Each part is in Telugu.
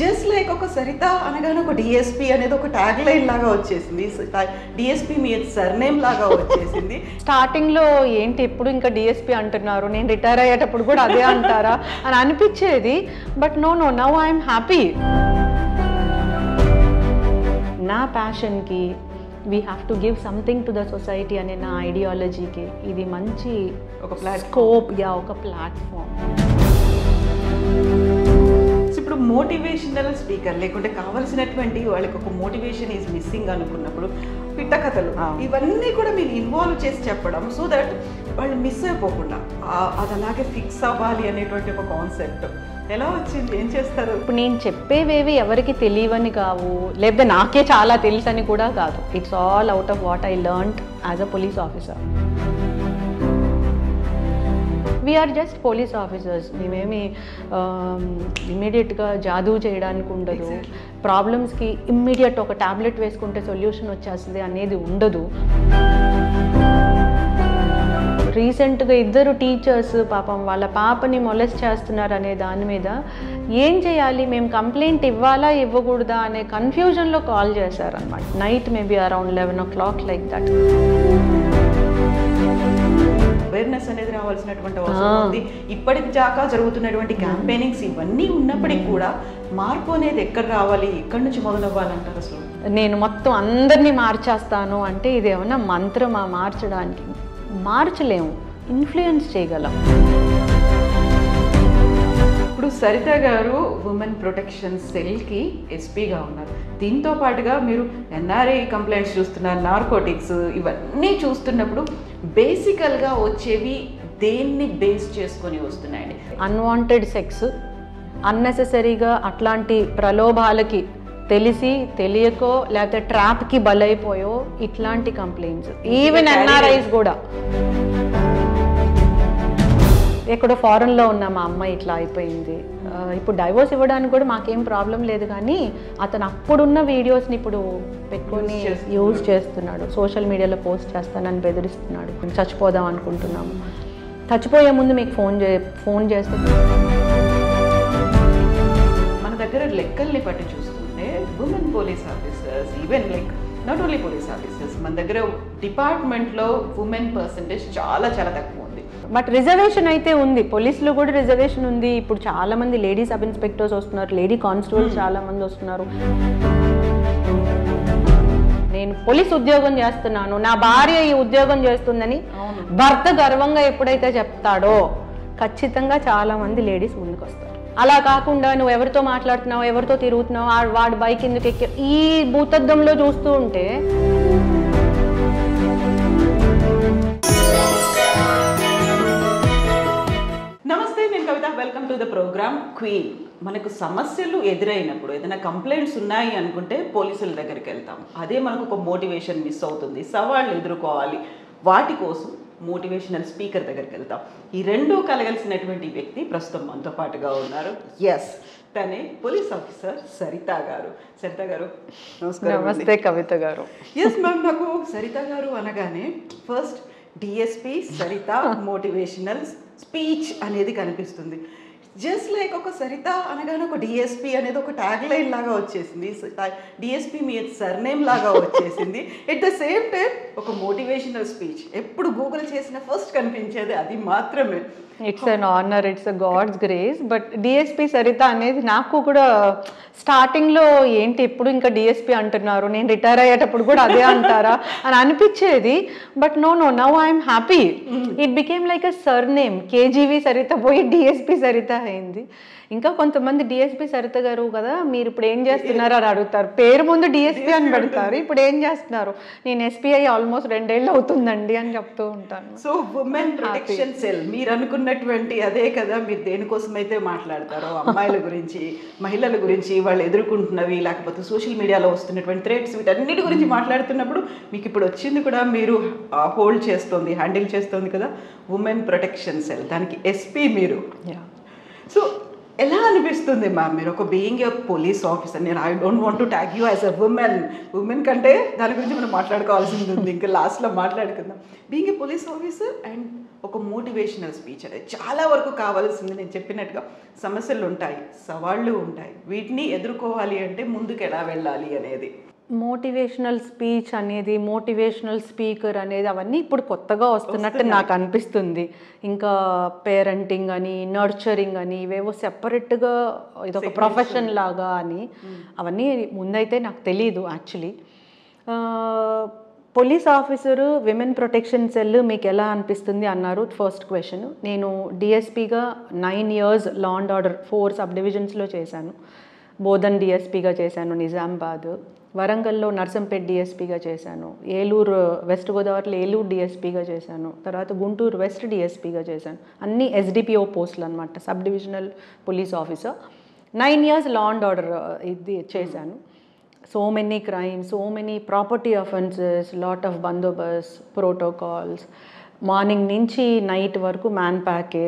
జస్ట్ లైక్ ఒక సరిత అనగానే ఒక డిఎస్పీ అనేది ఒక ట్యాగ్ లైన్ లాగా వచ్చేసింది. డిఎస్పీ మీ సర్నేమ్ లాగా వచ్చేసింది. స్టార్టింగ్ లో ఏంటి ఎప్పుడు ఇంకా డిఎస్పీ అంటున్నారు, నేను రిటైర్ అయ్యేటప్పుడు కూడా అదే అంటారా అని అనిపించేది. But no now I'm happy. నా ప్యాషన్కి we have to give something to the society అనే నా ఐడియాలజీకి ఇది మంచి ఒక స్కోప్, ఒక ప్లాట్ఫామ్. ఇప్పుడు మోటివేషనల్ స్పీకర్ లేకుంటే కావాల్సినటువంటి వాళ్ళకి ఒక మోటివేషన్ ఈజ్ మిస్సింగ్ అనుకున్నప్పుడు పిట్ట కథలు ఇవన్నీ కూడా మీరు ఇన్వాల్వ్ చేసి చెప్పడం, సో దట్ వాళ్ళు మిస్ అయిపోకుండా అది అలాగే ఫిక్స్ అవ్వాలి అనేటువంటి ఒక కాన్సెప్ట్ ఎలా వచ్చింది? ఏం చేస్తారు? ఇప్పుడు నేను చెప్పేవేవి ఎవరికి తెలియవని కావు, లేకపోతే నాకే చాలా తెలుసని కూడా కాదు. It's all out of what I learned as a police officer. We're just police officers. మేమేమి ఇమ్మీడియట్గా జాదూ చేయడానికి ఉండదు. ప్రాబ్లమ్స్కి ఇమ్మీడియట్ ఒక ట్యాబ్లెట్ వేసుకుంటే సొల్యూషన్ వచ్చేస్తుంది అనేది ఉండదు. రీసెంట్గా 2 టీచర్స్ పాపం వాళ్ళ పాపని మొలెస్ట్ చేస్తున్నారు అనే దాని మీద ఏం చేయాలి, మేము కంప్లైంట్ ఇవ్వాలా ఇవ్వకూడదా అనే కన్ఫ్యూజన్లో కాల్ చేశారనమాట. Night maybe around 11 o'clock like that. Awareness అనేది రావాల్సినటువంటి అవసరం ఉంది. ఇప్పటికి దాకా జరుగుతున్నటువంటి క్యాంపెయినింగ్స్ ఇవన్నీ ఉన్నప్పటికీ కూడా మార్పు అనేది ఎక్కడ రావాలి, ఎక్కడి నుంచి మొదలవ్వాలంటారు? అసలు నేను మొత్తం అందరినీ మార్చేస్తాను అంటే ఇది ఏమన్నా మంత్రమా? మార్చడానికి మార్చలేము, ఇన్ఫ్లుయెన్స్ చేయగలం. ఇప్పుడు సరిత గారు ఉమెన్ ప్రొటెక్షన్ సెల్కి ఎస్పీగా ఉన్నారు. దీంతో పాటుగా మీరు ఎన్ఆర్ఐ కంప్లైంట్స్ చూస్తున్నారు, నార్కోటిక్స్ ఇవన్నీ చూస్తున్నప్పుడు బేసికల్గా వచ్చేవి దేన్ని బేస్ చేసుకొని వస్తున్నాయండి? అన్వాంటెడ్ సెక్స్, అన్నెసెసరీగా అట్లాంటి ప్రలోభాలకి తెలిసి తెలియకో లేకపోతే ట్రాప్కి బలైపోయో ఇట్లాంటి కంప్లైంట్స్. ఈవెన్ ఎన్ఆర్ఐస్ కూడా. ఎక్కడో ఫారెన్లో ఉన్న మా అమ్మాయి ఇట్లా అయిపోయింది, ఇప్పుడు డైవోర్స్ ఇవ్వడానికి కూడా మాకేం ప్రాబ్లం లేదు, కానీ అతను అప్పుడున్న వీడియోస్ని ఇప్పుడు పెట్టుకొని యూజ్ చేస్తున్నాడు. సోషల్ మీడియాలో పోస్ట్ చేస్తానని బెదిరిస్తున్నాడు. చచ్చిపోదాం అనుకుంటున్నాము, చచ్చిపోయే ముందు మీకు ఫోన్ చేస్తే. మన దగ్గర లెక్కల్ని పట్టి చూస్తుంటే women police officers, even like not only police officers, మన దగ్గర డిపార్ట్మెంట్లో ఉమెన్ పర్సంటేజ్ చాలా చాలా తక్కువ ఉంది. బట్ రిజర్వేషన్ అయితే ఉంది, పోలీసులో కూడా రిజర్వేషన్ ఉంది. ఇప్పుడు చాలా మంది లేడీ సబ్ ఇన్స్పెక్టర్స్ వస్తున్నారు, లేడీ కానిస్టేబుల్స్ చాలా మంది వస్తున్నారు. నేను పోలీస్ ఉద్యోగం చేస్తున్నాను, నా భార్య ఈ ఉద్యోగం చేస్తుందని భర్త గర్వంగా ఎప్పుడైతే చెప్తాడో ఖచ్చితంగా చాలా మంది లేడీస్ ముందుకు వస్తారు. అలా కాకుండా నువ్వు ఎవరితో మాట్లాడుతున్నావు, ఎవరితో తిరుగుతున్నావు, వాడి బైక్ ఎందుకు ఎక్కి ఈ భూతద్దంలో చూస్తూ ఉంటే. నమస్తే, నేను Kavitha. Welcome to the programme queen. మనకు సమస్యలు ఎదురైనప్పుడు ఏదైనా కంప్లైంట్స్ ఉన్నాయి అనుకుంటే పోలీసుల దగ్గరికి వెళ్తాం. అదే మనకు ఒక మోటివేషన్ మిస్ అవుతుంది, సవాళ్ళు ఎదుర్కోవాలి, వాటి కోసం మోటివేషనల్ స్పీకర్ దగ్గరికి వెళ్తాం. ఈ రెండూ కలగలిసినటువంటి వ్యక్తి ప్రస్తుతం మనతో పాటుగా ఉన్నారు. ఎస్, తనే పోలీస్ ఆఫీసర్ సరిత గారు. సరిత గారు నమస్కారం. నమస్తే కవిత గారు. ఎస్ మ్యామ్, నాకు సరిత గారు అనగానే first DSP Saritha motivational speech అనేది కనిపిస్తుంది. జస్ట్ లైక్ ఒక సరిత అనగానే ఒక డిఎస్పీ అనేది ఒక ట్యాగ్ లైన్ లాగా వచ్చేసింది. డిఎస్పీ మీ సర్నేమ్ లాగా వచ్చేసింది. ఎట్ ద సేమ్ టైం ఒక మోటివేషనల్ స్పీచ్ ఎప్పుడు గూగుల్ చేసిన ఫస్ట్ కనిపించేది అది మాత్రమే. It's an honour, it's a God's grace. But DSP Saritha అనేది నాకు కూడా స్టార్టింగ్లో ఏంటి ఎప్పుడు ఇంకా డిఎస్పీ అంటున్నారు, నేను రిటైర్ అయ్యేటప్పుడు కూడా అదే అంటారా అని అనిపించేది. But now I'm happy. It became like a surname. KGV Saritha పోయి డిఎస్పీ సరిత అయింది. ఇంకా కొంతమంది డిఎస్పీ సరిత గారు కదా, మీరు ఇప్పుడు ఏం చేస్తున్నారు అని అడుగుతారు. పేరు ముందు డిఎస్పీ అని పెడతారు. ఇప్పుడు ఏం చేస్తున్నారు? నేను ఎస్పీఐ ఆల్మోస్ట్ 2 ఏళ్ళు అవుతుందండి అని చెప్తూ ఉంటాను. సో ఉమెన్ ప్రొటెక్షన్ సెల్ మీరు అనుకున్నటువంటి అదే కదా. మీరు దేనికోసం అయితే మాట్లాడతారో, అమ్మాయిల గురించి, మహిళల గురించి, వాళ్ళు ఎదుర్కొంటున్నవి, లేకపోతే సోషల్ మీడియాలో వస్తున్నటువంటి థ్రెడ్స్, వీటన్నిటి గురించి మాట్లాడుతున్నప్పుడు మీకు ఇప్పుడు వచ్చింది కూడా మీరు హోల్డ్ చేస్తుంది, హ్యాండిల్ చేస్తుంది కదా, ఉమెన్ ప్రొటెక్షన్ సెల్. దానికి ఎస్పీ మీరు. సో ఎలా అనిపిస్తుంది మ్యామ్ మీరు ఒక బీయింగ్ ఎ పోలీస్ ఆఫీసర్? నేను I don't want to tag you as a women కంటే దాని గురించి మనం మాట్లాడుకోవాల్సింది ఉంది, ఇంకా లాస్ట్లో మాట్లాడుకుందాం. Being a police officer and ఒక మోటివేషనల్ స్పీచ్ అనేది చాలా వరకు కావాల్సింది. నేను చెప్పినట్టుగా సమస్యలు ఉంటాయి, సవాళ్ళు ఉంటాయి, వీటిని ఎదుర్కోవాలి అంటే ముందుకు ఎలా వెళ్ళాలి అనేది. మోటివేషనల్ స్పీచ్ అనేది, మోటివేషనల్ స్పీకర్ అనేది అవన్నీ ఇప్పుడు కొత్తగా వస్తున్నట్టు నాకు అనిపిస్తుంది. ఇంకా పేరెంటింగ్ అని, నర్చరింగ్ అని ఇవేవో సెపరేట్గా ఇదొక ప్రొఫెషన్ లాగా అని అవన్నీ ముందైతే నాకు తెలీదు actually. Police officer women protection cell మీకు ఎలా అనిపిస్తుంది అన్నారు ఫస్ట్ క్వశ్చన్. నేను డిఎస్పీగా 9 years law and order 4 sub డివిజన్స్లో చేశాను. బోధన్ డిఎస్పీగా చేశాను, నిజామాబాద్, వరంగల్లో నర్సంపేట్ డిఎస్పీగా చేశాను, ఏలూరు వెస్ట్ గోదావరిలో ఏలూరు డిఎస్పీగా చేశాను, తర్వాత గుంటూరు వెస్ట్ డిఎస్పీగా చేశాను. అన్నీ ఎస్డిపిఓ పోస్టులు అనమాట, sub divisional police officer. 9 years law and order ఇది చేశాను. So many crimes, so many property offences, lot of Bandobast, protocols, morning నుంచి నైట్ వరకు మ్యాన్ ప్యాకే.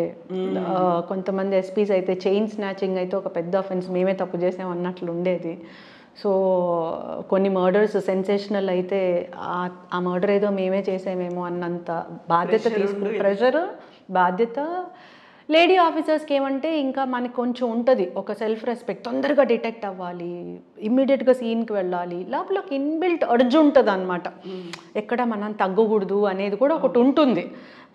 కొంతమంది ఎస్పీస్ అయితే చైన్ స్నాచింగ్ అయితే ఒక పెద్ద అఫెన్స్, మేమే తప్పు చేసాం అన్నట్లు ఉండేది. సో కొన్ని మర్డర్స్ సెన్సేషనల్ అయితే ఆ మర్డర్ ఏదో మేమే చేసామేమో అన్నంత బాధ్యత తీసుకుని ప్రెషర్, బాధ్యత. లేడీ ఆఫీసర్స్కి ఏమంటే ఇంకా మనకి కొంచెం ఉంటుంది ఒక సెల్ఫ్ రెస్పెక్ట్, తొందరగా డిటెక్ట్ అవ్వాలి, ఇమ్మీడియట్గా సీన్కి వెళ్ళాలి, లోపలకి ఇన్బిల్ట్ అర్జ్ ఉంటుంది అనమాట, ఎక్కడ మనం తగ్గకూడదు అనేది కూడా ఒకటి ఉంటుంది.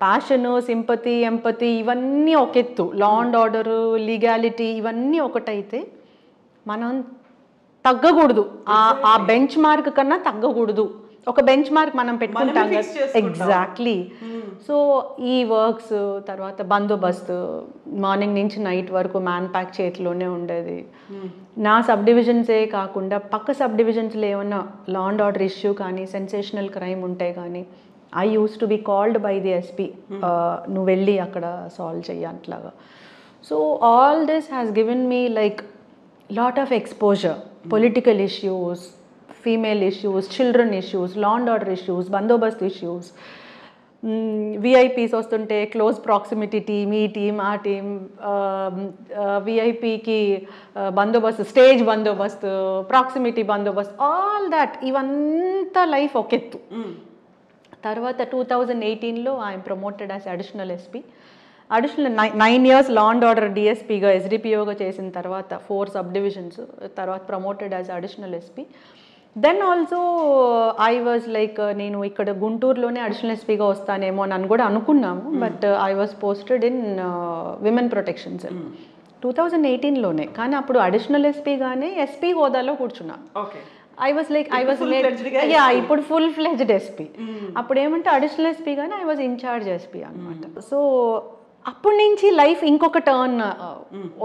ప్యాషన్, సింపతి, ఎంపతి ఇవన్నీ ఒక ఎత్తు, లా అండ్ ఆర్డర్, లీగాలిటీ ఇవన్నీ ఒకటైతే మనం తగ్గకూడదు, ఆ బెంచ్ మార్క్ కన్నా తగ్గకూడదు. ఒక బెంచ్ మార్క్ మనం పెట్టుకుంటాం కదా, ఎగ్జాక్ట్లీ. సో ఈ వర్క్స్ తర్వాత బందోబస్తు, మార్నింగ్ నుంచి నైట్ వరకు మ్యాన్ ప్యాక్ చేతిలోనే ఉండేది. నా సబ్ డివిజన్సే కాకుండా పక్క సబ్ డివిజన్స్లో ఏమన్నా లా అండ్ ఆర్డర్ ఇష్యూ కానీ సెన్సేషనల్ క్రైమ్ ఉంటే కానీ I use to be called by the SP, నువ్వు వెళ్ళి అక్కడ సాల్వ్ చెయ్యి అట్లాగా. So all this has given me like lot of exposure, political issues, female issues, children issues, law and order issues, Bandobast issues, VIPs వస్తుంటే క్లోజ్ ప్రాక్సిమిటీ టీమ్, ఈ టీమ్ ఆ టీమ్, విఐపీకి బందోబస్తు, స్టేజ్ బందోబస్తు, ప్రాక్సిమిటీ బందోబస్తు, ఆల్ దట్ ఇవంతా లైఫ్ ఒక ఎత్తు. తర్వాత 2018లో I'm promoted as additional SP. Additional 9 years law and order డిఎస్పీగా ఎస్డిపిఓగా చేసిన తర్వాత 4 సబ్ డివిజన్స్, తర్వాత promoted as additional SP. Then also I was like నేను ఇక్కడ గుంటూరులోనే అడిషనల్ ఎస్పీగా వస్తానేమో అని కూడా అనుకున్నాము. But I was posted in women protection cell 2018లోనే. కానీ అప్పుడు అడిషనల్ ఎస్పీగానే ఎస్పీ హోదాలో కూర్చున్నాను. ఐ వాజ్ ఇప్పుడు ఫుల్ ఫ్లెజ్డ్ ఎస్పీ. అప్పుడు ఏమంటే అడిషనల్ ఎస్పీ కానీ ఐ వాజ్ ఇన్ఛార్జ్ ఎస్పీ అనమాట. సో అప్పటి నుంచి లైఫ్ ఇంకొక టర్న్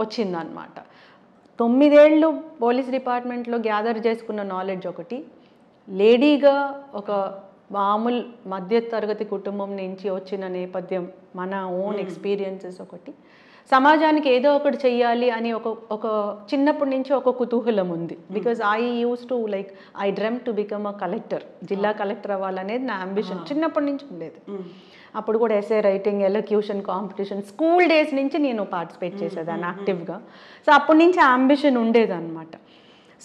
వచ్చిందనమాట. 9 ఏళ్ళు పోలీస్ డిపార్ట్మెంట్లో గ్యాదర్ చేసుకున్న నాలెడ్జ్ ఒకటి, లేడీగా ఒక మామూలు మధ్య తరగతి కుటుంబం నుంచి వచ్చిన నేపథ్యం, మన ఓన్ ఎక్స్పీరియన్సెస్ ఒకటి, సమాజానికి ఏదో ఒకటి చెయ్యాలి అని ఒక చిన్నప్పటి నుంచి ఒక కుతూహలం ఉంది. Because I use to like I dream to become a collector, జిల్లా కలెక్టర్ అవ్వాలనేది నా అంబిషన్ చిన్నప్పటి నుంచి ఉండేది. అప్పుడు కూడా essay writing, elocution competition school days నుంచి నేను పార్టిసిపేట్ చేసేదాన్ని యాక్టివ్గా. సో అప్పటి నుంచి ఆ అంబిషన్ ఉండేదన్నమాట.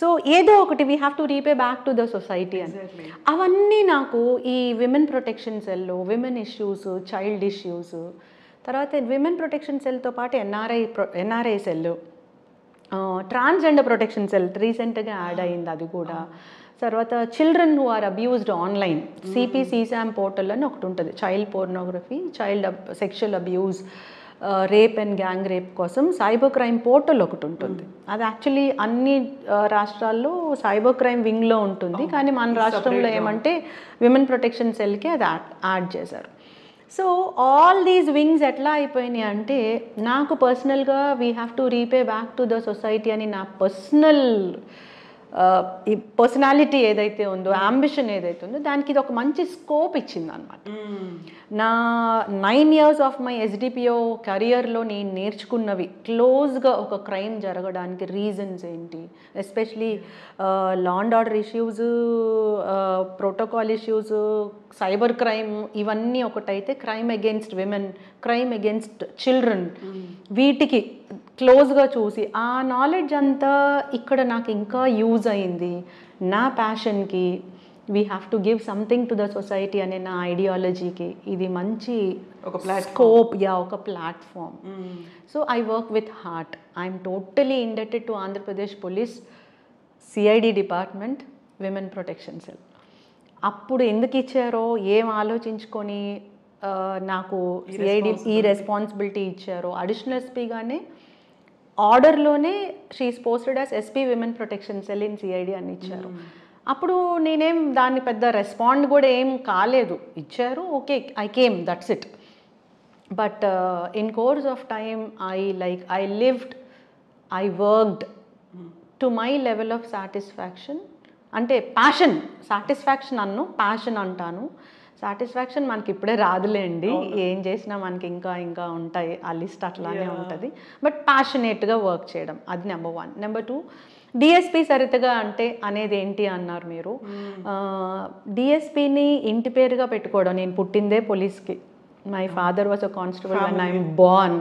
సో ఏదో ఒకటి we have to repay back to the society అని. అవన్నీ నాకు ఈ విమెన్ ప్రొటెక్షన్ సెల్లో విమెన్ ఇష్యూస్, చైల్డ్ ఇష్యూస్, తర్వాత విమెన్ ప్రొటెక్షన్ సెల్తో పాటు NRI cell, transgender protection cell రీసెంట్గా యాడ్ అయింది అది కూడా. తర్వాత children who are abused online, సిపిసిసామ్ పోర్టల్ అని ఒకటి ఉంటుంది, child pornography, child sexual abuse, rape and gang rape కోసం సైబర్ క్రైమ్ పోర్టల్ ఒకటి ఉంటుంది. అది యాక్చువల్లీ అన్ని రాష్ట్రాల్లో సైబర్ క్రైమ్ వింగ్లో ఉంటుంది, కానీ మన రాష్ట్రంలో ఏమంటే విమెన్ ప్రొటెక్షన్ సెల్కి అది యాడ్ చేశారు. సో ఆల్ దీస్ వింగ్స్ ఎట్లా అయిపోయినాయి అంటే నాకు పర్సనల్గా we have to repay back to the society అని నా పర్సనల్ ఈ పర్సనాలిటీ ఏదైతే ఉందో, అంబిషన్ ఏదైతే ఉందో దానికి ఇది ఒక మంచి స్కోప్ ఇచ్చింది అనమాట. నా 9 years ఆఫ్ మై ఎస్డిపిఓ కెరియర్లో నేను నేర్చుకున్నవి, క్లోజ్గా ఒక క్రైమ్ జరగడానికి రీజన్స్ ఏంటి, especially law and order issues, protocol issues, cyber crime ఇవన్నీ ఒకటైతే crime against women, crime against children, వీటికి క్లోజ్గా చూసి ఆ నాలెడ్జ్ అంతా ఇక్కడ నాకు ఇంకా యూజ్ అయింది. నా ప్యాషన్కి we have to give something to the society అనే నా ఐడియాలజీకి ఇది మంచి స్కోప్, ఒక platform. So I work with heart. I'm totally indebted to Andhra Pradesh police CID department, women protection cell. అప్పుడు ఎందుకు ఇచ్చారో ఏం ఆలోచించుకొని నాకు సిఐడి ఈ రెస్పాన్సిబిలిటీ ఇచ్చారో, అడిషనల్ ఎస్పీగానే ఆర్డర్లోనే she is posted as SP women protection cell in CID అని ఇచ్చారు. అప్పుడు నేనేం దాన్ని పెద్ద రెస్పాండ్ కూడా ఏం కాలేదు, ఇచ్చారు, okay, I came, that's it. But in course of time I lived, I worked to my level of satisfaction. అంటే ప్యాషన్, సాటిస్ఫాక్షన్ అన్ను, ప్యాషన్ అంటాను. సాటిస్ఫాక్షన్ మనకి ఇప్పుడే రాదులేండి, ఏం చేసినా మనకి ఇంకా ఇంకా ఉంటాయి, ఆ లిస్ట్ అట్లానే ఉంటుంది. బట్ ప్యాషనేట్గా వర్క్ చేయడం, అది నెంబర్ 1. నెంబర్ 2, డిఎస్పీ సరితగా అంటే అనేది ఏంటి అన్నారు మీరు. డిఎస్పీని ఇంటి పేరుగా పెట్టుకోవడం, నేను పుట్టిందే పోలీస్కి. My father was a constable when I'm Born.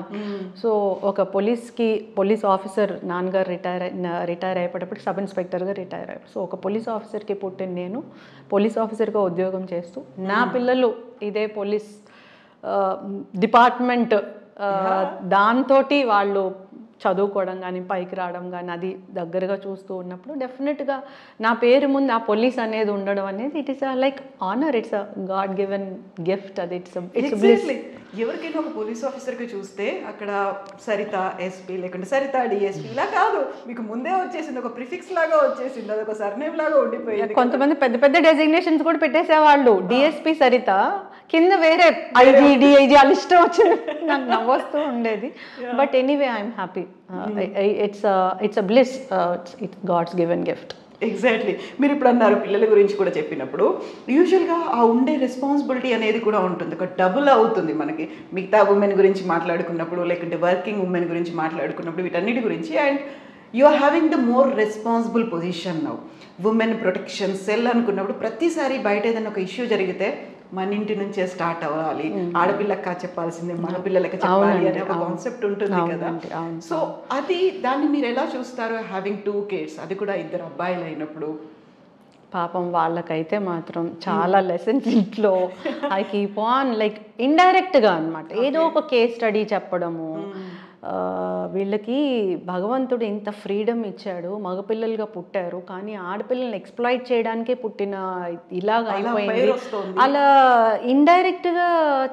So ఒక పోలీస్ ఆఫీసర్, నాన్నగారు రిటైర్ అయిపోయేటప్పుడు సబ్ ఇన్స్పెక్టర్గా రిటైర్ అయ్యారు. సో ఒక పోలీస్ ఆఫీసర్కి పుట్టిన నేను పోలీస్ ఆఫీసర్గా ఉద్యోగం చేస్తూ, నా పిల్లలు ఇదే పోలీస్ డిపార్ట్మెంట్ దాంతో వాళ్ళు చదువుకోవడం కానీ పైకి రావడం కానీ అది దగ్గరగా చూస్తూ ఉన్నప్పుడు డెఫినెట్గా నా పేరు ముందు ఆ పోలీస్ అనేది ఉండడం అనేది it is like honour, it's a God given gift. అది ఇట్స్ బ్లెస్. ఎవరికైనా ఒక పోలీస్ ఆఫీసర్కి చూస్తే అక్కడ సరిత ఎస్పీ లేకుంటే సరిత డిఎస్పీ ఇలా కాదు, మీకు ముందే వచ్చేసింది, ఒక ప్రిఫిక్స్ లాగా వచ్చేసింది, అది ఒక సర్నేమ్ లాగా ఉండిపోయింది. కొంతమంది పెద్ద పెద్ద డెసిగ్నేషన్స్ కూడా పెట్టేసేవాళ్ళు. డిఎస్పీ సరిత కింద వేరే ఐజీ డిఐజీ వాళ్ళు ఇష్టం వచ్చేది, నాకు నవ్వొస్తూ ఉండేది. But anyway I'm happy. It's a bliss, it's God's given gift. Exactly. మీరు ఇప్పుడు అన్నారు పిల్లల గురించి కూడా చెప్పినప్పుడు, యూజువల్గా ఆ ఉండే రెస్పాన్సిబిలిటీ అనేది కూడా ఉంటుంది, ఒక డబుల్ అవుతుంది మనకి. మిగతా ఉమెన్ గురించి మాట్లాడుకున్నప్పుడు, లేకుంటే వర్కింగ్ ఉమెన్ గురించి మాట్లాడుకున్నప్పుడు, వీటన్నిటి గురించి. And you are having the more responsible position now. Women protection cell అనుకున్నప్పుడు ప్రతిసారి బయట ఏదైనా ఒక ఇష్యూ జరిగితే మన ఇంటి నుంచే స్టార్ట్ అవ్వాలి, ఆడపిల్లక్క చెప్పాల్సిందే మగ పిల్లలకి చెప్పాలి అనే ఒక కాన్సెప్ట్ ఉంటుంది కదా. సో అది దాన్ని మీరు ఎలా చూస్తారు, హ్యావింగ్ 2 kids, అది కూడా 2 అబ్బాయిలు అయినప్పుడు? పాపం వాళ్ళకైతే మాత్రం చాలా లెసన్స్ ఇంట్లో ఐ కీప్ ఆన్ లైక్ ఇండైరెక్ట్గా అనమాట, ఏదో ఒక కేస్ స్టడీ చెప్పడము. వీళ్ళకి భగవంతుడు ఇంత ఫ్రీడమ్ ఇచ్చాడు, మగపిల్లలుగా పుట్టారు, కానీ ఆడపిల్లల్ని ఎక్స్ప్లాయిట్ చేయడానికే పుట్టిన ఇలాగ అయిపోయింది. అలా ఇండైరెక్ట్గా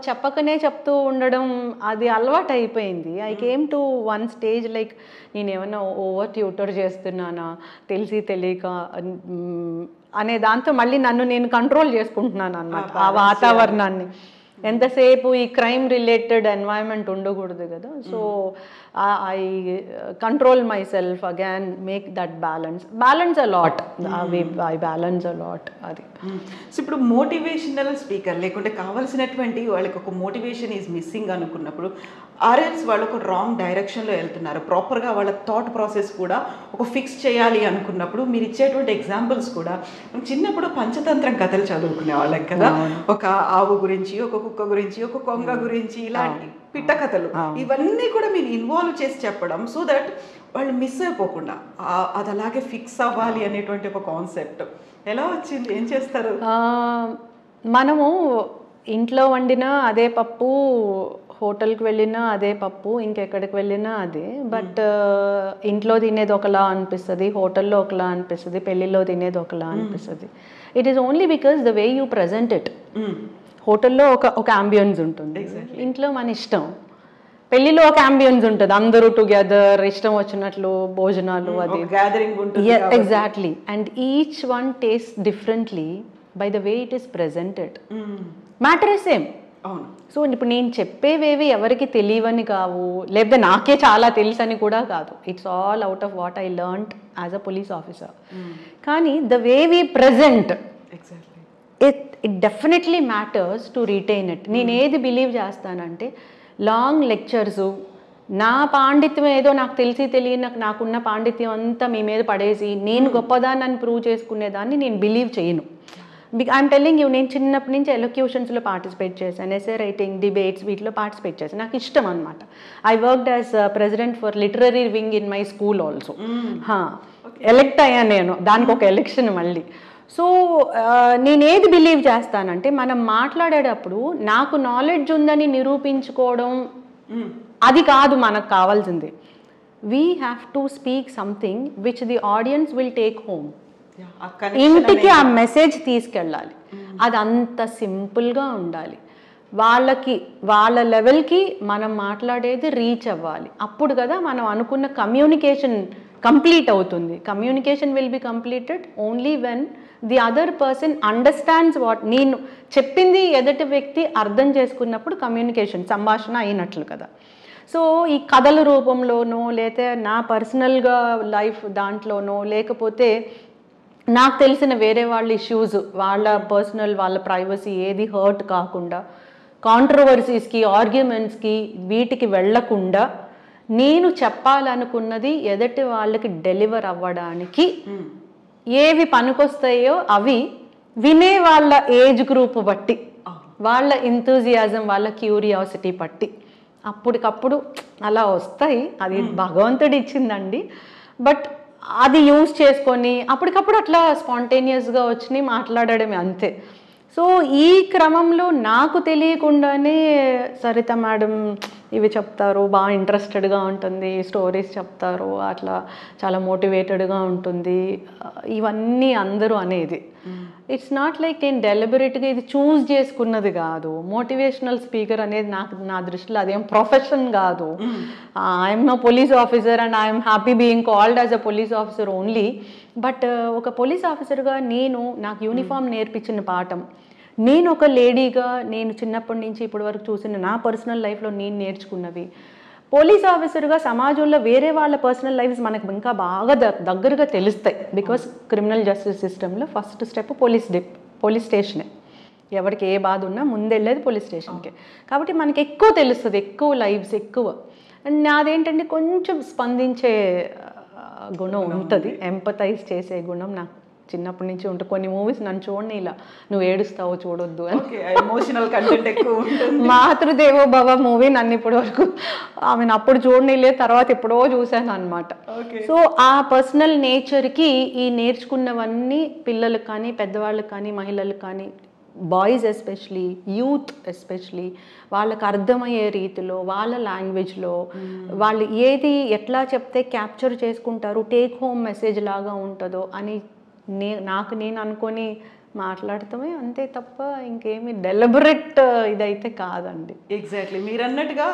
చెప్పకనే చెప్తూ ఉండడం అది అలవాటు అయిపోయింది. I came to one stage like నేను ఏమైనా ఓవర్ ట్యూటర్ చేస్తున్నానా తెలిసి తెలియక అనే దాంతో మళ్ళీ నన్ను నేను కంట్రోల్ చేసుకుంటున్నాను అన్నమాట. ఆ వాతావరణాన్ని ఎంతసేపు ఈ క్రైమ్ రిలేటెడ్ ఎన్వైరన్మెంట్ ఉండకూడదు కదా. So I control my self again, make that balance a lot. I balance a lot. అది సో ఇప్పుడు మోటివేషనల్ స్పీకర్ లేకుంటే కావాల్సినటువంటి వాళ్ళకి ఒక మోటివేషన్ ఈజ్ మిస్సింగ్ అనుకున్నప్పుడు, ఆర్ఎల్స్ వాళ్ళు ఒక రాంగ్ డైరెక్షన్లో వెళ్తున్నారు, ప్రాపర్గా వాళ్ళ థాట్ ప్రాసెస్ కూడా ఒక ఫిక్స్ చేయాలి అనుకున్నప్పుడు మీరు ఇచ్చేటువంటి ఎగ్జాంపుల్స్ కూడా, చిన్నప్పుడు పంచతంత్రం కథలు చదువుకునే వాళ్ళం కదా, ఒక ఆవు గురించి, ఒక కుక్క గురించి, ఒక కొంగ గురించి, ఇలాంటి పిట్ట కథలు, ఇవన్నీ కూడా మీరు ఇన్వాల్వ్ చేసి చెప్పడం, సో దట్ వాళ్ళు మిస్ అయిపోకుండా అది అలాగే ఫిక్స్ అవ్వాలి అనేటువంటి ఒక కాన్సెప్ట్ ఎలా వచ్చింది, ఏం చేస్తారు? మనము ఇంట్లో వండినా అదే పప్పు, హోటల్కి వెళ్ళినా అదే పప్పు, ఇంకెక్కడికి వెళ్ళినా అదే. బట్ ఇంట్లో తినేది ఒకలా అనిపిస్తుంది, హోటల్లో ఒకలా అనిపిస్తుంది, పెళ్ళిలో తినేది ఒకలా అనిపిస్తుంది. It is only because the way you present it. హోటల్లో ఒక అంబియన్స్ ఉంటుంది, ఇంట్లో మన ఇష్టం. పెళ్లిలో ఒక అంబియన్స్ ఉంటుంది, అందరూ టుగెదర్ ఇష్టం వచ్చినట్లు భోజనాలు, అది గ్యాదరింగ్ ఉంటుంది. Exactly. And each one taste differently by the way it is presented. Matter is same. So ఇప్పుడు నేను చెప్పేవేవి ఎవరికి తెలియవని కావు, లేకపోతే నాకే చాలా తెలుసని కూడా కాదు. It's all out of what I learned as a police officer. కానీ the way we present, it definitely matters to retain it. నేను ఏది బిలీవ్ చేస్తానంటే, లాంగ్ లెక్చర్స్, నా పాండిత్యం ఏదో నాకు తెలియని నాకున్న పాండిత్యం అంతా మీ మీద పడేసి నేను గొప్పదాన్ని ప్రూవ్ చేసుకునేదాన్ని నేను బిలీవ్ చేయను. ఐఎమ్ టెల్లింగ్ యూ, నేను చిన్నప్పటి నుంచి ఎలోక్యూషన్స్లో పార్టిసిపేట్ చేశాను, ఎస్ఏ రైటింగ్, డిబేట్స్, వీటిలో పార్టిసిపేట్ చేశాను. నాకు ఇష్టం అనమాట. I worked as president for literary wing in my school also. Elect అయ్యాను నేను, దానికి ఒక ఎలక్షన్ మళ్ళీ. సో నేనేది బిలీవ్ చేస్తానంటే, మనం మాట్లాడేటప్పుడు నాకు నాలెడ్జ్ ఉందని నిరూపించుకోవడం అది కాదు మనకు కావాల్సింది. We have to speak something which the audience will take home. ఇంటికి ఆ మెసేజ్ తీసుకెళ్ళాలి. అది అంత సింపుల్గా ఉండాలి. వాళ్ళకి వాళ్ళ లెవెల్కి మనం మాట్లాడేది రీచ్ అవ్వాలి. అప్పుడు కదా మనం అనుకున్న కమ్యూనికేషన్ కంప్లీట్ అవుతుంది. Communication will be completed only when the other person understands what, నేను చెప్పింది ఎదుటి వ్యక్తి అర్థం చేసుకున్నప్పుడు కమ్యూనికేషన్, సంభాషణ అయినట్లు కదా. సో ఈ కథల రూపంలోనో, లేకపోతే నా పర్సనల్గా లైఫ్ దాంట్లోనో, లేకపోతే నాకు తెలిసిన వేరే వాళ్ళ ఇష్యూస్, వాళ్ళ పర్సనల్, వాళ్ళ ప్రైవసీ ఏది హర్ట్ కాకుండా, కాంట్రవర్సీస్కి, ఆర్గ్యుమెంట్స్కి, వీటికి వెళ్లకుండా నేను చెప్పాలనుకున్నది ఎదుటి వాళ్ళకి డెలివర్ అవ్వడానికి ఏవి పనికొస్తాయో అవి వినే వాళ్ళ ఏజ్ గ్రూప్ బట్టి, వాళ్ళ ఎంతూజియాజం, వాళ్ళ క్యూరియాసిటీ బట్టి అప్పటికప్పుడు అలా వస్తాయి. అది భగవంతుడు ఇచ్చిందండి. బట్ అది యూజ్ చేసుకొని అప్పటికప్పుడు అట్లా స్పాంటేనియస్గా వచ్చి మాట్లాడడమే అంతే. సో ఈ క్రమంలో నాకు తెలియకుండానే సరిత మేడం ఇవి చెప్తారు, బాగా ఇంట్రెస్టెడ్గా ఉంటుంది, స్టోరీస్ చెప్తారు, అట్లా చాలా మోటివేటెడ్గా ఉంటుంది, ఇవన్నీ అందరూ అనేది. ఇట్స్ నాట్ లైక్ నేను డెలిబరేట్గా ఇది చూస్ చేసుకున్నది కాదు. మోటివేషనల్ స్పీకర్ అనేది నా దృష్టిలో అదేం ప్రొఫెషన్ కాదు. I'm no police officer and I'm happy being called as a police officer only. But ఒక పోలీస్ ఆఫీసర్గా నాకు యూనిఫామ్ నేర్పించిన పాఠం, నేను ఒక లేడీగా నేను చిన్నప్పటి నుంచి ఇప్పటి వరకు చూసిన నా పర్సనల్ లైఫ్లో నేను నేర్చుకున్నవి, పోలీస్ ఆఫీసర్గా సమాజంలో వేరే వాళ్ళ పర్సనల్ లైఫ్స్ మనకు ఇంకా బాగా దగ్గరగా తెలుస్తాయి. బికాస్ క్రిమినల్ జస్టిస్ సిస్టంలో ఫస్ట్ స్టెప్ పోలీస్ స్టేషనే. ఎవరికి ఏ బాధ ఉన్నా ముందెళ్ళేది పోలీస్ స్టేషన్కే. కాబట్టి మనకి ఎక్కువ తెలుస్తుంది, ఎక్కువ లైవ్స్ ఎక్కువ. అండ్ నాదేంటంటే కొంచెం స్పందించే గుణం ఉంటుంది, ఎంపథైజ్ చేసే గుణం నాకు చిన్నప్పటి నుంచి ఉంటుంది. కొన్ని మూవీస్ నన్ను చూడండి, ఇలా నువ్వు ఏడుస్తావు చూడొద్దు అని, ఎమోషనల్ కంటెంట్ ఎక్కువ ఉంటుంది. మాతృదేవో భవ మూవీ నన్ను ఇప్పటి వరకు అప్పుడు చూడనిలే, తర్వాత ఎప్పుడో చూశాను అనమాట. సో ఆ పర్సనల్ నేచర్కి ఈ నేర్చుకున్నవన్నీ పిల్లలకు కానీ, పెద్దవాళ్ళకి కానీ, మహిళలకు కానీ, బాయ్స్ ఎస్పెషలీ, యూత్ ఎస్పెషలీ, వాళ్ళకి అర్థమయ్యే రీతిలో, వాళ్ళ లాంగ్వేజ్లో, వాళ్ళు ఏది ఎట్లా చెప్తే క్యాప్చర్ చేసుకుంటారు, టేక్ హోమ్ మెసేజ్ లాగా ఉంటుందో అని నేను అనుకొని మాట్లాడతామే అంతే తప్ప ఇంకేమి డెలిబరేట్ ఇదైతే కాదండి. ఎగ్జాక్ట్లీ మీరు అన్నట్టుగా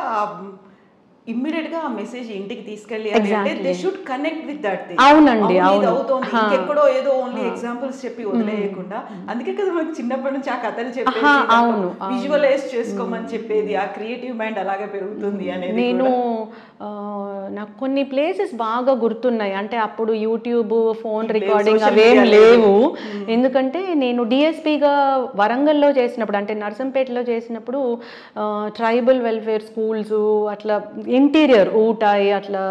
ఇమ్మీడియట్గా ఆ మెసేజ్ ఇంటికి తీసుకెళ్ళి they should connect with that thing. అవునండి, అవుతుంది ఇంకెక్కడో ఏదో ఓన్లీ ఎగ్జాంపుల్స్ చెప్పి వదిలేయకుండా. అందుకే కదా మనకి చిన్నప్పటి నుంచి ఆ కథలు చెప్పేది, విజువలైజ్ చేసుకోమని చెప్పేది, ఆ క్రియేటివ్ మైండ్ అలాగే పెరుగుతుంది అనేది. నాకు కొన్ని ప్లేసెస్ బాగా గుర్తున్నాయి. అంటే అప్పుడు యూట్యూబ్, ఫోన్ రికార్డింగ్ అవేం లేవు. ఎందుకంటే నేను డిఎస్పీగా వరంగల్లో చేసినప్పుడు, అంటే నర్సంపేటలో చేసినప్పుడు ట్రైబల్ వెల్ఫేర్ స్కూల్స్, అట్లా ఇంటీరియర్ ఊటాయి, అట్లా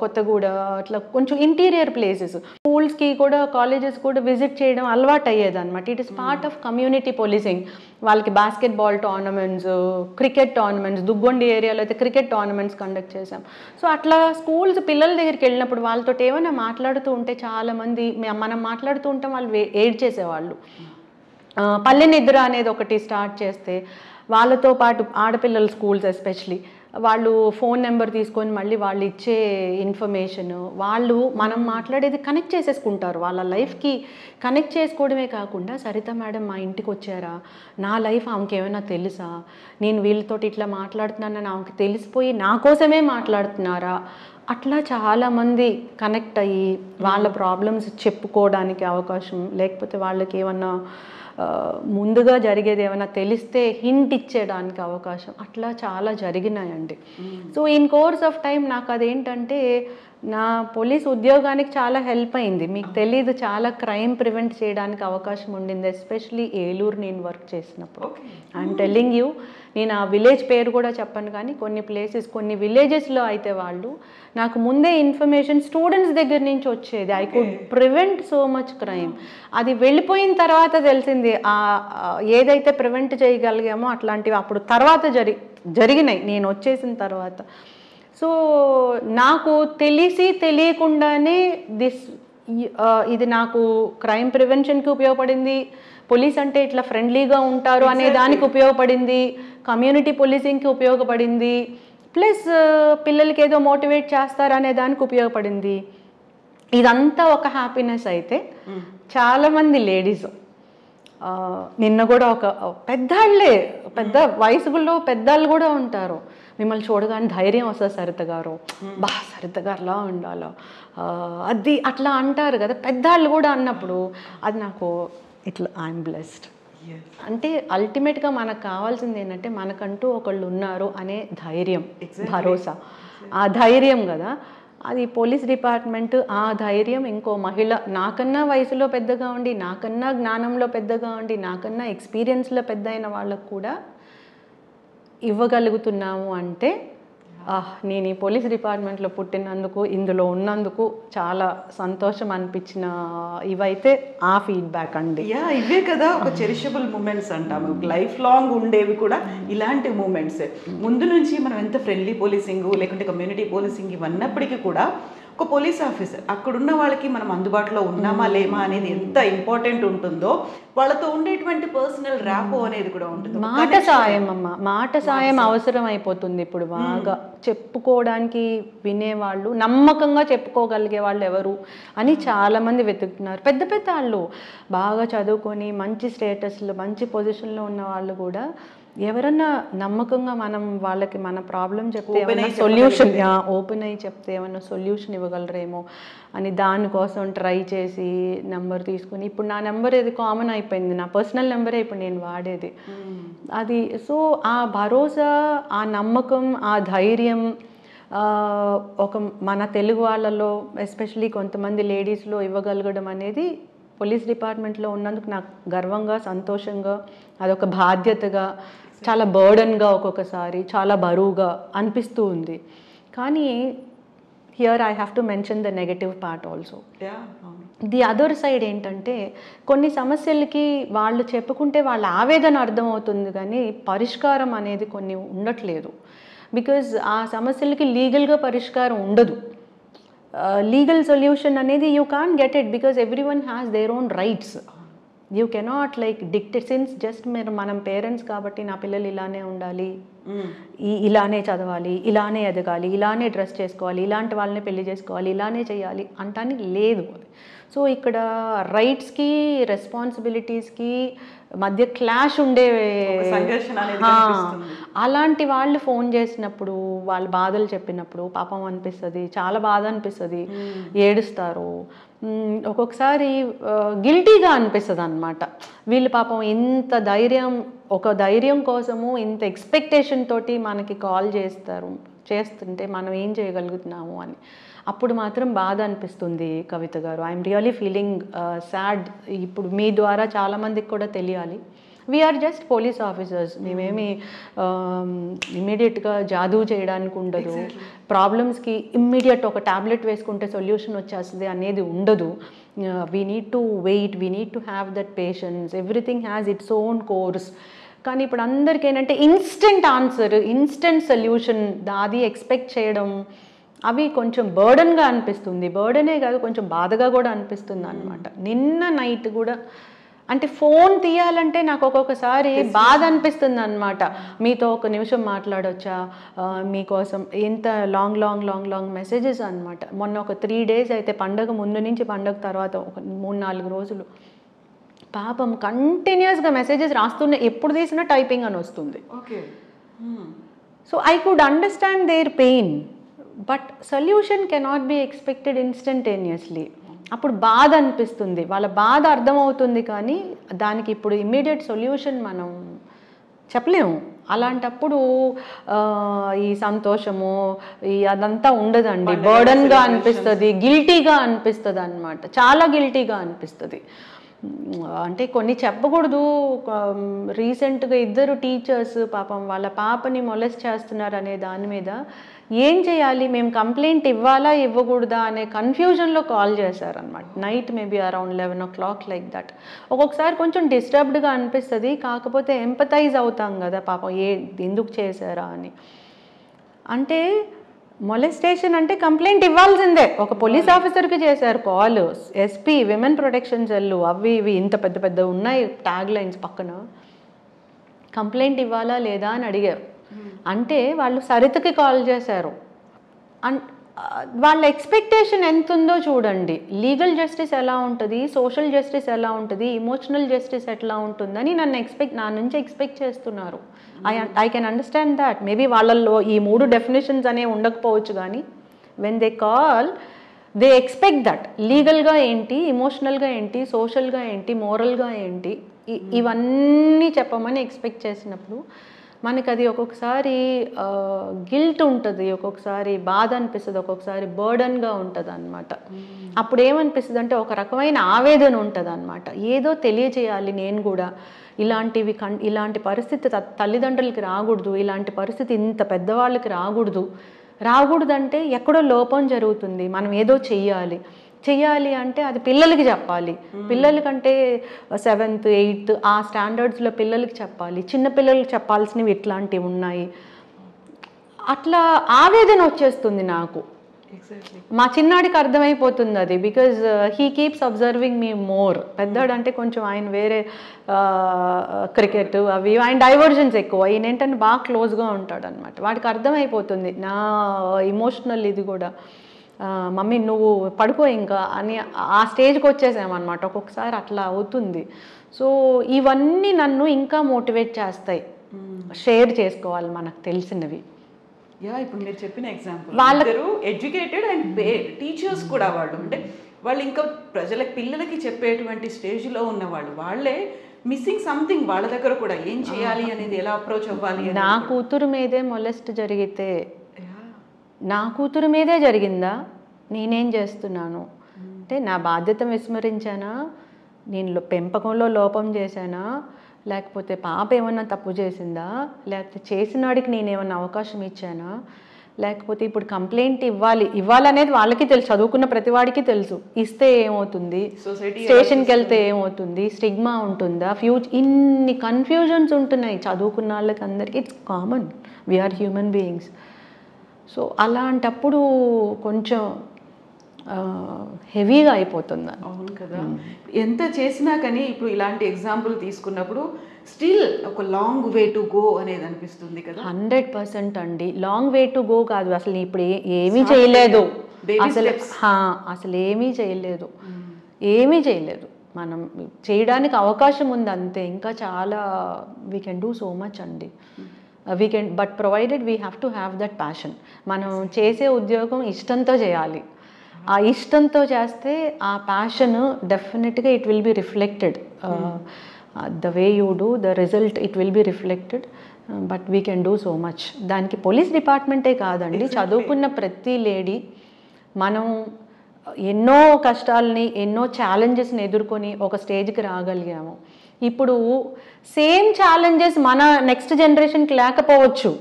కొత్తగూడ, అట్లా కొంచెం ఇంటీరియర్ ప్లేసెస్ స్కూల్స్కి కూడా, కాలేజెస్ కూడా విజిట్ చేయడం అలవాటు అయ్యేది అనమాట. It is part of community policing. వాళ్ళకి basketball tournaments, cricket tournaments, Duggondi ఏరియాలో అయితే క్రికెట్ టోర్నమెంట్స్ కండక్ట్ చేశాం. సో అట్లా స్కూల్స్ పిల్లల దగ్గరికి వెళ్ళినప్పుడు వాళ్ళతో ఏమైనా మాట్లాడుతూ ఉంటే చాలామంది మనం మాట్లాడుతూ ఉంటాం, వాళ్ళు ఏడ్ చేసేవాళ్ళు. పల్లె నిద్ర అనేది ఒకటి స్టార్ట్ చేస్తే వాళ్ళతో పాటు ఆడపిల్లల స్కూల్స్ ఎస్పెషలీ వాళ్ళు ఫోన్ నెంబర్ తీసుకొని మళ్ళీ వాళ్ళు ఇచ్చే ఇన్ఫర్మేషన్, వాళ్ళు మనం మాట్లాడేది కనెక్ట్ చేసేసుకుంటారు. వాళ్ళ లైఫ్కి కనెక్ట్ చేసుకోవడమే కాకుండా, సరిత మేడం మా ఇంటికి వచ్చారా, నా లైఫ్ ఆమెకి ఏమైనా తెలుసా, నేను వీళ్ళతోటి ఇట్లా మాట్లాడుతున్నానని ఆమెకి తెలిసిపోయి నా కోసమే మాట్లాడుతున్నారా, అట్లా చాలామంది కనెక్ట్ అయ్యి వాళ్ళ ప్రాబ్లమ్స్ చెప్పుకోవడానికి అవకాశం, లేకపోతే వాళ్ళకి ఏమన్నా ముందుగా జరిగేది ఏమైనా తెలిస్తే హింట్ ఇచ్చేయడానికి అవకాశం, అట్లా చాలా జరిగినాయండి. So in course of time నాకు అదేంటంటే నా పోలీస్ ఉద్యోగానికి చాలా హెల్ప్ అయింది. మీకు తెలీదు, చాలా క్రైమ్ ప్రివెంట్ చేయడానికి అవకాశం ఉండింది, ఎస్పెషలీ ఏలూరు నేను వర్క్ చేసినప్పుడు. ఐఎమ్ టెల్లింగ్ యూ, నేను ఆ విలేజ్ పేరు కూడా చెప్పను, కానీ కొన్ని ప్లేసెస్, కొన్ని విలేజెస్లో అయితే వాళ్ళు నాకు ముందే ఇన్ఫర్మేషన్ స్టూడెంట్స్ దగ్గర నుంచి వచ్చేది. I could prevent so much crime. అది వెళ్ళిపోయిన తర్వాత తెలిసింది ఏదైతే ప్రివెంట్ చేయగలిగామో అట్లాంటివి అప్పుడు తర్వాత జరిగినాయి నేను వచ్చేసిన తర్వాత. సో నాకు తెలియకుండానే ఇది నాకు క్రైమ్ ప్రివెన్షన్కి ఉపయోగపడింది, పోలీస్ అంటే ఇట్లా ఫ్రెండ్లీగా ఉంటారు అనే దానికి ఉపయోగపడింది, కమ్యూనిటీ పోలీసింగ్కి ఉపయోగపడింది, ప్లస్ పిల్లలకి ఏదో మోటివేట్ చేస్తారు అనే దానికి ఉపయోగపడింది. ఇదంతా ఒక హ్యాపీనెస్ అయితే చాలామంది లేడీస్ నిన్న కూడా ఒక పెద్ద వయసులో పెద్దవాళ్ళు కూడా ఉంటారు, మిమ్మల్ని చూడగానే ధైర్యం వస్తుంది సరిత గారు, సరిత గారులా ఉండాలో అది అట్లా అంటారు కదా పెద్దవాళ్ళు కూడా అన్నప్పుడు, అది నాకు ఇట్లా ఐఎమ్ బ్లెస్డ్. అంటే అల్టిమేట్గా మనకు కావాల్సింది ఏంటంటే మనకంటూ ఒకళ్ళు ఉన్నారు అనే ధైర్యం, భరోసా, ఆ ధైర్యం కదా. అది పోలీస్ డిపార్ట్మెంట్ ఆ ధైర్యం ఇంకో మహిళ నాకన్నా వయసులో పెద్దగా ఉండి, నాకన్నా జ్ఞానంలో పెద్దగా ఉండి, నాకన్నా ఎక్స్పీరియన్స్లో పెద్ద అయిన వాళ్ళకు కూడా ఇవ్వగలుగుతున్నాము అంటే నేను ఈ పోలీస్ డిపార్ట్మెంట్లో పుట్టినందుకు, ఇందులో ఉన్నందుకు చాలా సంతోషం అనిపించిన ఇవైతే ఆ ఫీడ్బ్యాక్ అండి. ఇవే కదా ఒక చెరిషబుల్ మూమెంట్స్ అంటాము, లైఫ్ లాంగ్ ఉండేవి కూడా ఇలాంటి మూమెంట్స్. ముందు నుంచి మనం ఎంత ఫ్రెండ్లీ పోలీసింగ్ లేకుంటే కమ్యూనిటీ పోలీసింగ్ ఇవన్నప్పటికీ కూడా ఒక పోలీస్ ఆఫీసర్ అక్కడున్న వాళ్ళకి మనం అందుబాటులో ఉన్నామా లేమా అనేది ఎంత ఇంపార్టెంట్ ఉంటుందో, వాళ్ళతో ఉండేటువంటి పర్సనల్ ర్యాపో అనేది కూడా ఉంటుంది. మాట సాయం అవసరం అయిపోతుంది ఇప్పుడు బాగా. చెప్పుకోవడానికి వినేవాళ్ళు, నమ్మకంగా చెప్పుకోగలిగే వాళ్ళు ఎవరు అని చాలామంది వెతుకుతున్నారు. పెద్ద వాళ్ళు బాగా చదువుకొని మంచి స్టేటస్లో మంచి పొజిషన్లో ఉన్న వాళ్ళు కూడా ఎవరన్నా నమ్మకంగా మనం వాళ్ళకి మన ప్రాబ్లం చెప్తే సొల్యూషన్ ఓపెన్ అయ్యి చెప్తే ఏమన్నా సొల్యూషన్ ఇవ్వగలరేమో అని దానికోసం ట్రై చేసి నెంబర్ తీసుకుని, ఇప్పుడు నా నెంబర్ ఏది కామన్ అయిపోయింది, నా పర్సనల్ నెంబరే ఇప్పుడు నేను వాడేది అది. సో ఆ భరోసా, ఆ నమ్మకం, ఆ ధైర్యం ఒక మన తెలుగు వాళ్ళలో ఎస్పెషలీ కొంతమంది లేడీస్లో ఇవ్వగలగడం అనేది పోలీస్ డిపార్ట్మెంట్లో ఉన్నందుకు నాకు గర్వంగా, సంతోషంగా, అదొక బాధ్యతగా, చాలా బర్డన్గా, ఒక్కొక్కసారి చాలా బరువుగా అనిపిస్తూ ఉంది. కానీ here I have to mention the negative part also. The other side ఏంటంటే కొన్ని సమస్యలకి వాళ్ళు చెప్పుకుంటే వాళ్ళ ఆవేదన అర్థమవుతుంది కానీ పరిష్కారం అనేది కొన్ని ఉండట్లేదు. బికాజ్ ఆ సమస్యలకి లీగల్గా పరిష్కారం ఉండదు. లీగల్ సొల్యూషన్ అనేది you can't get it because every one has their own rights. You cannot like dictate, since just మనం పేరెంట్స్ కాబట్టి నా పిల్లలు ఇలానే ఉండాలి, ఇలానే చదవాలి, ఇలానే ఎదగాలి, ఇలానే డ్రెస్ చేసుకోవాలి, ఇలాంటి వాళ్ళనే పెళ్లి చేసుకోవాలి, ఇలానే చేయాలి అంటాని లేదు. సో ఇక్కడ రైట్స్కి రెస్పాన్సిబిలిటీస్కి మధ్య క్లాష్ ఉండే అలాంటి వాళ్ళు ఫోన్ చేసినప్పుడు, వాళ్ళ బాధలు చెప్పినప్పుడు పాపం అనిపిస్తుంది, చాలా బాధ అనిపిస్తుంది, ఏడుస్తారు. ఒక్కొక్కసారి గిల్టీగా అనిపిస్తుంది అన్నమాట. వీళ్ళు పాపం ఇంత ఒక ధైర్యం కోసము ఇంత ఎక్స్పెక్టేషన్ తోటి మనకి కాల్ చేస్తుంటే మనం ఏం చేయగలుగుతున్నాము అని అప్పుడు మాత్రం బాధ అనిపిస్తుంది. కవిత గారు, ఐఎమ్ రియలీ ఫీలింగ్ సాడ్. ఇప్పుడు మీ ద్వారా చాలామందికి కూడా తెలియాలి, వీఆర్ జస్ట్ పోలీస్ ఆఫీసర్స్. మేమేమి ఇమ్మీడియట్గా జాదూ చేయడానికి ఉండదు, ప్రాబ్లమ్స్కి ఇమ్మీడియట్ ఒక ట్యాబ్లెట్ వేసుకుంటే సొల్యూషన్ వచ్చేస్తుంది అనేది ఉండదు. We need to wait, we need to have that patience, everything has its own course. కానీ ఇప్పుడు అందరికీ ఏంటంటే ఇన్స్టెంట్ ఆన్సర్, ఇన్స్టెంట్ సొల్యూషన్, అది ఎక్స్పెక్ట్ చేయడం అవి కొంచెం బర్డన్గా అనిపిస్తుంది. బర్డనే కాదు, కొంచెం బాధగా కూడా అనిపిస్తుంది అనమాట. నిన్న నైట్ కూడా అంటే ఫోన్ తీయాలంటే నాకు ఒక్కొక్కసారి బాధ అనిపిస్తుంది అనమాట. మీతో ఒక నిమిషం మాట్లాడొచ్చా, మీకోసం ఎంత లాంగ్ మెసేజెస్ అనమాట. మొన్న ఒక 3 days అయితే, పండగ ముందు నుంచి పండగ తర్వాత ఒక 3-4 రోజులు పాపం కంటిన్యూస్గా మెసేజెస్ రాస్తూనే, ఎప్పుడు తీసినా టైపింగ్ అని వస్తుంది. So I could understand their pain, but solution cannot be expected instantaneously. అప్పుడు బాధ అనిపిస్తుంది, వాళ్ళ బాధ అర్థమవుతుంది, కానీ దానికి ఇప్పుడు ఇమ్మీడియట్ సొల్యూషన్ మనం చెప్పలేము. అలాంటప్పుడు ఈ సంతోషము ఈ అదంతా ఉండదండి, బర్డన్గా అనిపిస్తుంది, గిల్టీగా అనిపిస్తుంది అనమాట, చాలా గిల్టీగా అనిపిస్తుంది. అంటే కొన్ని చెప్పకూడదు. రీసెంట్గా 2 టీచర్స్ పాపం వాళ్ళ పాపని మొలెస్ట్ చేస్తున్నారు అనే దాని మీద ఏం చేయాలి, మేము కంప్లైంట్ ఇవ్వాలా ఇవ్వకూడదా అనే కన్ఫ్యూజన్లో కాల్ చేశారనమాట. Night maybe around 11 o'clock like that. ఒక్కొక్కసారి కొంచెం డిస్టర్బ్డ్గా అనిపిస్తుంది, కాకపోతే ఎంపథైజ్ అవుతాం కదా పాపం ఎందుకు చేశారా అని. అంటే మొలెస్టేషన్ అంటే కంప్లైంట్ ఇవ్వాల్సిందే. ఒక పోలీస్ ఆఫీసర్కి చేశారు call, SP, women protection cell, అవి ఇవి ఇంత పెద్ద పెద్ద ఉన్నాయి ట్యాగ్ లైన్స్ పక్కన. కంప్లైంట్ ఇవ్వాలా లేదా అని అడిగారు. అంటే వాళ్ళు సరితకి కాల్ చేశారు. వాళ్ళ ఎక్స్పెక్టేషన్ ఎంత ఉందో చూడండి. లీగల్ జస్టిస్ ఎలా ఉంటుంది, సోషల్ జస్టిస్ ఎలా ఉంటుంది, ఇమోషనల్ జస్టిస్ ఎట్లా ఉంటుందని నా నుంచి ఎక్స్పెక్ట్ చేస్తున్నారు. I can understand that. Maybe వాళ్ళల్లో ఈ 3 డెఫినేషన్స్ అనేవి ఉండకపోవచ్చు, కానీ when they call they expect that. లీగల్గా ఏంటి, ఇమోషనల్గా ఏంటి, సోషల్గా ఏంటి, మోరల్గా ఏంటి, ఇవన్నీ చెప్పమని ఎక్స్పెక్ట్ చేసినప్పుడు మనకి అది ఒక్కొక్కసారి గిల్ట్ ఉంటుంది, ఒక్కొక్కసారి బాధ అనిపిస్తుంది, ఒక్కొక్కసారి బర్డన్గా ఉంటుంది అనమాట. అప్పుడు ఏమనిపిస్తుంది అంటే ఒక రకమైన ఆవేదన ఉంటుంది అనమాట. ఏదో తెలియచేయాలి నేను కూడా, ఇలాంటి పరిస్థితి తల్లిదండ్రులకి రాకూడదు, ఇలాంటి పరిస్థితి ఇంత పెద్దవాళ్ళకి రాకూడదంటే ఎక్కడో లోపం జరుగుతుంది, మనం ఏదో చెయ్యాలి అంటే అది పిల్లలకి చెప్పాలి. పిల్లలకంటే 7th 8th ఆ స్టాండర్డ్స్లో పిల్లలకి చెప్పాలి, చిన్న పిల్లలకి చెప్పాల్సినవి ఇట్లాంటివి ఉన్నాయి. అట్లా ఆవేదన వచ్చేస్తుంది నాకు. మా చిన్నాడికి అర్థమైపోతుంది అది, because he keeps observing me more. పెద్దాడంటే కొంచెం ఆయన వేరే క్రికెట్ అవి ఆయన డైవర్జన్స్ ఎక్కువ, ఈయన ఏంటంటే బాగా క్లోజ్గా ఉంటాడు అనమాట. వాడికి అర్థమైపోతుంది నా ఇమోషనల్ ఇది కూడా. మమ్మీ నువ్వు పడుకో ఇంకా అని ఆ స్టేజ్కి వచ్చేసామన్నమాట. ఒక్కొక్కసారి అట్లా అవుతుంది. సో ఇవన్నీ నన్ను ఇంకా మోటివేట్ చేస్తాయి, షేర్ చేసుకోవాలి మనకు తెలిసినవి. ఇప్పుడు మీరు చెప్పిన ఎగ్జాంపుల్ వాళ్ళరు ఎడ్యుకేటెడ్ అండ్ పేడ్ టీచర్స్ కూడా, వాళ్ళు ఇంకా పిల్లలకి చెప్పేటువంటి స్టేజ్లో ఉన్నవాళ్ళు, వాళ్ళే మిస్సింగ్ సంథింగ్. వాళ్ళ దగ్గర కూడా ఏం చేయాలి అనేది, ఎలా అప్రోచ్ అవ్వాలి. నా కూతురు మీదే మొలెస్ట్ జరిగితే నా కూతురు మీదే జరిగిందా, నేనేం చేస్తున్నాను అంటే నా బాధ్యత విస్మరించానా, నేను పెంపకంలో లోపం చేశానా, లేకపోతే పాప ఏమన్నా తప్పు చేసిందా, లేకపోతే చేసినాడికి నేనేమన్నా అవకాశం ఇచ్చానా, లేకపోతే ఇప్పుడు కంప్లైంట్ ఇవ్వాలనేది వాళ్ళకి తెలుసు, చదువుకున్న ప్రతివాడికి తెలుసు. ఇస్తే ఏమవుతుంది, స్టేషన్కి వెళ్తే ఏమవుతుంది, స్టిగ్మా ఉంటుందా, ఇన్ని కన్ఫ్యూజన్స్ ఉంటున్నాయి చదువుకున్న వాళ్ళకి అందరికీ. It's common, we're human beings. So అలాంటప్పుడు కొంచెం హెవీగా అయిపోతుంది. అవును కదా. ఎంత చేసినా కానీ ఇప్పుడు ఇలాంటి ఎగ్జాంపుల్ తీసుకున్నప్పుడు స్టిల్ ఒక లాంగ్ వే టు గో అనేది అనిపిస్తుంది కదా. 100% అండి. లాంగ్ వే టు గో కాదు, అసలు ఇప్పుడు ఏమీ చేయలేదు, అసలు ఏమీ చేయలేదు. మనం చేయడానికి అవకాశం ఉంది అంతే. ఇంకా చాలా we can do so much అండి. But provided we have to have that passion. మనం చేసే ఉద్యోగం ఇష్టంతో చేయాలి. ఆ ఇష్టంతో చేస్తే ఆ ప్యాషన్ డెఫినెట్గా it will be reflected. The way you do the result it will be reflected. But we can do so much. దానికి పోలీస్ డిపార్ట్మెంటే కాదండి, చదువుకున్న ప్రతి లేడీ మనం ఎన్నో కష్టాలని, ఎన్నో ఛాలెంజెస్ని ఎదుర్కొని ఒక స్టేజ్కి రాగలిగాము. ఇప్పుడు సేమ్ ఛాలెంజెస్ మన నెక్స్ట్ జనరేషన్కి లేకపోవచ్చు,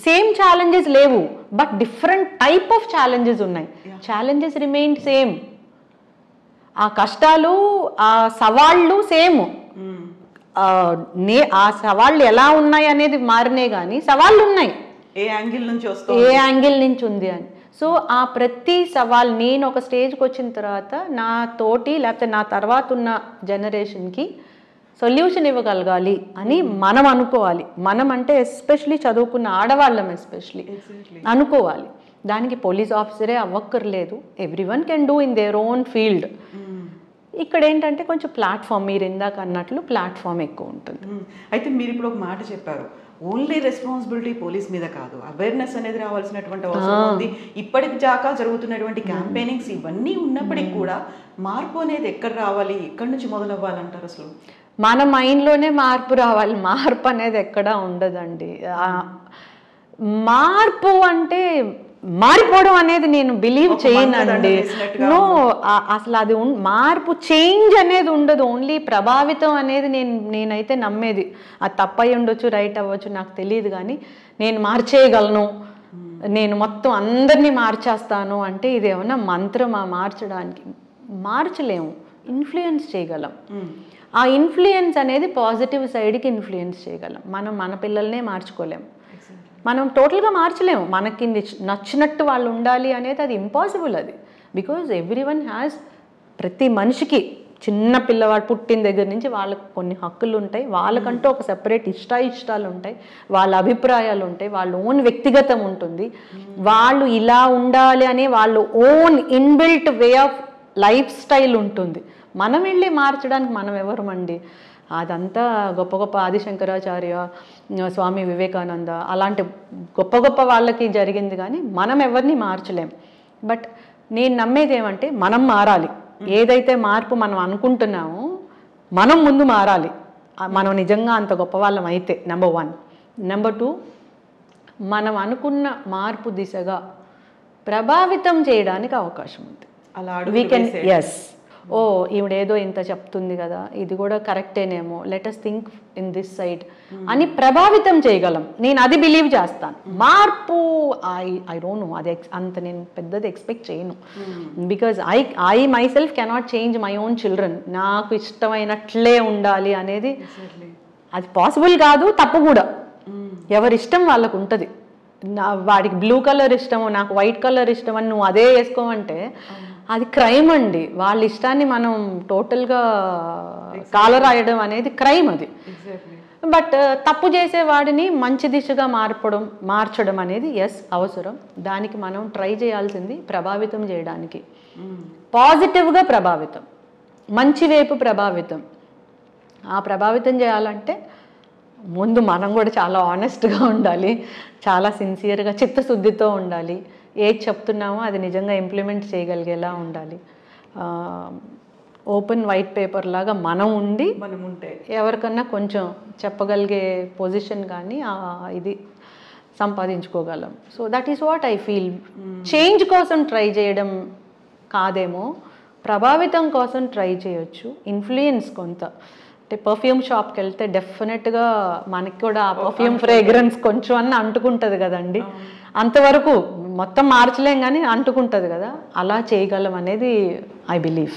సేమ్ ఛాలెంజెస్ లేవు, but different type of challenges ఉన్నాయి. Challenges remain same. ఆ కష్టాలు, ఆ సవాళ్ళు సేమ్. ఆ సవాళ్ళు ఎలా ఉన్నాయి అనేది మారినే కానీ సవాళ్ళు ఉన్నాయి, ఏ యాంగిల్ నుంచి ఉంది అని. సో ఆ ప్రతి సవాల్ నేను ఒక స్టేజ్కి వచ్చిన తర్వాత నా తోటి లేకపోతే నా తర్వాత ఉన్న జనరేషన్కి సొల్యూషన్ ఇవ్వగలగాలి అని మనం అనుకోవాలి. మనం అంటే ఎస్పెషలీ చదువుకున్న ఆడవాళ్ళం ఎస్పెషలీ అనుకోవాలి. దానికి పోలీస్ ఆఫీసరే అవ్వక్కర్లేదు, everyone can do in their own field. ఇక్కడ ఏంటంటే కొంచెం ప్లాట్ఫామ్, మీరు ఇందాక అన్నట్లు ప్లాట్ఫామ్ ఎక్కువ ఉంటుంది. అయితే మీరు ఇప్పుడు ఒక మాట చెప్పారు, ఓన్లీ రెస్పాన్సిబిలిటీ పోలీస్ మీద కాదు, అవేర్నెస్ అనేది రావాల్సినటువంటి అవసరం ఉంది. ఇప్పటికి దాకా జరుగుతున్నటువంటి క్యాంపెయినింగ్స్ ఇవన్నీ ఉన్నప్పటికీ కూడా మార్పు అనేది ఎక్కడ రావాలి, ఎక్కడి నుంచి మొదలవ్వాలంటారు అసలు? మన మైండ్లోనే మార్పు రావాలి. మార్పు అనేది ఎక్కడా ఉండదండి. మార్పు అంటే మారిపోవడం అనేది నేను బిలీవ్ చేయనండి. నో, అసలు అది మార్పు చేంజ్ అనేది ఉండదు. ఓన్లీ ప్రభావితం అనేది నేనైతే నమ్మేది. అది తప్పయి ఉండొచ్చు, రైట్ అవ్వచ్చు, నాకు తెలియదు. కానీ నేను మార్చేయగలను, నేను మొత్తం అందరినీ మార్చేస్తాను అంటే ఇది ఏమన్నా మంత్రమా మార్చడానికి? మార్చలేము, ఇన్ఫ్లుయెన్స్ చేయగలం. ఆ ఇన్ఫ్లుయెన్స్ అనేది పాజిటివ్ సైడ్కి ఇన్ఫ్లుయెన్స్ చేయగలం. మనం మన పిల్లల్నే మార్చుకోలేము, మనం టోటల్గా మార్చలేము. మనకి నచ్చినట్టు వాళ్ళు ఉండాలి అనేది అది ఇంపాసిబుల్. అది బికాజ్ ఎవ్రీవన్ హ్యాస్, ప్రతి మనిషికి చిన్న పిల్లవాడు పుట్టిన దగ్గర నుంచి వాళ్ళకు కొన్ని హక్కులు ఉంటాయి, వాళ్ళకంటూ ఒక సెపరేట్ ఇష్టాలు ఉంటాయి, వాళ్ళ అభిప్రాయాలు ఉంటాయి, వాళ్ళ ఓన్ వ్యక్తిగతం ఉంటుంది, వాళ్ళు ఇలా ఉండాలి అనే వాళ్ళు own inbuilt way of life style ఉంటుంది. మనం వెళ్ళి మార్చడానికి మనం ఎవరమండి? అదంతా గొప్ప గొప్ప ఆదిశంకరాచార్య, స్వామి వివేకానంద అలాంటి గొప్ప గొప్ప వాళ్ళకి జరిగింది, కానీ మనం ఎవరిని మార్చలేం. బట్ నేను నమ్మేది ఏమంటే మనం మారాలి. ఏదైతే మార్పు మనం అనుకుంటున్నామో మనం ముందు మారాలి. మనం నిజంగా అంత గొప్ప వాళ్ళం అయితే నెంబర్ 1. నెంబర్ 2, మనం అనుకున్న మార్పు దిశగా ప్రభావితం చేయడానికి అవకాశం ఉంది. వీ కెన్, ఎస్, ఓ ఈవిడేదో ఇంత చెప్తుంది కదా, ఇది కూడా కరెక్టేనేమో, let us think in this side అని ప్రభావితం చేయగలం. నేను అది బిలీవ్ చేస్తాను. మార్పు ఐ డోంట్ నో, అది అంత నేను పెద్దది ఎక్స్పెక్ట్ చేయను. Because I my self cannot change my own children. నాకు ఇష్టమైనట్లే ఉండాలి అనేది అది పాసిబుల్ కాదు, తప్పు కూడా. ఎవరి ఇష్టం వాళ్ళకు ఉంటుంది. వాడికి బ్లూ కలర్ ఇష్టము, నాకు వైట్ కలర్ ఇష్టం అని నువ్వు అదే వేసుకోమంటే అది క్రైమ్ అండి. వాళ్ళ ఇష్టాన్ని మనం టోటల్గా కాలరాయడం అనేది క్రైమ్ అది. బట్ తప్పు చేసే వాడిని మంచి దిశగా మార్చడం అనేది ఎస్ అవసరం. దానికి మనం ట్రై చేయాల్సింది ప్రభావితం చేయడానికి. పాజిటివ్గా ప్రభావితం, మంచి వైపు ప్రభావితం. ఆ ప్రభావితం చేయాలంటే ముందు మనం కూడా చాలా ఆనెస్ట్గా ఉండాలి, చాలా సిన్సియర్గా చిత్తశుద్ధితో ఉండాలి. ఏది చెప్తున్నామో అది నిజంగా ఇంప్లిమెంట్ చేయగలిగేలా ఉండాలి. ఓపెన్ వైట్ పేపర్ లాగా మనం ఉండి ఎవరికన్నా కొంచెం చెప్పగలిగే పొజిషన్ కానీ ఇది సంపాదించుకోగలం. So that is what I feel. Change కోసం ట్రై చేయడం కాదేమో, ప్రభావితం కోసం ట్రై చేయొచ్చు. ఇన్ఫ్లుయెన్స్ కొంత, అంటే పర్ఫ్యూమ్ షాప్కి వెళ్తే డెఫినెట్గా మనకి కూడా ఆ పర్ఫ్యూమ్ ఫ్రేగ్రెన్స్ కొంచెం అన్న అంటుకుంటుంది కదండి. అంతవరకు మొత్తం మార్చలేం కానీ అంటుకుంటుంది కదా, అలా చేయగలం అనేది ఐ బిలీవ్.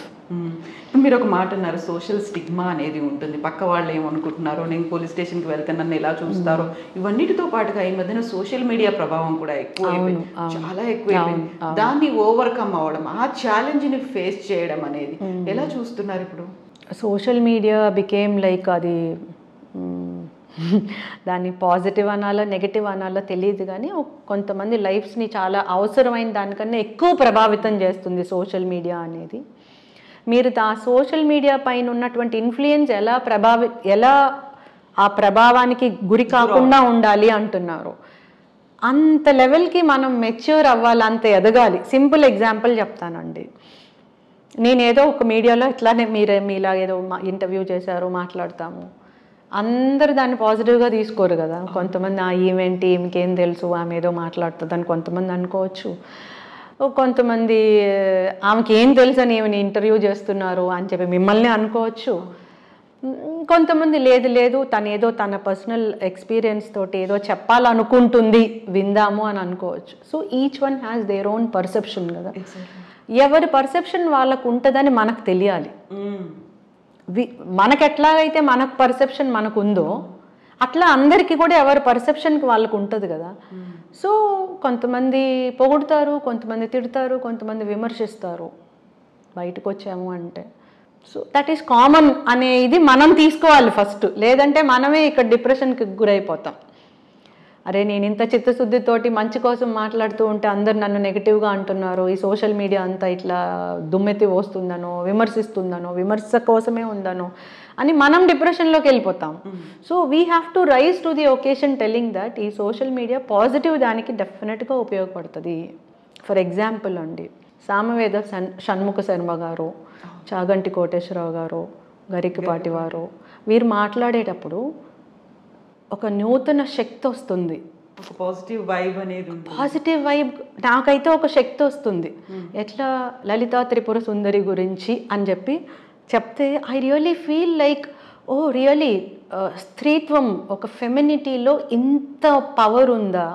మీరు ఒక మాట అన్నారు, సోషల్ స్టిగ్మా అనేది ఉంటుంది. పక్క వాళ్ళు ఏమనుకుంటున్నారో, నేను పోలీస్ స్టేషన్కి వెళ్తే నన్ను ఎలా చూస్తారో, ఇవన్నిటితో పాటుగా ఈ మధ్యన సోషల్ మీడియా ప్రభావం కూడా ఎక్కువైపోయింది, చాలా ఎక్కువైపోయింది. దాన్ని ఓవర్కమ్ అవ్వడం, ఆ ఛాలెంజ్ని ఫేస్ చేయడం అనేది ఎలా చూస్తున్నారు ఇప్పుడు? సోషల్ మీడియా బికేమ్ లైక్ అది దాన్ని పాజిటివ్ అనాలో నెగటివ్ అనాలో తెలియదు, కానీ కొంతమంది లైఫ్స్ని చాలా అవసరమైన దానికన్నా ఎక్కువ ప్రభావితం చేస్తుంది సోషల్ మీడియా అనేది. మీరు ఆ సోషల్ మీడియా పైన ఉన్నటువంటి ఇన్ఫ్లుయెన్స్ ఎలా ఆ ప్రభావానికి గురి కాకుండా ఉండాలి అంటున్నారు. అంత లెవెల్కి మనం మెచ్యూర్ అవ్వాలి, అంత ఎదగాలి. సింపుల్ ఎగ్జాంపుల్ చెప్తానండి. నేనేదో ఒక మీడియాలో ఇట్లానే మీలా ఏదో ఇంటర్వ్యూ చేశారు, మాట్లాడతాము, అందరూ దాన్ని పాజిటివ్గా తీసుకోరు కదా. కొంతమంది ఆ ఈవెంట్ ఈమెకేం తెలుసు, ఆమె ఏదో మాట్లాడుతుందని కొంతమంది అనుకోవచ్చు. కొంతమంది ఆమెకి ఏం తెలుసు అని ఏమైనా ఇంటర్వ్యూ చేస్తున్నారు అని చెప్పి మిమ్మల్ని అనుకోవచ్చు. కొంతమంది లేదు తను ఏదో తన పర్సనల్ ఎక్స్పీరియన్స్ తోటి ఏదో చెప్పాలనుకుంటుంది, విందాము అని అనుకోవచ్చు. So each one has their own perception కదా. ఎవరి పర్సెప్షన్ వాళ్ళకు ఉంటుందని మనకు తెలియాలి. మనకు ఎట్లాగైతే మనకు పర్సెప్షన్ మనకు ఉందో అట్లా అందరికీ కూడా ఎవరి పర్సెప్షన్కి వాళ్ళకు ఉంటుంది కదా. సో కొంతమంది పొగుడుతారు, కొంతమంది తిడతారు, కొంతమంది విమర్శిస్తారు బయటకు వచ్చాము అంటే. సో దట్ ఈస్ కామన్ అనే ఇది మనం తీసుకోవాలి ఫస్ట్. లేదంటే మనమే ఇక్కడ డిప్రెషన్కి గురైపోతాం. అరే నేను ఇంత చిత్తశుద్ధితోటి మంచి కోసం మాట్లాడుతూ ఉంటే అందరు నన్ను నెగిటివ్గా అంటున్నారు, ఈ సోషల్ మీడియా అంతా ఇట్లా దుమ్మెత్తి వస్తుందనో, విమర్శిస్తుందనో, విమర్శ కోసమే ఉందనో అని మనం డిప్రెషన్లోకి వెళ్ళిపోతాం. So we have to rise to the occasion telling that ఈ సోషల్ మీడియా పాజిటివ్ దానికి డెఫినెట్గా ఉపయోగపడుతుంది. ఫర్ ఎగ్జాంపుల్ అండి, సామవేద షణ్ముఖ శర్మ గారు, చాగంటి కోటేశ్వరరావు గారు, గరికపాటి వారు, వీరు మాట్లాడేటప్పుడు ఒక నూతన శక్తి వస్తుంది, ఒక పాజిటివ్ వైబ్ అనేది ఉంటుంది. పాజిటివ్ వైబ్ నాకైతే ఒక శక్తి వస్తుంది. ఎట్లా లలితా త్రిపుర సుందరి గురించి అని చెప్పి చెప్తే I really feel like oh really స్త్రీత్వం, ఒక ఫెమినిటీలో ఇంత పవర్ ఉందా?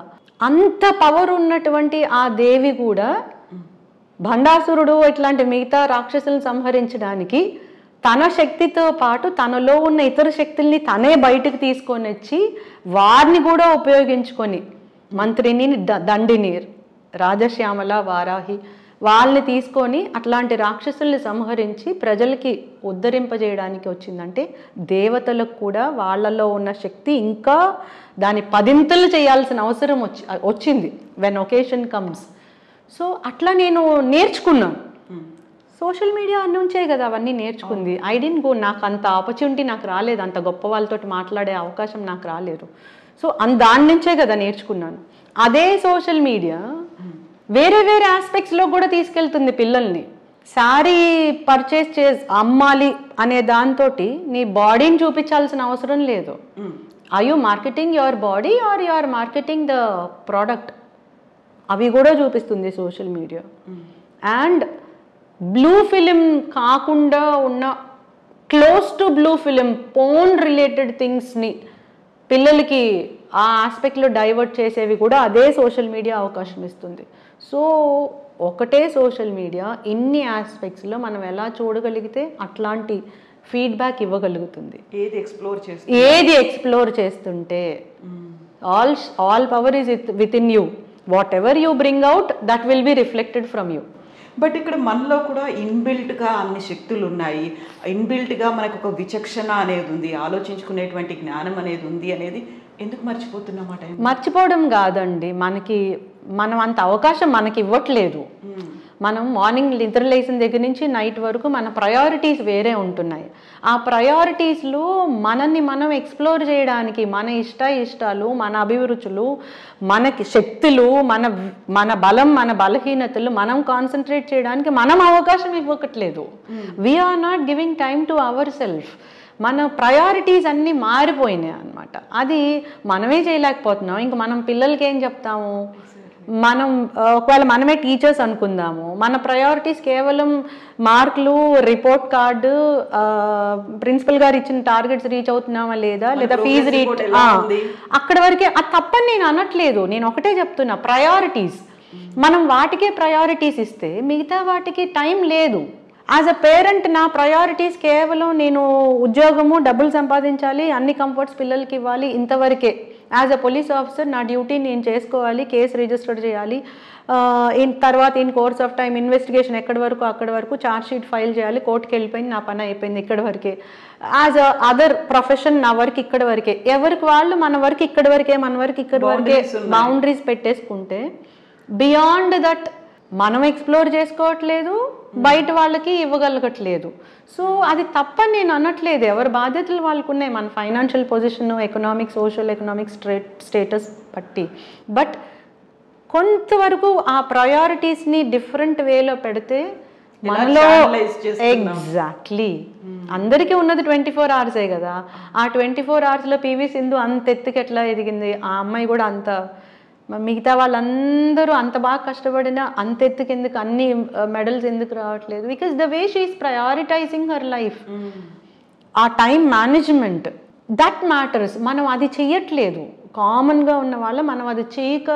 అంత పవర్ ఉన్నటువంటి ఆ దేవి కూడా భండాసురుడు ఇట్లాంటి మిగతా రాక్షసులను సంహరించడానికి తన శక్తితో పాటు తనలో ఉన్న ఇతర శక్తుల్ని తనే బయటకు తీసుకొని వచ్చి వారిని కూడా ఉపయోగించుకొని మంత్రిని, దండిని, రాజశ్యామల, వారాహి వాళ్ళని తీసుకొని అట్లాంటి రాక్షసుల్ని సంహరించి ప్రజలకి ఉద్ధరింపజేయడానికి వచ్చిందంటే దేవతలకు కూడా వాళ్ళలో ఉన్న శక్తి ఇంకా దాని పదింతలు చేయాల్సిన అవసరం వచ్చింది వెన్ ఒకేషన్ కమ్స్. సో అట్లా నేను నేర్చుకున్నాను. సోషల్ మీడియా నుంచే కదా అవన్నీ నేర్చుకుంది. ఐ డెంట్ గో, నాకు అంత ఆపర్చునిటీ నాకు రాలేదు, అంత గొప్ప వాళ్ళతో మాట్లాడే అవకాశం నాకు రాలేదు. సో దాని నుంచే కదా నేర్చుకున్నాను. అదే సోషల్ మీడియా వేరే వేరే ఆస్పెక్ట్స్లో కూడా తీసుకెళ్తుంది పిల్లల్ని. శారీ పర్చేస్ అమ్మాలి అనే దాంతో నీ బాడీని చూపించాల్సిన అవసరం లేదు. Are you marketing your body are you are marketing the product? అవి కూడా చూపిస్తుంది social media. And blue film కాకుండా ఉన్న close to blue film porn related థింగ్స్ని పిల్లలకి ఆ ఆస్పెక్ట్లో డైవర్ట్ చేసేవి కూడా అదే సోషల్ మీడియా అవకాశం ఇస్తుంది. సో ఒకటే సోషల్ మీడియా ఇన్ని ఆస్పెక్ట్స్లో మనం ఎలా చూడగలిగితే అట్లాంటి ఫీడ్బ్యాక్ ఇవ్వగలుగుతుంది. ఏది ఎక్స్ప్లోర్ చేస్తుంటే all power is with in you. What ever you bring out that will be reflected from you. But ఇక్కడ మనలో కూడా ఇన్బిల్ట్గా అన్ని శక్తులు ఉన్నాయి, ఇన్బిల్ట్గా మనకు ఒక విచక్షణ అనేది ఉంది, ఆలోచించుకునేటువంటి జ్ఞానం అనేది ఉంది అనేది ఎందుకు మర్చిపోతున్నమాట? మర్చిపోవడం కాదండి, మనం అంత అవకాశం మనకి ఇవ్వట్లేదు. మనం మార్నింగ్ నిద్ర లేచిన దగ్గర నుంచి నైట్ వరకు మన ప్రయారిటీస్ వేరే ఉంటున్నాయి. ఆ ప్రయారిటీస్లో మనల్ని మనం ఎక్స్ప్లోర్ చేయడానికి మన ఇష్టాలు, మన అభిరుచులు, మనకి శక్తులు, మన బలం, మన బలహీనతలు మనం కాన్సన్ట్రేట్ చేయడానికి మనం అవకాశం ఇవ్వట్లేదు. We're not giving time to our self. మన ప్రయారిటీస్ అన్నీ మారిపోయినాయి అన్నమాట. అది మనమే చేయలేకపోతున్నాం. ఇంక మనం పిల్లలకి ఏం చెప్తాము? మనం ఒకవేళ మనమే టీచర్స్ అనుకుందాము, మన ప్రయారిటీస్ కేవలం మార్కులు, రిపోర్ట్ కార్డు, ప్రిన్సిపల్ గారు ఇచ్చిన టార్గెట్స్ రీచ్ అవుతున్నామా లేదా ఫీజు అక్కడ వరకే. అది తప్పని నేను అనట్లేదు, నేను ఒకటే చెప్తున్నా, ప్రయారిటీస్ మనం వాటికే ప్రయారిటీస్ ఇస్తే మిగతా వాటికి టైం లేదు. యాజ్ అ పేరెంట్ నా ప్రయారిటీస్ కేవలం నేను ఉద్యోగము, డబ్బులు సంపాదించాలి, అన్ని కంఫర్ట్స్ పిల్లలకి ఇవ్వాలి, ఇంతవరకే. యాజ్ అ పోలీస్ ఆఫీసర్ నా డ్యూటీ నేను చేసుకోవాలి, కేసు రిజిస్టర్ చేయాలి, తర్వాత in course of time investigation ఎక్కడి వరకు అక్కడి వరకు, ఛార్జ్ షీట్ ఫైల్ చేయాలి, కోర్టుకి వెళ్ళిపోయింది, నా పని అయిపోయింది, ఇక్కడి వరకే. యాజ్ అ అదర్ ప్రొఫెషన్ నా వర్క్ ఇక్కడి వరకే. ఎవరికి వాళ్ళు మన వర్క్ ఇక్కడి వరకే, మన వర్క్ ఇక్కడి వరకే బౌండరీస్ పెట్టేసుకుంటే బియాండ్ దట్ మనం ఎక్స్ప్లోర్ చేసుకోవట్లేదు, బయట వాళ్ళకి ఇవ్వగలగట్లేదు. సో అది తప్పని నేను అనట్లేదు, ఎవరి బాధ్యతలు వాళ్ళకు ఉన్నాయి, మన financial position, economic, social economic status బట్టి. బట్ కొంతవరకు ఆ ప్రయారిటీస్ని డిఫరెంట్ వేలో పెడితే మనలో ఎగ్జాక్ట్లీ అందరికీ ఉన్నది 24 hours కదా. ఆ 24 hours పివి సింధు అంత ఎత్తుకి ఎట్లా ఎదిగింది, ఆ అమ్మాయి కూడా అంత, మిగతా వాళ్ళందరూ అంత బాగా కష్టపడినా అంత ఎత్తుకి ఎందుకు, అన్ని మెడల్స్ ఎందుకు రావట్లేదు? Because the way she is prioritising her life. ఆ టైం మేనేజ్మెంట్ దట్ మ్యాటర్స్. మనం అది చెయ్యట్లేదు. కామన్గా ఉన్న వాళ్ళు మనం అది చేయక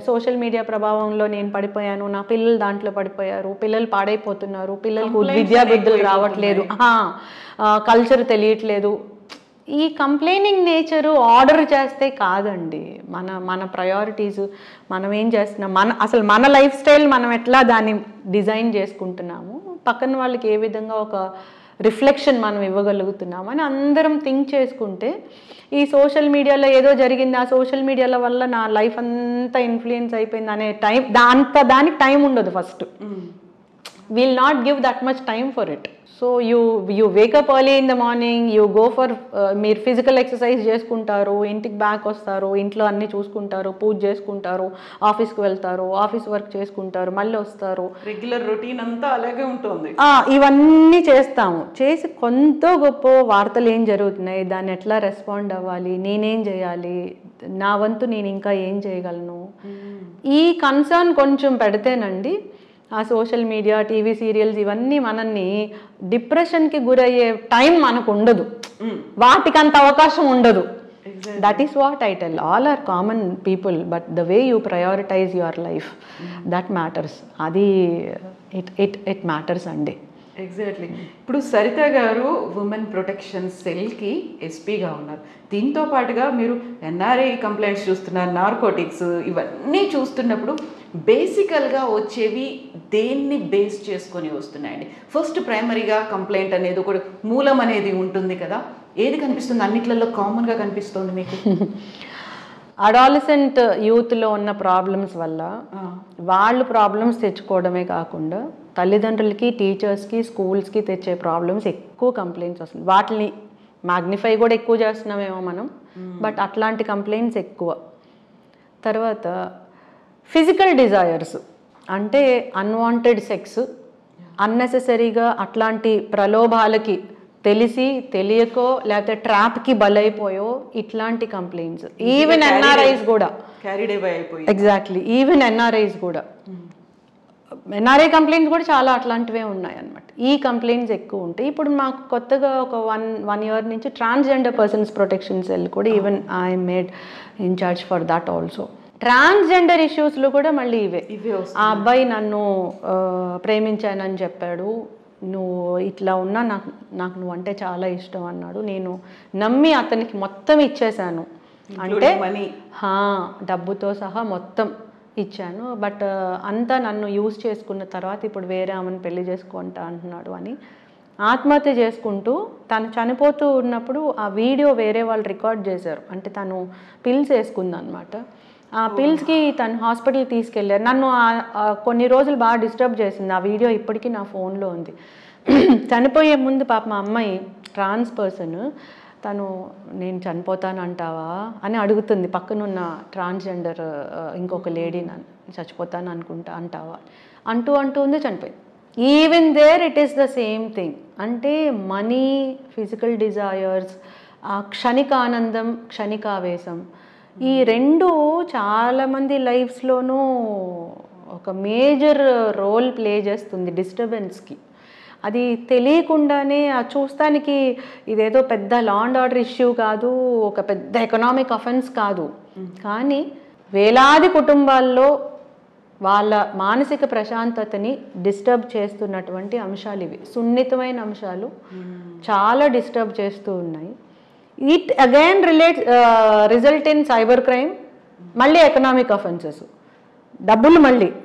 సోషల్ మీడియా ప్రభావంలో నేను పడిపోయాను, నా పిల్లలు దాంట్లో పడిపోయారు, పిల్లలు పాడైపోతున్నారు, పిల్లలకు విద్యాబుద్ధులు రావట్లేదు, కల్చర్ తెలియట్లేదు. ఈ కంప్లైనింగ్ నేచరు ఆర్డర్ చేస్తే కాదండి. మన ప్రయారిటీస్ మనం ఏం చేస్తున్నాం, అసలు మన లైఫ్ స్టైల్ మనం ఎట్లా దాన్ని డిజైన్ చేసుకుంటున్నాము, పక్కన వాళ్ళకి ఏ విధంగా ఒక రిఫ్లెక్షన్ మనం ఇవ్వగలుగుతున్నాము అని అందరం థింక్ చేసుకుంటే, ఈ సోషల్ మీడియాలో ఏదో జరిగింది, ఆ సోషల్ మీడియాల వల్ల నా లైఫ్ అంతా ఇన్ఫ్లుయెన్స్ అయిపోయింది అనే దానికి టైం ఉండదు. First we'll not give that much time for it. So you wake up early in the morning, you go for మీరు ఫిజికల్ ఎక్సర్సైజ్ చేసుకుంటారు, ఇంటికి బ్యాక్ వస్తారు, ఇంట్లో అన్నీ చూసుకుంటారు, పూజ చేసుకుంటారు, ఆఫీస్కి వెళ్తారు, ఆఫీస్ వర్క్ చేసుకుంటారు, మళ్ళీ వస్తారు. రెగ్యులర్ రొటీన్ అంతా అలాగే ఉంటుంది. ఇవన్నీ చేస్తాము. చేసి కొంత గొప్ప వార్తలు ఏం జరుగుతున్నాయి, దాన్ని ఎట్లా రెస్పాండ్ అవ్వాలి, నేనేం చేయాలి, నా వంతు నేను ఇంకా ఏం చేయగలను, ఈ కన్సర్న్ కొంచెం పెడితేనండి ఆ సోషల్ మీడియా, టీవీ సీరియల్స్ ఇవన్నీ మనల్ని డిప్రెషన్కి గురయ్యే టైం మనకు ఉండదు, వాటికి అంత అవకాశం ఉండదు. That is what I tell. All are common people, but the way you prioritise your life that matters. అది ఇట్ మ్యాటర్స్ అండి. ఎగ్జాక్ట్లీ. ఇప్పుడు సరిత గారు ఉమెన్ ప్రొటెక్షన్ సెల్కి ఎస్పీగా ఉన్నారు. దీంతో పాటుగా మీరు ఎన్ఆర్ఐ కంప్లైంట్స్ చూస్తున్నారు, నార్కోటిక్స్ ఇవన్నీ చూస్తున్నప్పుడు బేసికల్గా వచ్చేవి దేన్ని బేస్ చేసుకొని వస్తున్నాయండి? ఫస్ట్ ప్రైమరీగా కంప్లైంట్ అనేది ఒక మూలం అనేది ఉంటుంది కదా, ఏది కనిపిస్తుంది అన్నిట్లలో కామన్గా కనిపిస్తుంది మీకు? అడాలసెంట్ యూత్లో ఉన్న ప్రాబ్లమ్స్ వల్ల వాళ్ళు ప్రాబ్లమ్స్ తెచ్చుకోవడమే కాకుండా తల్లిదండ్రులకి, టీచర్స్కి, స్కూల్స్కి తెచ్చే ప్రాబ్లమ్స్ ఎక్కువ కంప్లైంట్స్ వస్తుంది. వాటిని మ్యాగ్నిఫై కూడా ఎక్కువ చేస్తున్నామేమో మనం, బట్ అట్లాంటి కంప్లైంట్స్ ఎక్కువ. తర్వాత ఫిజికల్ డిజైర్స్ అంటే అన్వాంటెడ్ సెక్స్, అన్నెసెసరీగా అట్లాంటి ప్రలోభాలకి తెలిసి తెలియకో లేకపోతే ట్రాప్కి బలైపోయో ఇట్లాంటి కంప్లైంట్స్. ఈవెన్ ఎన్ఆర్ఐస్ కూడా ఎగ్జాక్ట్లీ, ఈవెన్ ఎన్ఆర్ఐస్ కూడా ఎన్ఆర్ఐ కంప్లైంట్స్ కూడా చాలా అట్లాంటివే ఉన్నాయి అన్నమాట. ఈ కంప్లైంట్స్ ఎక్కువ ఉంటాయి. ఇప్పుడు మాకు కొత్తగా ఒక వన్ ఇయర్ నుంచి ట్రాన్స్జెండర్ పర్సన్స్ ప్రొటెక్షన్ సెల్ కూడా even I made incharge for that also. Transgender ఇష్యూస్లో కూడా మళ్ళీ ఇవే. ఆ అబ్బాయి నన్ను ప్రేమించానని చెప్పాడు, నువ్వు ఇట్లా ఉన్నా నాకు నువ్వు అంటే చాలా ఇష్టం అన్నాడు. నేను నమ్మి అతనికి మొత్తం ఇచ్చేసాను, అంటే డబ్బుతో సహా మొత్తం ఇచ్చాను. బట్ అంతా నన్ను యూజ్ చేసుకున్న తర్వాత ఇప్పుడు వేరే ఆమెను పెళ్లి చేసుకుంటా అంటున్నాడు అని ఆత్మహత్య చేసుకుంటూ తను చనిపోతూ ఉన్నప్పుడు ఆ వీడియో వేరే వాళ్ళు రికార్డ్ చేశారు. అంటే తను పిల్స్ వేసుకుందనమాట. ఆ పిల్స్కి తను హాస్పిటల్కి తీసుకెళ్ళారు. నన్ను కొన్ని రోజులు బాగా డిస్టర్బ్ చేసింది ఆ వీడియో, ఇప్పటికీ నా ఫోన్లో ఉంది. చనిపోయే ముందు పాప మా అమ్మాయి ట్రాన్స్ పర్సన్, తను నేను చనిపోతానంటావా అని అడుగుతుంది పక్కనున్న ట్రాన్స్జెండర్ ఇంకొక లేడీ, నన్ను చచ్చిపోతాను అనుకుంటా అంటావా అంటూ ఉంది, చనిపోయింది. Even there it is the same thing. అంటే మనీ, ఫిజికల్ డిజైర్స్, క్షణికానందం, క్షణికావేశం, ఈ రెండు చాలామంది లైఫ్స్లోనూ ఒక మేజర్ రోల్ ప్లే చేస్తుంది డిస్టర్బెన్స్కి. అది తెలియకుండానే చూస్తానికి ఇదేదో పెద్ద లా అండ్ ఆర్డర్ ఇష్యూ కాదు, ఒక పెద్ద ఎకనామిక్ అఫెన్స్ కాదు, కానీ వేలాది కుటుంబాల్లో వాళ్ళ మానసిక ప్రశాంతతని డిస్టర్బ్ చేస్తున్నటువంటి అంశాలు ఇవి. సున్నితమైన అంశాలు చాలా డిస్టర్బ్ చేస్తూ ఉన్నాయి. It again result in cyber crime, మళ్ళీ ఎకనామిక్ అఫెన్సెస్,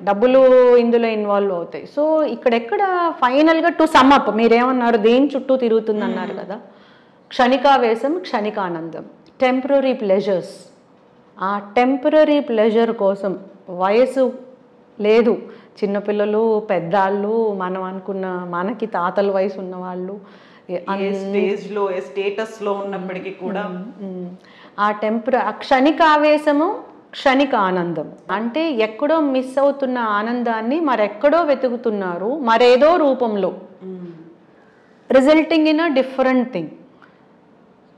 డబ్బులు ఇందులో ఇన్వాల్వ్ అవుతాయి. సో ఇక్కడెక్కడ ఫైనల్గా టు సమ్అప్ మీరేమన్నారు, దేని చుట్టూ తిరుగుతుంది అన్నారు కదా, క్షణికావేశం, క్షణికానందం, టెంపరరీ ప్లెజర్స్. ఆ టెంపరరీ ప్లెజర్ కోసం వయసు లేదు, చిన్నపిల్లలు, పెద్దాళ్ళు, మనం అనుకున్న మనకి తాతల వయసు ఉన్నవాళ్ళు, స్టేజ్లో స్టేటస్లో ఉన్నప్పటికీ కూడా ఆ క్షణికావేశము, క్షణిక ఆనందం. అంటే ఎక్కడో మిస్ అవుతున్న ఆనందాన్ని మరెక్కడో వెతుకుతున్నారు, మరేదో రూపంలో, resulting in a different thing.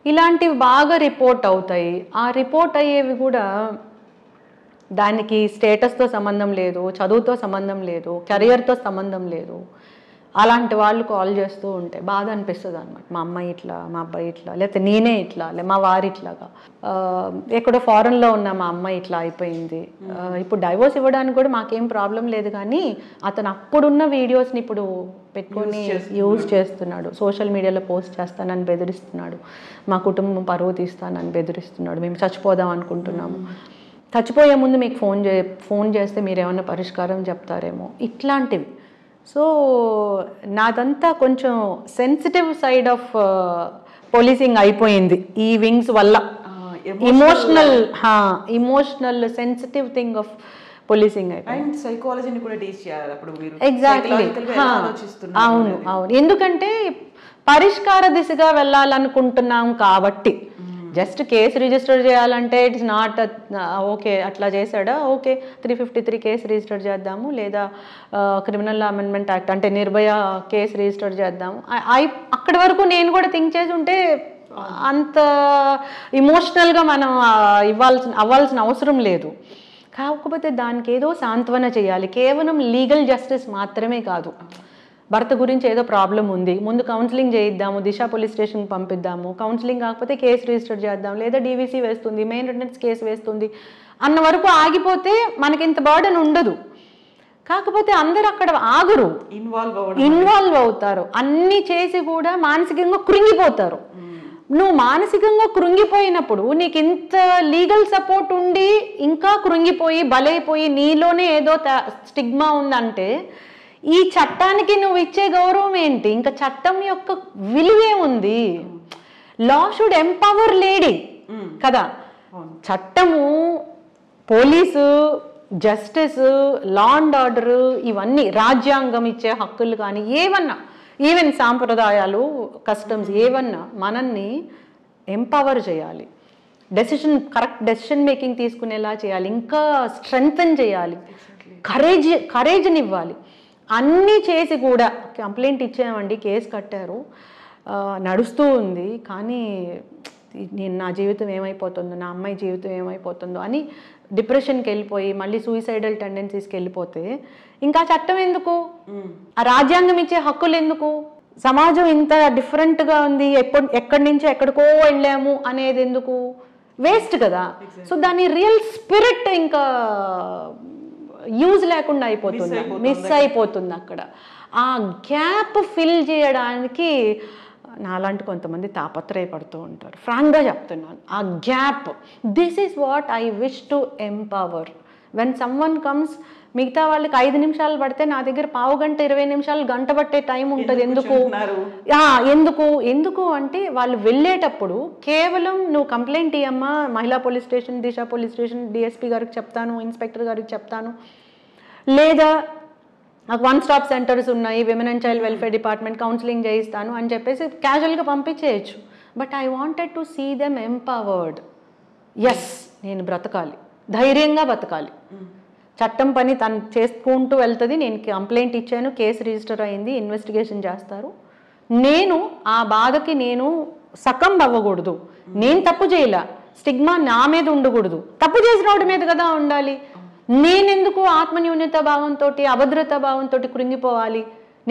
ఇలాంటివి బాగా రిపోర్ట్ అవుతాయి. ఆ రిపోర్ట్ అయ్యేవి కూడా దానికి స్టేటస్తో సంబంధం లేదు, చదువుతో సంబంధం లేదు, కెరియర్తో సంబంధం లేదు. అలాంటి వాళ్ళు కాల్ చేస్తూ ఉంటే బాధ అనిపిస్తుంది అనమాట. మా అమ్మాయి ఇట్లా, మా అబ్బాయి ఇట్లా, లేకపోతే నేనే ఇట్లా, మా వారి ఇట్లాగా, ఎక్కడో ఫారెన్లో ఉన్న మా అమ్మాయి ఇట్లా అయిపోయింది. ఇప్పుడు డైవోర్స్ ఇవ్వడానికి కూడా మాకేం ప్రాబ్లం లేదు, కానీ అతను అప్పుడున్న వీడియోస్ని ఇప్పుడు పెట్టుకొని యూజ్ చేస్తున్నాడు. సోషల్ మీడియాలో పోస్ట్ చేస్తానని బెదిరిస్తున్నాడు, మా కుటుంబం పరువు తీస్తానని బెదిరిస్తున్నాడు, మేము చచ్చిపోదాం అనుకుంటున్నాము, చచ్చిపోయే ముందు మీకు ఫోన్ చేస్తే మీరేమన్నా పరిష్కారం చెప్తారేమో, ఇట్లాంటివి. సో నాదంతా కొంచెం సెన్సిటివ్ సైడ్ ఆఫ్ పోలీసింగ్ అయిపోయింది ఈ వింగ్స్ వల్ల. Emotional sensitive thing of policing అయితే. అండ్ సైకాలజీని కూడా టీచ్ చేయాలి అప్పుడు మీరు. ఎగ్జాక్ట్లీ, అవును అవును. ఎందుకంటే పరిష్కార దిశగా వెళ్ళాలనుకుంటున్నాం కాబట్టి. జస్ట్ కేసు రిజిస్టర్ చేయాలంటే ఇట్స్ నాట్ ఓకే, అట్లా చేశాడా, ఓకే 353 కేసు రిజిస్టర్ చేద్దాము, లేదా క్రిమినల్ అమెండ్మెంట్ యాక్ట్ అంటే నిర్భయ కేసు రిజిస్టర్ చేద్దాము. అక్కడి వరకు నేను కూడా థింక్ చేసి ఉంటే అంత ఇమోషనల్గా మనం అవ్వాల్సిన అవసరం లేదు. కాకపోతే దానికి ఏదో సాంత్వన చేయాలి. కేవలం లీగల్ జస్టిస్ మాత్రమే కాదు. భర్త గురించి ఏదో ప్రాబ్లం ఉంది, ముందు కౌన్సిలింగ్ చేయిద్దాము, దిశ పోలీస్ స్టేషన్కి పంపిద్దాము, కౌన్సిలింగ్ కాకపోతే కేసు రిజిస్టర్ చేద్దాం, లేదా డీవీసీ వేస్తుంది, మెయిన్ రెసిడెన్స్ కేసు వేస్తుంది అన్న వరకు ఆగిపోతే మనకి ఇంత బర్డెన్ ఉండదు. కాకపోతే అందరూ అక్కడ ఆగరు, ఇన్వాల్వ్ అవుతారు. అన్నీ చేసి కూడా మానసికంగా కృంగిపోతారు. నువ్వు మానసికంగా కృంగిపోయినప్పుడు నీకు ఇంత లీగల్ సపోర్ట్ ఉండి ఇంకా కృంగిపోయి బలైపోయి నీలోనే ఏదో స్టిగ్మా ఉందంటే ఈ చట్టానికి నువ్వు ఇచ్చే గౌరవం ఏంటి? ఇంకా చట్టం యొక్క విలువే ఉంది. లా షుడ్ ఎంపవర్ లేడీ కదా. చట్టము, police, justice, law and order, ఇవన్నీ రాజ్యాంగం ఇచ్చే హక్కులు కానీ ఏవన్నా, ఈవెన్ సాంప్రదాయాలు, కస్టమ్స్ ఏవన్నా మనల్ని ఎంపవర్ చేయాలి. కరెక్ట్ డెసిషన్ మేకింగ్ తీసుకునేలా చేయాలి, ఇంకా స్ట్రెంగ్తన్ చేయాలి, కరేజ్ని ఇవ్వాలి. అన్నీ చేసి కూడా కంప్లైంట్ ఇచ్చామండి, కేసు కట్టారు, నడుస్తూ ఉంది, కానీ నా జీవితం ఏమైపోతుందో, నా అమ్మాయి జీవితం ఏమైపోతుందో అని డిప్రెషన్కి వెళ్ళిపోయి మళ్ళీ సూసైడల్ టెండెన్సీస్కి వెళ్ళిపోతే ఇంకా చట్టం ఎందుకు? ఆ రాజ్యాంగం ఇచ్చే హక్కులు ఎందుకు? సమాజం ఇంత డిఫరెంట్గా ఉంది, ఎక్కడి నుంచో ఎక్కడికో వెళ్ళాము అనేది ఎందుకు? వేస్ట్ కదా. సో దాని రియల్ స్పిరిట్ ఇంకా యూజ్ లేకుండా అయిపోతుంది, మిస్ అయిపోతుంది అక్కడ. ఆ గ్యాప్ ఫిల్ చేయడానికి నాలాంటి కొంతమంది తాపత్రయపడుతూ ఉంటారు. ఫ్రాంక్గా చెప్తున్నాను, ఆ gap, this is what I wish to empower. When someone comes, మిగతా వాళ్ళకి 5 నిమిషాలు పడితే నా దగ్గర పావు గంట 20 నిమిషాలు గంట పట్టే టైం ఉంటుంది. ఎందుకు అంటే వాళ్ళు వెళ్ళేటప్పుడు కేవలం నువ్వు కంప్లైంట్ ఇయ్యమ్మా, మహిళా police station, Disha police station, DSP గారికి చెప్తాను, ఇన్స్పెక్టర్ గారికి చెప్తాను, లేదా నాకు 1 స్టాప్ సెంటర్స్ ఉన్నాయి, women and child welfare department, counselling చేయిస్తాను అని చెప్పేసి క్యాజువల్గా పంపించేయచ్చు. But I wanted to see them empowered. Yes, నేను బ్రతకాలి, ధైర్యంగా బతకాలి, చట్టం పని తను చేసుకుంటూ వెళ్తుంది, నేను కంప్లైంట్ ఇచ్చాను, కేసు రిజిస్టర్ అయింది, ఇన్వెస్టిగేషన్ చేస్తారు, నేను ఆ బాధకి నేను సకం అవ్వకూడదు, నేను తప్పు చేయలే, స్టిగ్మా నా మీద ఉండకూడదు, తప్పు చేసిన వాడి మీద కదా ఉండాలి. నేనెందుకు ఆత్మన్యూన్యత భావంతో, అభద్రతా భావంతో కృంగిపోవాలి?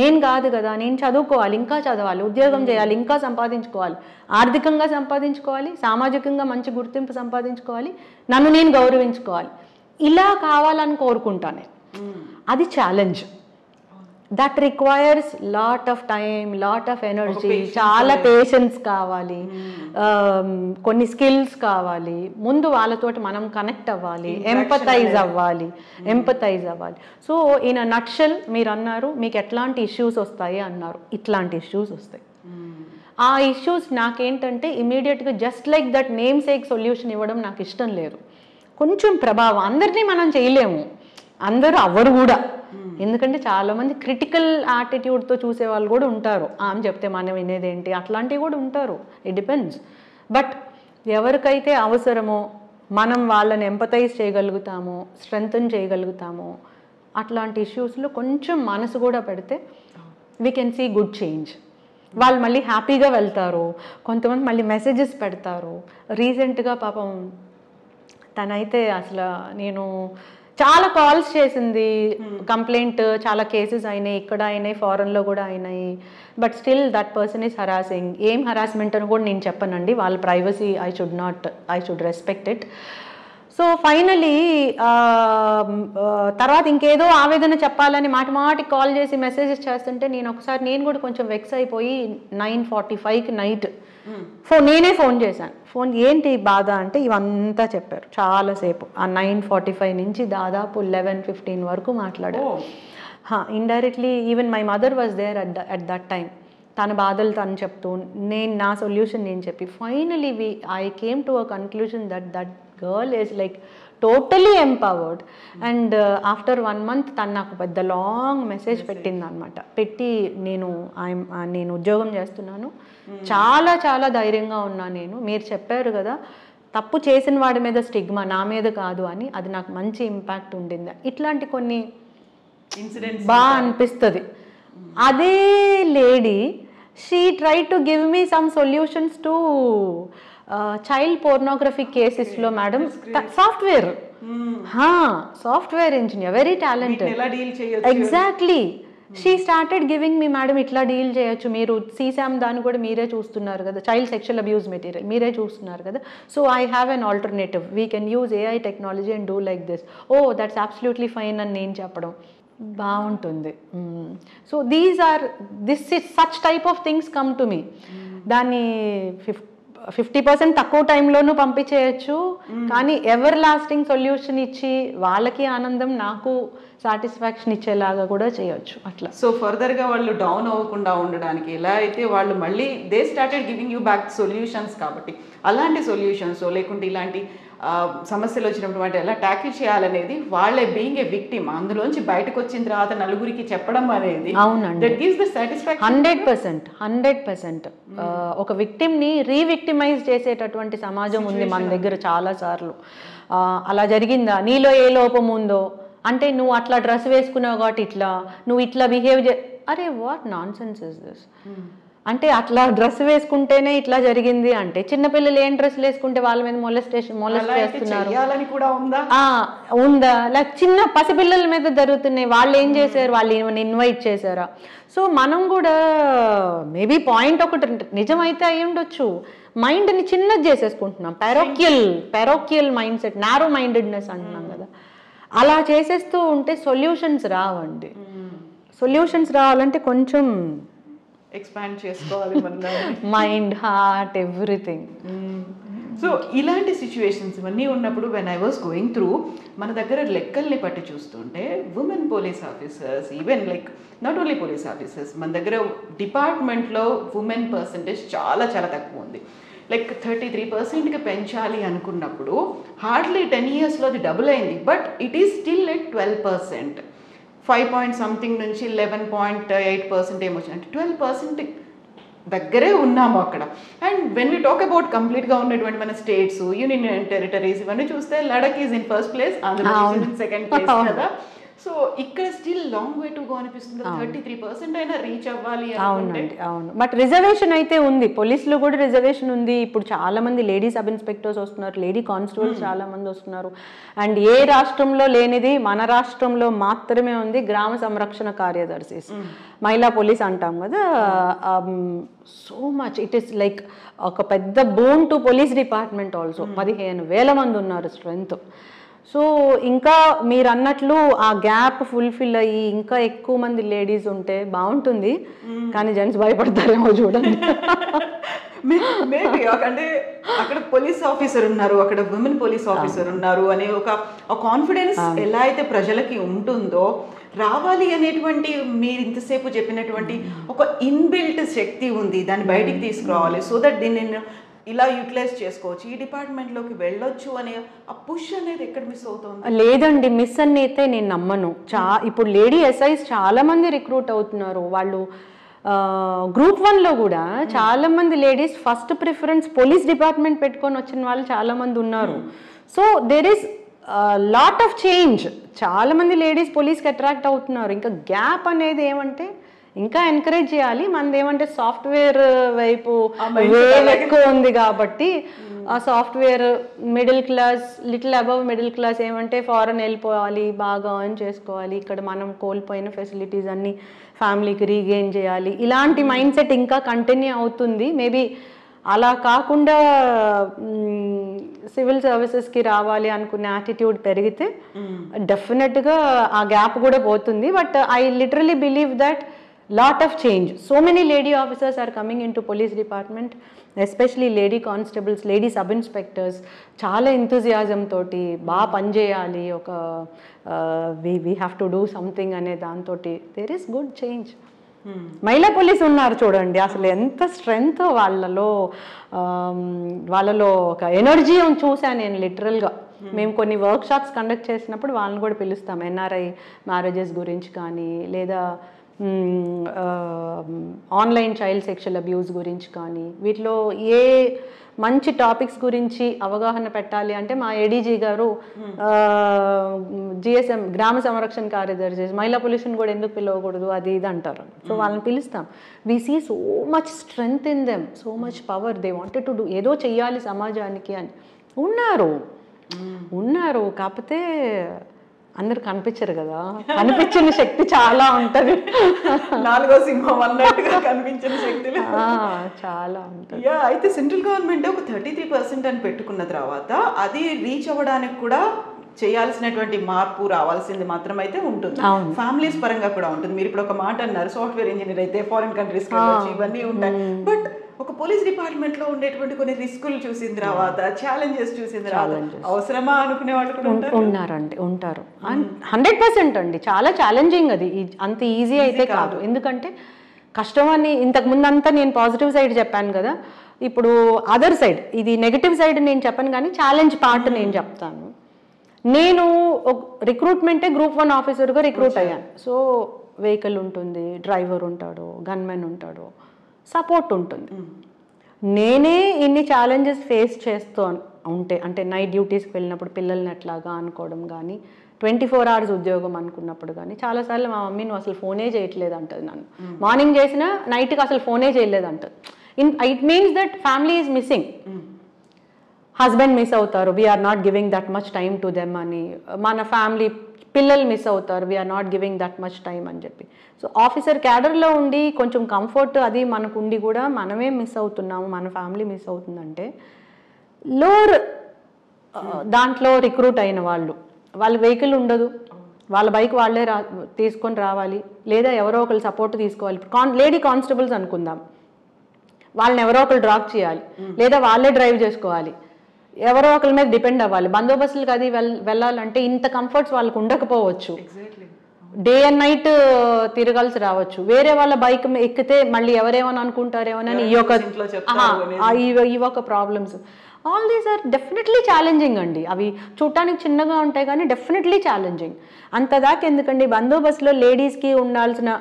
నేను కాదు కదా, నేను చదువుకోవాలి, ఇంకా చదవాలి, ఉద్యోగం చేయాలి, ఇంకా సంపాదించుకోవాలి, ఆర్థికంగా సంపాదించుకోవాలి, సామాజికంగా మంచి గుర్తింపు సంపాదించుకోవాలి, నన్ను నేను గౌరవించుకోవాలి. ఇలా కావాలని కోరుకుంటాను. అది challenge. That requires lot of time, lot of energy, చాలా పేషెన్స్ కావాలి, కొన్ని స్కిల్స్ కావాలి. ముందు వాళ్ళతోటి మనం కనెక్ట్ అవ్వాలి, ఎంపథైజ్ అవ్వాలి. సో ఇన్ అ నట్షెల్ మీరు అన్నారు మీకు ఎట్లాంటి ఇష్యూస్ వస్తాయి అన్నారు. ఇట్లాంటి ఇష్యూస్ వస్తాయి. ఆ ఇష్యూస్ నాకేంటంటే ఇమీడియట్గా just like that name sake solution ఇవ్వడం నాకు ఇష్టం లేదు. కొంచెం ప్రభావం, అందరినీ మనం చేయలేము, అందరూ అవ్వరు కూడా. ఎందుకంటే చాలామంది క్రిటికల్ యాటిట్యూడ్తో చూసే వాళ్ళు కూడా ఉంటారు. ఆమె చెప్తే మనం వినేదేంటి, అట్లాంటివి కూడా ఉంటారు. It depends. బట్ ఎవరికైతే అవసరమో మనం వాళ్ళని ఎంపథైజ్ చేయగలుగుతామో, స్ట్రెంగ్తన్ చేయగలుగుతామో, అట్లాంటి ఇష్యూస్లో కొంచెం మనసు కూడా పెడితే we can see good change. వాళ్ళు మళ్ళీ హ్యాపీగా వెళ్తారు. కొంతమంది మళ్ళీ మెసేజెస్ పెడతారు. రీసెంట్గా పాపం తనైతే అసలు నేను చాలా కాల్స్ చేసింది, కంప్లైంట్, చాలా కేసెస్ అయినాయి, ఇక్కడ అయినాయి, ఫారెన్లో కూడా అయినాయి. But still that person is harassing. ఏం హరాస్మెంట్ అని కూడా నేను చెప్పనండి, వాళ్ళ privacy I should respect it. So finally తర్వాత ఇంకేదో ఆవేదన చెప్పాలని మాటికి కాల్ చేసి మెసేజెస్ చేస్తుంటే నేను కూడా కొంచెం వెక్స్ అయిపోయి 9:45కి నైట్ నేనే ఫోన్ చేశాను. ఏంటి బాధ అంటే ఇవంతా చెప్పారు చాలాసేపు. ఆ 9:45 నుంచి దాదాపు 11:15 వరకు మాట్లాడారు. Indirectly even my mother was there at that time. తన బాధలు తను చెప్తూ, నా సొల్యూషన్ నేను చెప్పి, finally I came to a conclusion that girl is like totally empowered. And after 1 month తను నాకు పెద్ద లాంగ్ మెసేజ్ పెట్టింది అనమాట. పెట్టి నేను ఉద్యోగం చేస్తున్నాను, చాలా చాలా ధైర్యంగా ఉన్నా నేను, మీరు చెప్పారు కదా తప్పు చేసిన వాడి మీద స్టిగ్మా, నా మీద కాదు అని, అది నాకు మంచి ఇంపాక్ట్ ఉండింది. ఇట్లాంటి కొన్ని ఇన్సిడెంట్స్ బాగా అనిపిస్తుంది. అదే lady she try to give me some solutions to child pornography కేసెస్లో madam. Software engineer, very talented. Exactly. She started giving me madam ఇట్లా డీల్ చేయొచ్చు మీరు, సీసామ్ దాన్ని కూడా మీరే చూస్తున్నారు కదా, చైల్డ్ సెక్షువల్ అబ్యూస్ మెటీరియల్ మీరే చూస్తున్నారు కదా, so I have an alternative, we can use AI technology and do like this. Oh that's absolutely fine అని నేను చెప్పడం బాగుంటుంది. So this is such type of things come to me. దాన్ని 50% తక్కువ టైంలోనూ పంపించేయచ్చు, కానీ ఎవర్ లాస్టింగ్ సొల్యూషన్ ఇచ్చి వాళ్ళకి ఆనందం, నాకు సాటిస్ఫాక్షన్ ఇచ్చేలాగా కూడా చేయొచ్చు అట్లా. సో ఫర్దర్గా వాళ్ళు డౌన్ అవ్వకుండా ఉండడానికి ఎలా అయితే వాళ్ళు మళ్ళీ they started giving you back solutions, కాబట్టి అలాంటి సొల్యూషన్స్ లేకుంటే ఇలాంటి సమస్యలు వచ్చినప్పుడు ఎలా ట్యాకిల్ చేయాలనేది వాళ్ళే బీయింగ్ ఏ విక్టిమ్ అందులోంచి బయటకు వచ్చిన తర్వాత నలుగురికి చెప్పడం అనేది, దట్ గివ్స్ ద సాటిస్ఫాక్షన్. 100%. ఒక విక్టిమ్ని రీవిక్టిమైజ్ చేసేటటువంటి సమాజం ఉంది మన దగ్గర చాలా సార్లు. అలా జరిగిందా, నీలో ఏ లోపం ఉందో, అంటే నువ్వు అట్లా డ్రెస్ వేసుకున్నావు కాబట్టి ఇట్లా, నువ్వు ఇట్లా బిహేవ్ అరే what non sense is this. అంటే అట్లా డ్రెస్ వేసుకుంటేనే ఇట్లా జరిగింది అంటే, చిన్నపిల్లలు ఏం డ్రెస్సులు వేసుకుంటే వాళ్ళ మీద మొలెస్ట్ చేస్తున్నారు ఉందా, లేక చిన్న పసిపిల్లల మీద జరుగుతున్నాయి, వాళ్ళు ఏం చేశారు, వాళ్ళు ఏమైనా ఇన్వైట్ చేశారా. సో మనం కూడా మేబీ పాయింట్ ఒకటి నిజమైతే అయి ఉండొచ్చు, మైండ్ని చిన్నది చేసేసుకుంటున్నాం, పెరోకియల్ మైండ్ సెట్, నారో మైండెడ్నెస్ అంటున్నాం కదా, అలా చేసేస్తూ ఉంటే సొల్యూషన్స్ రావండి. సొల్యూషన్స్ రావాలంటే కొంచెం ఎక్స్పాండ్ చేసుకోవాలి మన మైండ్, హార్ట్, ఎవ్రీథింగ్. సో ఇలాంటి సిచ్యువేషన్స్ ఇవన్నీ ఉన్నప్పుడు when I was going through మన దగ్గర లెక్కల్ని పట్టి చూస్తుంటే women police officers, even like not only police officers, మన దగ్గర డిపార్ట్మెంట్లో ఉమెన్ పర్సంటేజ్ చాలా చాలా తక్కువ ఉంది. లైక్ 33%కి పెంచాలి అనుకున్నప్పుడు హార్డ్లీ 10 yearsలో అది డబుల్ అయింది, but it is still at 12%. 5.something నుంచి 11.8% ఏమొచ్చిందంటే 12% దగ్గరే ఉన్నాము అక్కడ. And when we talk about కంప్లీట్గా ఉన్నటువంటి మన స్టేట్స్, యూనియన్ టెరిటరీస్ ఇవన్నీ చూస్తే Ladakh is in first place, Andhra Pradesh in second place కదా. సో ఇక్కడ still long way to go అనిపిస్తుంది. 33% అయినా రీచ్ అవ్వాలి. అవునండి, అవును. బట్ రిజర్వేషన్ అయితే ఉంది, పోలీసులో కూడా రిజర్వేషన్ ఉంది. ఇప్పుడు చాలా మంది లేడీ సబ్ ఇన్స్పెక్టర్స్ వస్తున్నారు, లేడీ కానిస్టేబుల్స్ చాలా మంది వస్తున్నారు. అండ్ ఏ రాష్ట్రంలో లేనిది మన రాష్ట్రంలో మాత్రమే ఉంది, గ్రామ సంరక్షణ కార్యదర్శి, మహిళా పోలీస్ అంటాం కదా. So much it is like ఒక పెద్ద bone to police department also. 15,000 మంది ఉన్నారు స్ట్రెంత్. సో ఇంకా మీరు అన్నట్లు ఆ గ్యాప్ ఫుల్ఫిల్ అయ్యి ఇంకా ఎక్కువ మంది లేడీస్ ఉంటే బాగుంటుంది, కానీ జెంట్స్ భయపడతారేమో చూడండి. మేబీ అంటే అక్కడ పోలీస్ ఆఫీసర్ ఉన్నారు, అక్కడ ఉమెన్ పోలీస్ ఆఫీసర్ ఉన్నారు అనే ఒక కాన్ఫిడెన్స్ ఎలా అయితే ప్రజలకి ఉంటుందో, రావాలి అనేటువంటి మీరు ఇంతసేపు చెప్పినటువంటి ఒక ఇన్బిల్ట్ శక్తి ఉంది, దాన్ని బయటికి తీసుకురావాలి. సో దట్ దీన్ని ఇలా యూటిలైజ్ చేసుకోవచ్చు, ఈ డిపార్ట్మెంట్లోకి వెళ్ళొచ్చు అనే ఆ పుష్ అనేది ఎక్కడ మిస్ అవుతుంది? లేదండి, మిస్ అని అయితే నేను నమ్మను. ఇప్పుడు లేడీ ఎస్ఐస్ చాలా మంది రిక్రూట్ అవుతున్నారు. వాళ్ళు Group 1లో కూడా చాలా మంది ladies first preference police department పెట్టుకొని వచ్చిన వాళ్ళు చాలా మంది ఉన్నారు. So there is lot of change. చాలా మంది లేడీస్ పోలీస్కి అట్రాక్ట్ అవుతున్నారు. ఇంకా గ్యాప్ అనేది ఏమంటే ఇంకా ఎంకరేజ్ చేయాలి. మనది ఏమంటే సాఫ్ట్వేర్ వైపు ఎక్కువ ఉంది కాబట్టి ఆ software middle class, little above middle class ఏమంటే ఫారెన్ వెళ్ళిపోవాలి, బాగా ఎర్న్ చేసుకోవాలి, ఇక్కడ మనం కోల్పోయిన ఫెసిలిటీస్ అన్నీ ఫ్యామిలీకి రీగెయిన్ చేయాలి, ఇలాంటి మైండ్ సెట్ ఇంకా కంటిన్యూ అవుతుంది. మేబీ అలా కాకుండా సివిల్ సర్వీసెస్కి రావాలి అనుకునే యాటిట్యూడ్ పెరిగితే డెఫినెట్గా ఆ గ్యాప్ కూడా పోతుంది. But I literally believe that lot of change. So many lady officers are coming into police department, especially lady constables, lady sub inspectors. చాలా enthusiasm తోటి బాగా పనిచేయాలి, ఒక we have to do something అనే దాంతోటి there is good change. మహిళా పోలీసు ఉన్నారు చూడండి, అసలు ఎంత స్ట్రెంగ్త్ వాళ్ళలో ఒక ఎనర్జీ చూసాను నేను లిటరల్గా. మేము కొన్ని వర్క్ షాప్స్ కండక్ట్ చేసినప్పుడు వాళ్ళని కూడా పిలుస్తాం. ఎన్ఆర్ఐ మ్యారేజెస్ గురించి కానీ, లేదా ఆన్లైన్ చైల్డ్ సెక్షువల్ అబ్యూస్ గురించి కానీ, వీటిలో ఏ మంచి టాపిక్స్ గురించి అవగాహన పెట్టాలి అంటే మా ఏడీజీ గారు జిఎస్ఎం గ్రామ సంరక్షణ కార్యదర్శి మహిళా పొల్యూషన్ కూడా ఎందుకు పిలవకూడదు అది ఇది అంటారు. సో వాళ్ళని పిలుస్తాం. We see so much strength in them, so much power, they wanted to do, ఏదో చెయ్యాలి సమాజానికి అని ఉన్నారు. కాకపోతే అందరు కనిపించరు కదా, కనిపించిన శక్తి చాలా ఉంటది. నాలుగో సింహం అన్నట్టుగా కనిపించిన శక్తులు చాలా ఉంటుంది. అయితే సెంట్రల్ గవర్నమెంట్ ఒక 33% అని పెట్టుకున్న తర్వాత అది రీచ్ అవ్వడానికి కూడా చేయాల్సినటువంటి మార్పు రావాల్సింది మాత్రం అయితే ఉంటుంది. ఫ్యామిలీస్ పరంగా కూడా ఉంటుంది. మీరు ఇప్పుడు ఒక మాట అన్నారు, సాఫ్ట్వేర్ ఇంజనీర్ అయితే ఫారిన్ కంట్రీస్ ఇవన్నీ ఉంటాయి. బట్ ఒక పోలీస్ డిపార్ట్మెంట్ లో ఉండేటువంటి కొన్ని రిస్కులు చూసిన తర్వాత, ఛాలెంజెస్ చూసిన తర్వాత అవసరమా అనుకునే వాళ్ళు కూడా ఉంటారు. 100% అండి. చాలా ఛాలెంజింగ్ అది, అంత ఈజీ అయితే కాదు. ఎందుకంటే కష్టం అని ఇంతకు ముందు అంతా నేను పాజిటివ్ సైడ్ చెప్పాను కదా, ఇప్పుడు అదర్ సైడ్, ఇది నెగటివ్ సైడ్ నేను చెప్పను కానీ ఛాలెంజ్ పార్ట్ నేను చెప్తాను. నేను రిక్రూట్మెంటే గ్రూప్ 1 ఆఫీసర్గా రిక్రూట్ అయ్యాను. సో వెహికల్ ఉంటుంది, డ్రైవర్ ఉంటాడు, గన్మెన్ ఉంటాడు, సపోర్ట్ ఉంటుంది. నేనే ఇన్ని ఛాలెంజెస్ ఫేస్ చేస్తూ ఉంటే, అంటే నైట్ డ్యూటీస్కి వెళ్ళినప్పుడు పిల్లల్ని ఎట్లాగా అనుకోవడం కానీ, 24 hours ఉద్యోగం అనుకున్నప్పుడు కానీ చాలాసార్లు మా మమ్మీ నువ్వు అసలు ఫోనే చేయట్లేదు అంటుంది. నన్ను మార్నింగ్ చేసినా నైట్కి అసలు ఫోనే చేయలేదు అంటుంది. It means that family is missing. Husband miss అవుతారు, we are not giving that much time to them అని. మన ఫ్యామిలీ పిల్లలు మిస్ అవుతారు, we are not giving that much time అని చెప్పి. సో ఆఫీసర్ క్యాడర్లో ఉండి కొంచెం కంఫర్ట్ అది మనకు ఉండి కూడా మనమే మిస్ అవుతున్నాము, మన ఫ్యామిలీ మిస్ అవుతుందంటే లోర్ దాంట్లో రిక్రూట్ అయిన వాళ్ళ వెహికల్ ఉండదు, వాళ్ళ బైక్ వాళ్ళే తీసుకొని రావాలి, లేదా ఎవరో ఒకరు సపోర్ట్ తీసుకోవాలి. లేడీ కానిస్టేబుల్స్ అనుకుందాం, వాళ్ళని ఎవరో ఒకరు డ్రాప్ చేయాలి, లేదా వాళ్ళే డ్రైవ్ చేసుకోవాలి, ఎవరో ఒకరి మీద డిపెండ్ అవ్వాలి. బందోబస్తులకు అది వెళ్ళాలంటే ఇంత కంఫర్ట్స్ వాళ్ళకు ఉండకపోవచ్చు. డే అండ్ నైట్ తిరగాల్సి రావచ్చు. వేరే వాళ్ళ బైక్ ఎక్కితే మళ్ళీ ఎవరేమని అనుకుంటారేమోనని ఈ ఒక problems. All these are definitely challenging అండి. అవి చూడటానికి చిన్నగా ఉంటాయి కానీ డెఫినెట్లీ ఛాలెంజింగ్. అంతదాకా ఎందుకండి, బందోబస్తులో లేడీస్కి ఉండాల్సిన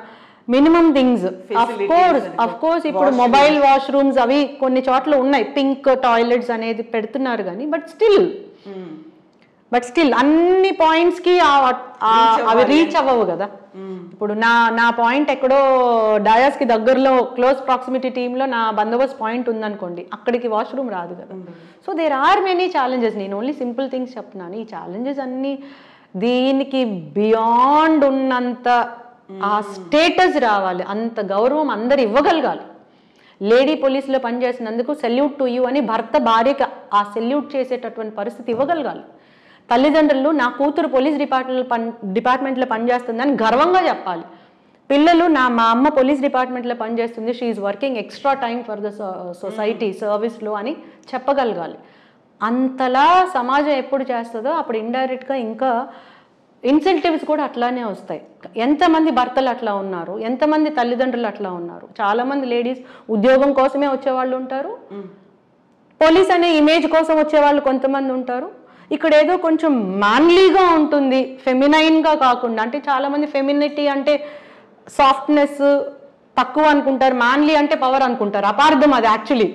మినిమం థింగ్స్ అఫ్ కోర్స్ ఇప్పుడు మొబైల్ వాష్రూమ్స్ అవి కొన్ని చోట్ల ఉన్నాయి, పింక్ టాయిలెట్స్ అనేది పెడుతున్నారు కానీ బట్ స్టిల్ అన్ని పాయింట్స్కి అవి రీచ్ అవ్వవు కదా. ఇప్పుడు నా పాయింట్ ఎక్కడో డయాస్కి దగ్గరలో క్లోజ్ ప్రాక్సిమిటీ టీంలో నా బందోబస్తు పాయింట్ ఉందనుకోండి, అక్కడికి వాష్రూమ్ రాదు కదా. So there are many challenges. నేను ఓన్లీ సింపుల్ థింగ్స్ చెప్తున్నాను. ఈ ఛాలెంజెస్ అన్నీ దీనికి బియాండ్ ఉన్నంత ఆ స్టేటస్ రావాలి, అంత గౌరవం అందరు ఇవ్వగలగాలి. లేడీ పోలీసులో పనిచేసినందుకు సెల్యూట్ టు యూ అని భర్త భార్యకి ఆ సెల్యూట్ చేసేటటువంటి పరిస్థితి ఇవ్వగలగాలి. తల్లిదండ్రులు నా కూతురు పోలీస్ డిపార్ట్మెంట్లో పనిచేస్తుందని గర్వంగా చెప్పాలి. పిల్లలు మా అమ్మ పోలీస్ డిపార్ట్మెంట్లో పనిచేస్తుంది, she is working extra time for the society సర్వీస్లో అని చెప్పగలగాలి. అంతలా సమాజం ఎప్పుడు చేస్తుందో అప్పుడు ఇండైరెక్ట్గా ఇంకా ఇన్సెంటివ్స్ కూడా అట్లానే వస్తాయి. ఎంతమంది భర్తలు అట్లా ఉన్నారు, ఎంతమంది తల్లిదండ్రులు అట్లా ఉన్నారు. చాలామంది లేడీస్ ఉద్యోగం కోసమే వచ్చేవాళ్ళు ఉంటారు, పోలీస్ అనే ఇమేజ్ కోసం వచ్చేవాళ్ళు కొంతమంది ఉంటారు. ఇక్కడ ఏదో కొంచెం మ్యాన్లీగా ఉంటుంది, ఫెమినైన్గా కాకుండా. అంటే చాలామంది ఫెమినిటీ అంటే సాఫ్ట్నెస్ తక్కువ అనుకుంటారు, మ్యాన్లీ అంటే పవర్ అనుకుంటారు. అపార్థం అది. Actually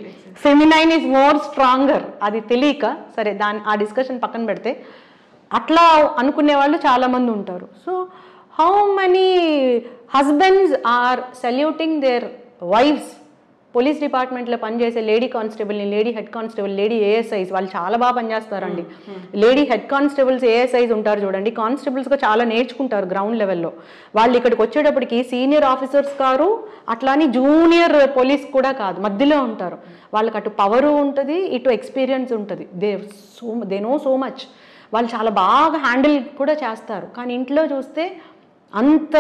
feminine is more stronger. అది తెలియక సరే ఆ డిస్కషన్ పక్కన పెడితే అట్లా అనుకునే వాళ్ళు చాలామంది ఉంటారు. So how many husbands are saluting their wives? Police డిపార్ట్మెంట్లో పనిచేసే లేడీ కానిస్టేబుల్ని, lady head constable, lady ASIs వాళ్ళు చాలా బాగా పనిచేస్తారండి. లేడీ హెడ్ కానిస్టేబుల్స్, ఏఎస్ఐస్ ఉంటారు చూడండి, కానిస్టేబుల్స్గా చాలా నేర్చుకుంటారు గ్రౌండ్ లెవెల్లో. వాళ్ళు ఇక్కడికి వచ్చేటప్పటికి సీనియర్ ఆఫీసర్స్ కారు, అట్లానే జూనియర్ పోలీస్ కూడా కాదు, మధ్యలో ఉంటారు. వాళ్ళకి అటు పవరు ఉంటుంది, ఇటు ఎక్స్పీరియన్స్ ఉంటుంది. They know so much. వాళ్ళు చాలా బాగా హ్యాండిల్ కూడా చేస్తారు. కానీ ఇంట్లో చూస్తే అంత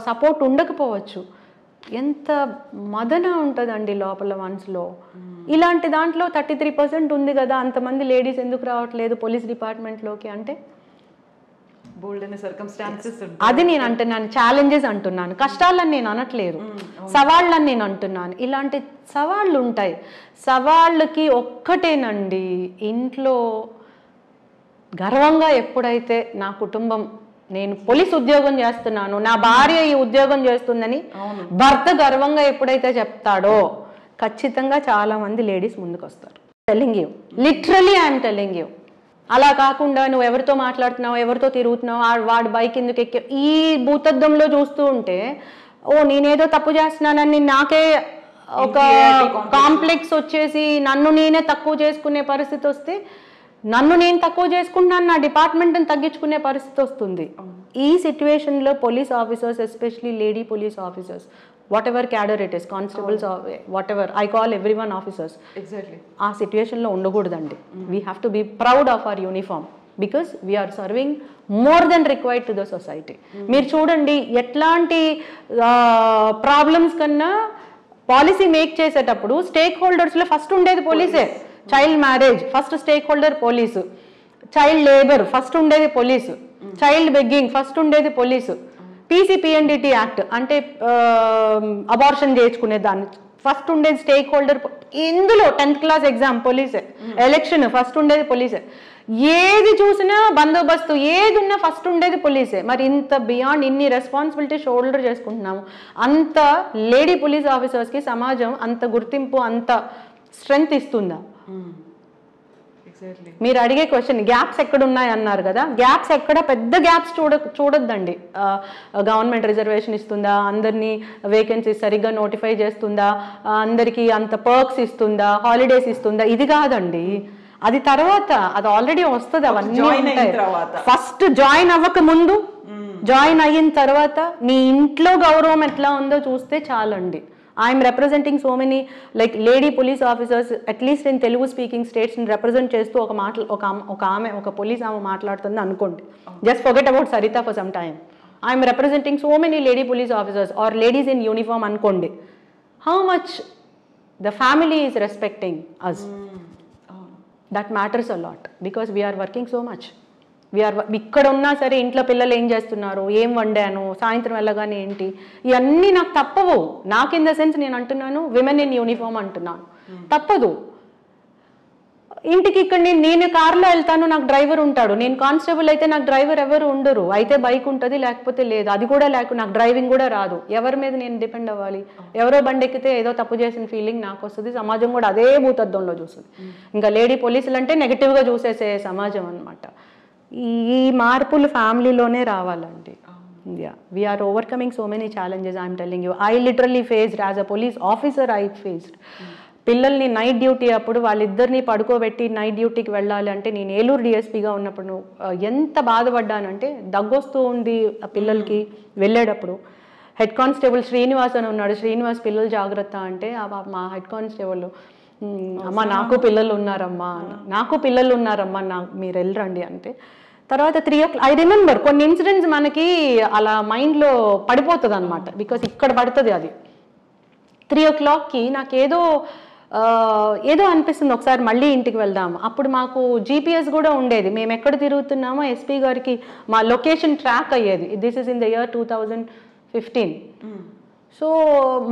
సపోర్ట్ ఉండకపోవచ్చు. ఎంత మదన ఉంటుందండి లోపల మనసులో. ఇలాంటి దాంట్లో 33% ఉంది కదా, అంతమంది లేడీస్ ఎందుకు రావట్లేదు పోలీస్ డిపార్ట్మెంట్లోకి అంటే అది నేను అంటున్నాను. ఛాలెంజెస్ అంటున్నాను, కష్టాలని నేను అనట్లేదు, సవాళ్ళని నేను అంటున్నాను. ఇలాంటి సవాళ్ళు ఉంటాయి. సవాళ్ళకి ఒక్కటేనండి, ఇంట్లో గర్వంగా ఎప్పుడైతే నా కుటుంబం, నేను పోలీస్ ఉద్యోగం చేస్తున్నాను, నా భార్య ఈ ఉద్యోగం చేస్తుందని భర్త గర్వంగా ఎప్పుడైతే చెప్తాడో ఖచ్చితంగా చాలా మంది లేడీస్ ముందుకు వస్తారు. Telling you, literally I'm telling you. అలా కాకుండా నువ్వు ఎవరితో మాట్లాడుతున్నావు, ఎవరితో తిరుగుతున్నావు, వాడు బైక్ ఎందుకు ఎక్కి ఈ భూతద్దంలో చూస్తూ ఉంటే నేనేదో తప్పు చేస్తున్నానని నాకే ఒక కాంప్లెక్స్ వచ్చేసి నన్ను నేనే తక్కువ చేసుకునే పరిస్థితి వస్తే, నన్ను నేను తక్కువ చేసుకుంటున్నాను, నా డిపార్ట్మెంట్ని తగ్గించుకునే పరిస్థితి వస్తుంది. ఈ సిచ్యువేషన్లో police officers, especially lady police officers, whatever cadre it is, constables, whatever, I call every one officers, ఆ సిచ్యువేషన్లో ఉండకూడదండి. We have to be proud of our uniform because we are serving more than required to the society. మీరు చూడండి, ఎట్లాంటి ప్రాబ్లమ్స్ కన్నా పాలసీ మేక్ చేసేటప్పుడు స్టేక్ హోల్డర్స్లో ఫస్ట్ ఉండేది పోలీసే. Child marriage first stake holder police, child labour first ఉండేది పోలీసు, చైల్డ్ బెగ్గింగ్ ఫస్ట్ ఉండేది పోలీసు, PCPNDT యాక్ట్ అంటే అబార్షన్ చేయించుకునే దాన్ని ఫస్ట్ ఉండేది స్టేక్ హోల్డర్. ఇందులో 10th క్లాస్ ఎగ్జామ్ పోలీసే, ఎలక్షన్ ఫస్ట్ ఉండేది పోలీసే, ఏది చూసినా బందోబస్తు ఏది ఉన్నా ఫస్ట్ ఉండేది పోలీసే. మరి ఇంత బియాండ్ ఇన్ని రెస్పాన్సిబిలిటీ షోల్డర్ చేసుకుంటున్నాము. అంత లేడీ పోలీస్ ఆఫీసర్స్కి సమాజం అంత గుర్తింపు, అంత స్ట్రెంగ్త్ ఇస్తుందా? మీరు అడిగే క్వశ్చన్, గ్యాప్స్ ఎక్కడ ఉన్నాయి అన్నారు కదా, గ్యాప్స్ ఎక్కడ పెద్ద గ్యాప్స్ చూడొద్దండి. గవర్నమెంట్ రిజర్వేషన్ ఇస్తుందా, అందరినీ వేకెన్సీస్ సరిగ్గా నోటిఫై చేస్తుందా, అందరికీ అంత పర్క్స్ ఇస్తుందా, హాలిడేస్ ఇస్తుందా, ఇది కాదండి. అది తర్వాత, అది ఆల్రెడీ వస్తుంది, అవన్నీ ఉంటాయి. ఫస్ట్ జాయిన్ అవ్వక ముందు, జాయిన్ అయిన తర్వాత నీ ఇంట్లో గౌరవం ఎట్లా ఉందో చూస్తే చాలండి. I'm representing so many like lady police officers, at least in Telugu speaking స్టేట్స్ని రిప్రజెంట్ చేస్తూ ఒక పోలీస్ ఆమె మాట్లాడుతుంది అనుకోండి. Just forget about Saritha for some time. I'm representing so many lady police officers or ladies in uniform అనుకోండి. How much the family is respecting us, that matters a lot because we're working so much. ఇక్కడ ఉన్నా సరే ఇంట్లో పిల్లలు ఏం చేస్తున్నారు, ఏం వండాను, సాయంత్రం వెళ్ళగానే ఏంటి, ఇవన్నీ నాకు తప్పవు. నాకు ఇన్ ద సెన్స్ నేను అంటున్నాను, విమెన్ ఇన్ యూనిఫామ్ అంటున్నాను, తప్పదు. ఇంటికి ఇక్కడ నేను కార్లో వెళ్తాను, నాకు డ్రైవర్ ఉంటాడు. నేను కానిస్టేబుల్ అయితే నాకు డ్రైవర్ ఎవరు ఉండరు. అయితే బైక్ ఉంటుంది, లేకపోతే లేదు. అది కూడా నాకు డ్రైవింగ్ కూడా రాదు. ఎవరి మీద నేను డిపెండ్ అవ్వాలి? ఎవరో బండి ఎక్కితే ఏదో తప్పు చేసిన ఫీలింగ్ నాకు వస్తుంది. సమాజం కూడా అదే భూతద్దంలో చూస్తుంది. ఇంకా లేడీ పోలీసులు అంటే నెగిటివ్గా చూసేసే సమాజం అనమాట. ఈ మార్పులు ఫ్యామిలీలోనే రావాలండి. We're overcoming so many challenges. I'm telling you, I literally faced as a police officer, I faced. పిల్లల్ని నైట్ డ్యూటీ అప్పుడు వాళ్ళిద్దరిని పడుకోబెట్టి నైట్ డ్యూటీకి వెళ్ళాలి అంటే, నేను ఏలూరు డిఎస్పీగా ఉన్నప్పుడు ఎంత బాధపడ్డానంటే, దగ్గొస్తూ ఉంది ఆ పిల్లలకి వెళ్ళేటప్పుడు. హెడ్ కానిస్టేబుల్ శ్రీనివాస్ అని ఉన్నాడు, శ్రీనివాస్ పిల్లలు జాగ్రత్త అంటే మా హెడ్ కానిస్టేబుల్, అమ్మ నాకు పిల్లలు ఉన్నారమ్మా, మీరు వెళ్ళరండి అంటే. తర్వాత 3 o'clock ఐ రిమెంబర్ కొన్ని ఇన్సిడెంట్స్ మనకి అలా మైండ్లో పడిపోతుంది అనమాట, బికాస్ ఇక్కడ పడుతుంది అది. 3 o'clockకి నాకేదో ఏదో అనిపిస్తుంది, ఒకసారి మళ్ళీ ఇంటికి వెళ్దాం. అప్పుడు మాకు GPS కూడా ఉండేది, మేము ఎక్కడ తిరుగుతున్నామో ఎస్పీ గారికి మా లొకేషన్ ట్రాక్ అయ్యేది. This is in the year 2015. So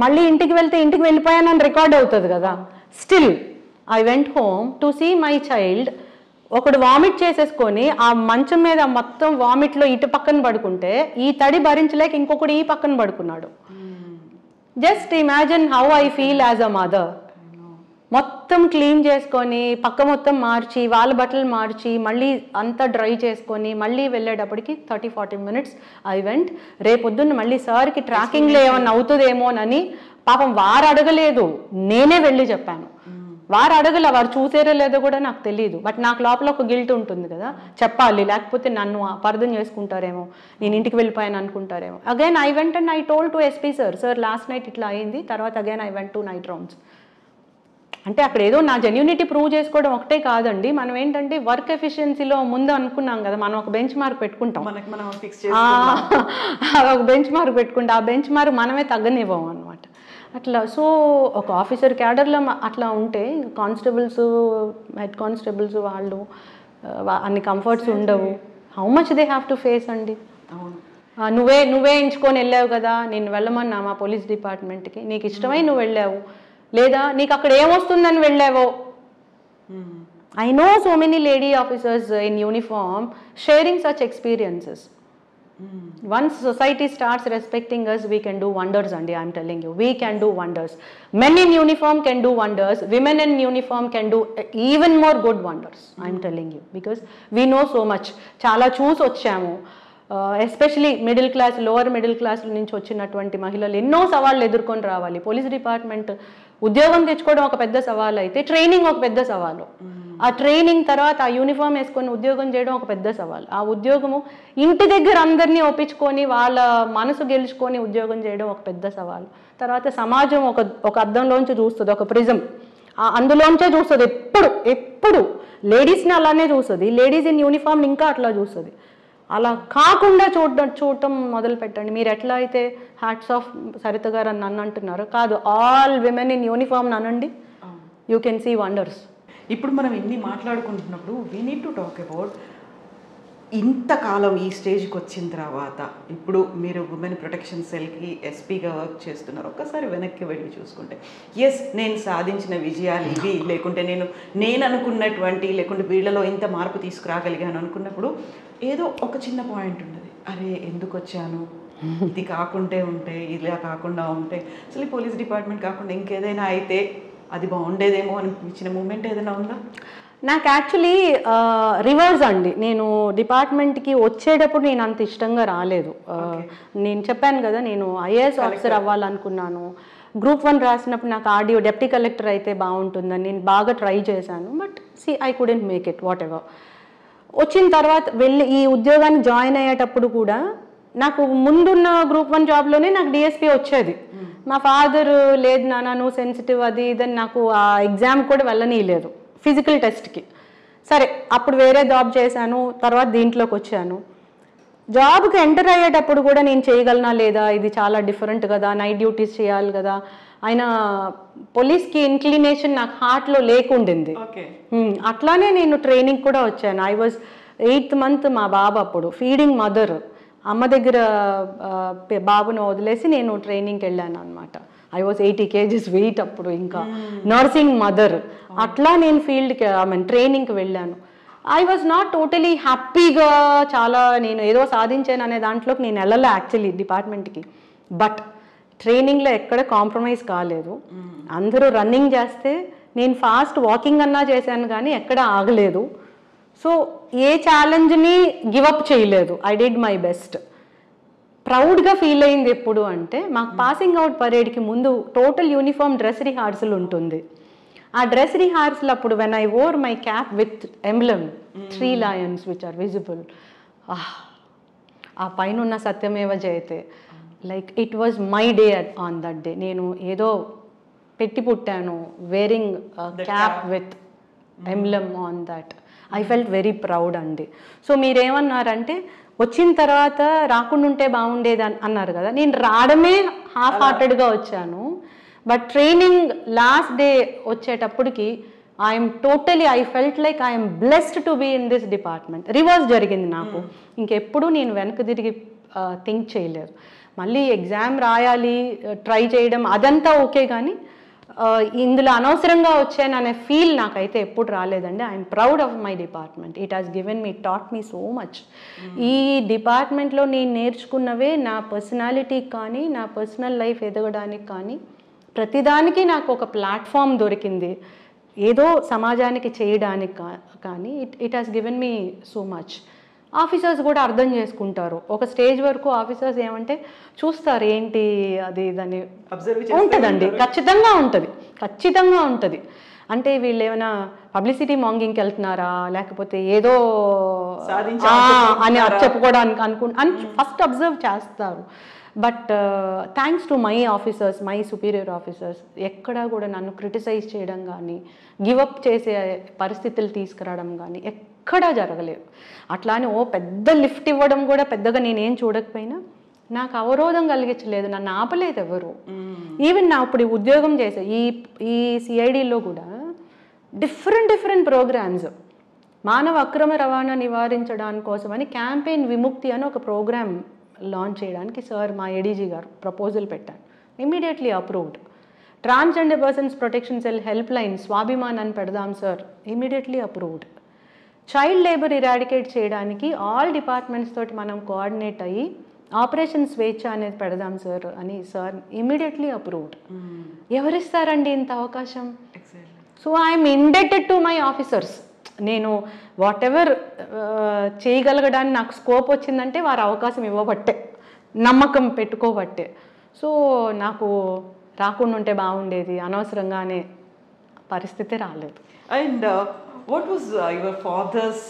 మళ్ళీ ఇంటికి వెళ్తే ఇంటికి వెళ్ళిపోయానని రికార్డ్ అవుతుంది కదా. Still I went home to see my child. ఒకడు వామిట్ చేసేసుకొని ఆ మంచం మీద మొత్తం వామిట్లో ఇటు పక్కన పడుకుంటే, ఈ తడి భరించలేక ఇంకొకడు ఈ పక్కన పడుకున్నాడు. Just imagine how I feel as a mother. మొత్తం క్లీన్ చేసుకొని, పక్క మొత్తం మార్చి, వాళ్ళ బట్టలు మార్చి, మళ్ళీ అంతా డ్రై చేసుకొని మళ్ళీ వెళ్ళేటప్పటికి 30-40 minutes ఐ వెంట్. రేపొద్దున్న మళ్ళీ సార్కి ట్రాకింగ్లో ఏమన్నా అవుతుందేమోనని పాపం వారు అడగలేదు, నేనే వెళ్ళి చెప్పాను. వారు అడగల, వారు చూసారో లేదో కూడా నాకు తెలియదు. బట్ నాకు లోపల ఒక గిల్ట్ ఉంటుంది కదా, చెప్పాలి, లేకపోతే నన్ను అపార్థం చేసుకుంటారేమో, నేను ఇంటికి వెళ్ళిపోయాను అనుకుంటారేమో. Again I went and I told to SP sir last night ఇట్లా అయింది. తర్వాత again I went to night rounds. అంటే అక్కడ ఏదో నా జెన్యూనిటీ ప్రూవ్ చేసుకోవడం ఒకటే కాదండి. మనం ఏంటంటే వర్క్ ఎఫిషియన్సీలో ముందు అనుకున్నాం కదా, మనం ఒక బెంచ్ మార్క్ పెట్టుకుంటాం, ఒక బెంచ్ మార్క్ పెట్టుకుంటాం. ఆ బెంచ్ మార్క్ మనమే తగ్గనివ్వం అనమాట. అట్లా సో ఒక ఆఫీసర్ క్యాడర్లో అట్లా ఉంటే, కానిస్టేబుల్స్, హెడ్ కానిస్టేబుల్స్ వాళ్ళు అన్ని కంఫర్ట్స్ ఉండవు. How much they have to face అండి. నువ్వే ఎంచుకొని వెళ్ళావు కదా, నేను వెళ్ళమన్నా మా పోలీస్ డిపార్ట్మెంట్కి, నీకు ఇష్టమై నువ్వు వెళ్ళావు, లేదా నీకు అక్కడ ఏమొస్తుందని వెళ్ళావో, I know so many lady officers in uniform sharing such experiences. Once society starts respecting us, we can do wonders, Andy. I'm telling you, we can do wonders. Men in uniform can do wonders. Women in uniform can do even more good wonders. I'm telling you, because we know so much. Chala choose వచ్చాము. Especially middle class, lower middle class నుంచి వచ్చినటువంటి మహిళలు ఎన్నో సవాళ్ళు ఎదుర్కొని రావాలి. పోలీస్ డిపార్ట్మెంట్ ఉద్యోగం తెచ్చుకోవడం ఒక పెద్ద సవాలు అయితే, ట్రైనింగ్ ఒక పెద్ద సవాలు. ఆ ట్రైనింగ్ తర్వాత ఆ యూనిఫామ్ వేసుకొని ఉద్యోగం చేయడం ఒక పెద్ద సవాల్. ఆ ఉద్యోగము ఇంటి దగ్గర అందరినీ ఒప్పించుకొని వాళ్ళ మనసు గెలుచుకొని ఉద్యోగం చేయడం ఒక పెద్ద సవాల్. తర్వాత సమాజం ఒక అద్దంలోంచి చూస్తుంది, ఒక ప్రిజం, అందులోంచే చూస్తుంది. ఎప్పుడు లేడీస్ని అలానే చూస్తుంది, లేడీస్ ఇన్ యూనిఫామ్ ఇంకా అట్లా చూస్తుంది. అలా కాకుండా చూడటం మొదలు పెట్టండి. మీరు ఎట్లా అయితే హ్యాట్స్ ఆఫ్ సరిత గారు అని నన్ను అంటున్నారు, కాదు, ఆల్ విమెన్ ఇన్ యూనిఫామ్ అనండి, యూ కెన్ సీ వండర్స్. ఇప్పుడు మనం ఇన్ని మాట్లాడుకుంటున్నప్పుడు we need to talk about ఇంతకాలం ఈ స్టేజ్కి వచ్చిన తర్వాత ఇప్పుడు మీరు ఉమెన్ ప్రొటెక్షన్ సెల్కి ఎస్పీగా వర్క్ చేస్తున్నారు. ఒక్కసారి వెనక్కి వెళ్ళి చూసుకుంటే, ఎస్ నేను సాధించిన విజయాలు ఇవి, లేకుంటే నేను అనుకున్నటువంటి, లేకుంటే వీళ్ళలో ఇంత మార్పు తీసుకురాగలిగాను అనుకున్నప్పుడు ఏదో ఒక చిన్న పాయింట్ ఉండదు, అరే ఎందుకు వచ్చాను, ఇది కాకుంటే ఉంటే, ఇలా కాకుండా ఉంటే, అసలు ఈ పోలీస్ డిపార్ట్మెంట్ కాకుండా ఇంకేదైనా అయితే అది బాగుండేదేమో అనిపించిన మూమెంట్ ఏదైనా ఉందా? నాకు యాక్చువల్లీ రివర్స్ అండి. నేను డిపార్ట్మెంట్కి వచ్చేటప్పుడు నేను అంత ఇష్టంగా రాలేదు. నేను చెప్పాను కదా, నేను ఐఏఎస్ ఆఫీసర్ అవ్వాలనుకున్నాను. గ్రూప్ 1 రాసినప్పుడు నాకు ఆర్డీఓ డెప్యూటీ కలెక్టర్ అయితే బాగుంటుందని నేను బాగా ట్రై చేశాను. But I couldn't make it, what ever. వచ్చిన తర్వాత వెళ్ళి ఈ ఉద్యోగానికి జాయిన్ అయ్యేటప్పుడు కూడా నాకు ముందున్న గ్రూప్ 1 జాబ్లోనే నాకు డిఎస్పీ వచ్చేది. మా ఫాదర్ లేదు నాన్న నువ్వు సెన్సిటివ్ అది ఇదని నాకు ఆ ఎగ్జామ్ కూడా వెళ్ళనీయలేదు, ఫిజికల్ టెస్ట్కి. సరే అప్పుడు వేరే జాబ్ చేశాను, తర్వాత దీంట్లోకి వచ్చాను. జాబ్కి ఎంటర్ అయ్యేటప్పుడు కూడా నేను చేయగలనా లేదా, ఇది చాలా డిఫరెంట్ కదా, నైట్ డ్యూటీస్ చేయాలి కదా, ఆయన పోలీస్కి ఇన్క్లినేషన్ నాకు హార్ట్లో లేకుండింది. అట్లానే నేను ట్రైనింగ్ కూడా వచ్చాను. ఐ వాజ్ 8th month మా బాబు అప్పుడు ఫీడింగ్ మదర్, అమ్మ దగ్గర బాబును వదిలేసి నేను ట్రైనింగ్కి వెళ్ళాను అనమాట. ఐ వాజ్ 80 kgs వెయిట్ అప్పుడు, ఇంకా నర్సింగ్ మదర్. అట్లా నేను ఫీల్డ్కి ట్రైనింగ్కి వెళ్ళాను. ఐ వాజ్ నాట్ టోటలీ హ్యాపీగా, చాలా నేను ఏదో సాధించాను అనే దాంట్లోకి నేను వెళ్ళలే యాక్చువల్లీ డిపార్ట్మెంట్కి. బట్ ట్రైనింగ్లో ఎక్కడ కాంప్రమైజ్ కాలేదు. అందరూ రన్నింగ్ చేస్తే నేను ఫాస్ట్ వాకింగ్ అన్నా చేశాను కానీ ఎక్కడ ఆగలేదు. సో ఏ ఛాలెంజ్ని గివప్ చేయలేదు. I did my best. ప్రౌడ్గా ఫీల్ అయింది ఎప్పుడు అంటే, మాకు పాసింగ్ అవుట్ పరేడ్కి ముందు టోటల్ యూనిఫామ్ డ్రెస్ రిహార్సల్ ఉంటుంది. ఆ డ్రెస్ రిహార్సల్ అప్పుడు when I wore my cap with emblem 3 lions which are visible, ఆ పైన ఉన్న సత్యమేవ జయతే, like it was my day on that day. నేను ఏదో పెట్టి పుట్టాను, wearing cap with emblem on that. I felt very proud అండి. సో మీరేమన్నారంటే వచ్చిన తర్వాత రాకుండా ఉంటే బాగుండేది అన్నారు కదా, నేను రావడమే హాఫ్ హార్టెడ్గా వచ్చాను. బట్ ట్రైనింగ్ లాస్ట్ డే వచ్చేటప్పటికి I felt like I'm blessed to be in this department. Reverse జరిగింది నాకు. ఇంకెప్పుడు నేను వెనక్కి తిరిగి థింక్ చేయలేదు. మళ్ళీ ఎగ్జామ్ రాయాలి, ట్రై చేయడం అదంతా ఓకే, కానీ ఇందులో అనవసరంగా వచ్చాను అనే ఫీల్ నాకైతే ఎప్పుడు రాలేదండి. I'm proud of my department. It has given me, taught me so much. ఈ డిపార్ట్మెంట్లో నేను నేర్చుకున్నవే నా పర్సనాలిటీకి కానీ, నా పర్సనల్ లైఫ్ ఎదగడానికి కానీ, ప్రతిదానికి నాకు ఒక ప్లాట్ఫామ్ దొరికింది ఏదో సమాజానికి చేయడానికి. కానీ it has given me so much. Officers కూడా అర్థం చేసుకుంటారు. ఒక స్టేజ్ వరకు ఆఫీసర్స్ ఏమంటే చూస్తారు, ఏంటి అది దాన్ని ఉంటుందండి, ఖచ్చితంగా ఉంటుంది. అంటే వీళ్ళు ఏమైనా పబ్లిసిటీ మాంగింగ్కి వెళ్తున్నారా, లేకపోతే ఏదో అని చెప్పుకోవడానికి ఫస్ట్ అబ్జర్వ్ చేస్తారు. But thanks to my officers, my superior officers, ఎక్కడా కూడా నన్ను క్రిటిసైజ్ చేయడం కానీ, గివప్ చేసే పరిస్థితులు తీసుకురావడం కానీ ఎక్కడా జరగలేదు. అట్లానే పెద్ద లిఫ్ట్ ఇవ్వడం కూడా పెద్దగా నేనేం చూడకపోయినా నాకు అవరోధం కలిగించలేదు, నన్ను ఆపలేదు ఎవరు. ఈవెన్ నా ఇప్పుడు ఉద్యోగం చేసే ఈ సిఐడిలో కూడా డిఫరెంట్ ప్రోగ్రామ్స్, మానవ అక్రమ రవాణా నివారించడానికి కోసమని క్యాంపెయిన్ విముక్తి అని ఒక ప్రోగ్రామ్ లాంచ్ చేయడానికి సార్ మా ఏడీజీ గారు ప్రపోజల్ పెట్టాను. Immediately approved. Transgender persons protection cell help line Swabhiman అని పెడదాం sir, immediately approved. Child labour eradicate చేయడానికి ఆల్ డిపార్ట్మెంట్స్ తోటి మనం కోఆర్డినేట్ అయ్యి ఆపరేషన్ స్వేచ్ఛ అనేది పెడదాం సార్ అని సార్ ఇమీడియట్లీ అప్రూవ్డ్. ఎవరిస్తారండి ఇంత అవకాశం? So I'm indebted to my officers. నేను వాట్ ఎవర్ చేయగలగడానికి నాకు స్కోప్ వచ్చిందంటే వారు అవకాశం ఇవ్వబట్టే, నమ్మకం పెట్టుకోబట్టే. సో నాకు రాకుండా ఉంటే బాగుండేది, అనవసరంగా అనే పరిస్థితి రాలేదు. And what was your father's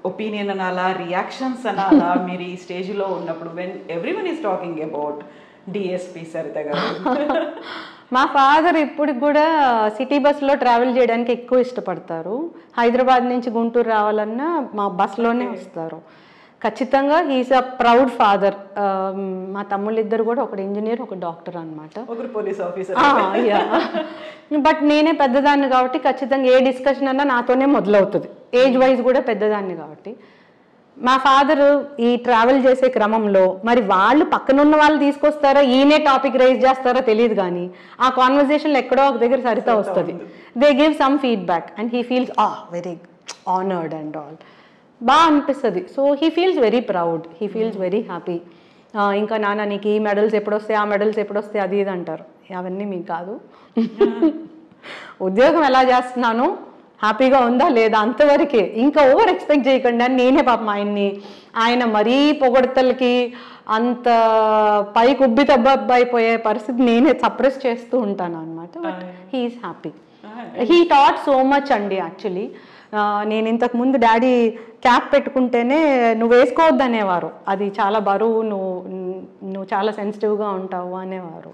opinion అనాలా, రియాక్షన్స్ అనాలా మీరు ఈ స్టేజ్లో ఉన్నప్పుడు when everyone is talking about DSP Saritha garu? మా ఫాదర్ ఇప్పటికి కూడా సిటీ బస్సులో ట్రావెల్ చేయడానికి ఎక్కువ ఇష్టపడతారు. హైదరాబాద్ నుంచి గుంటూరు రావాలన్నా మా బస్లోనే వస్తారు. ఖచ్చితంగా హీఈస్ అ ప్రౌడ్ ఫాదర్. మా తమ్ముళ్ళిద్దరు కూడా ఒకడు ఇంజనీర్, ఒక డాక్టర్ అనమాట, ఒకరు పోలీస్ ఆఫీసర్. బట్ నేనే పెద్దదాన్ని కాబట్టి ఖచ్చితంగా ఏ డిస్కషన్ అన్నా నాతోనే మొదలవుతుంది. ఏజ్ వైజ్ కూడా పెద్దదాన్ని కాబట్టి. మా ఫాదరు ఈ ట్రావెల్ చేసే క్రమంలో మరి వాళ్ళు పక్కనున్న వాళ్ళు తీసుకొస్తారో ఈయనే టాపిక్ రైజ్ చేస్తారో తెలియదు, కానీ ఆ కాన్వర్జేషన్లో ఎక్కడో ఒక దగ్గర సరిత వస్తుంది. They give some feedback and he feels very honoured and all, బాగా అనిపిస్తుంది. So he feels very proud, he feels very happy. ఇంకా నాన్న నీకు ఈ మెడల్స్ ఎప్పుడు వస్తాయి, ఆ మెడల్స్ ఎప్పుడు వస్తాయి, అది ఇది అంటారు. అవన్నీ మీకు కాదు, ఉద్యోగం ఎలా చేస్తున్నాను, హ్యాపీగా ఉందా లేదా అంతవరకే, ఇంకా ఓవర్ ఎక్స్పెక్ట్ చేయకండి అని నేనే పాపం ఆయన మరీ పొగడతలకి అంత పైకి ఉబ్బి తబ్బైపోయే పరిస్థితి నేనే సప్రెస్ చేస్తూ ఉంటాను అనమాట. But he is happy. He taught so much అండి. యాక్చువల్లీ నేను ఇంతకుముందు డాడీ క్యాప్ పెట్టుకుంటేనే నువ్వు వేసుకోవద్దు అనేవారు, అది చాలా బరువు, నువ్వు చాలా సెన్సిటివ్గా ఉంటావు అనేవారు.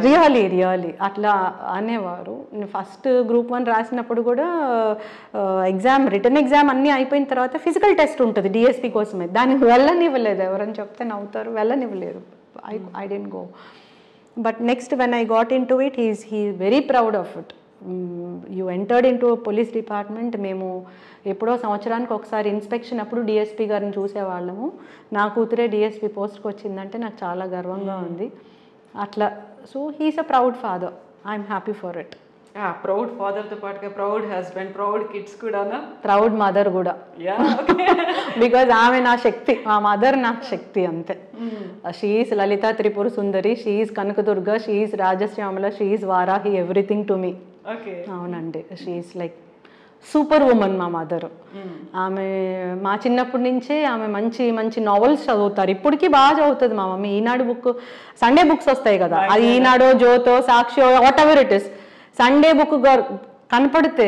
రియలీ అట్లా అనేవారు. ఫస్ట్ గ్రూప్ 1 రాసినప్పుడు కూడా రిటర్న్ ఎగ్జామ్ అన్నీ అయిపోయిన తర్వాత ఫిజికల్ టెస్ట్ ఉంటుంది డిఎస్పి కోసమే, దానికి వెళ్ళనివ్వలేదు. ఎవరని చెప్తే నవ్వుతారు, వెళ్ళనివ్వలేదు. I didn't go. But next when I got into it he very proud of it. You entered into police department. మేము ఎప్పుడో సంవత్సరానికి ఒకసారి ఇన్స్పెక్షన్ అప్పుడు డిఎస్పీ గారిని చూసేవాళ్ళము. నా కూతురే డిఎస్పీ పోస్ట్కి వచ్చిందంటే నాకు చాలా గర్వంగా ఉంది అట్లా. So he's a proud father, I'm happy for it. Proud ఫాదర్తో పాటుగా ప్రౌడ్ హస్బెండ్, ప్రౌడ్ కిడ్స్ కూడా, ప్రౌడ్ మదర్ కూడా. బికాజ్ ఆమె నా శక్తి, మా మదర్ నాకు శక్తి అంతే. She is Lalitha Tripura Sundari, she is Kanakadurga, she is Rajashyamala, she is Varahi, everything to me. అవునండి, షీఈస్ లైక్ సూపర్ ఉమెన్ మా మదర్. ఆమె మా చిన్నప్పటి నుంచే ఆమె మంచి మంచి నావెల్స్ చదువుతారు, ఇప్పటికీ బాగా చదువుతుంది మా mummy. Eenadu book, Sunday books వస్తాయి కదా, అది ఈనాడో జ్యోతో సాక్షియో whatever it is, Sunday book కనపడితే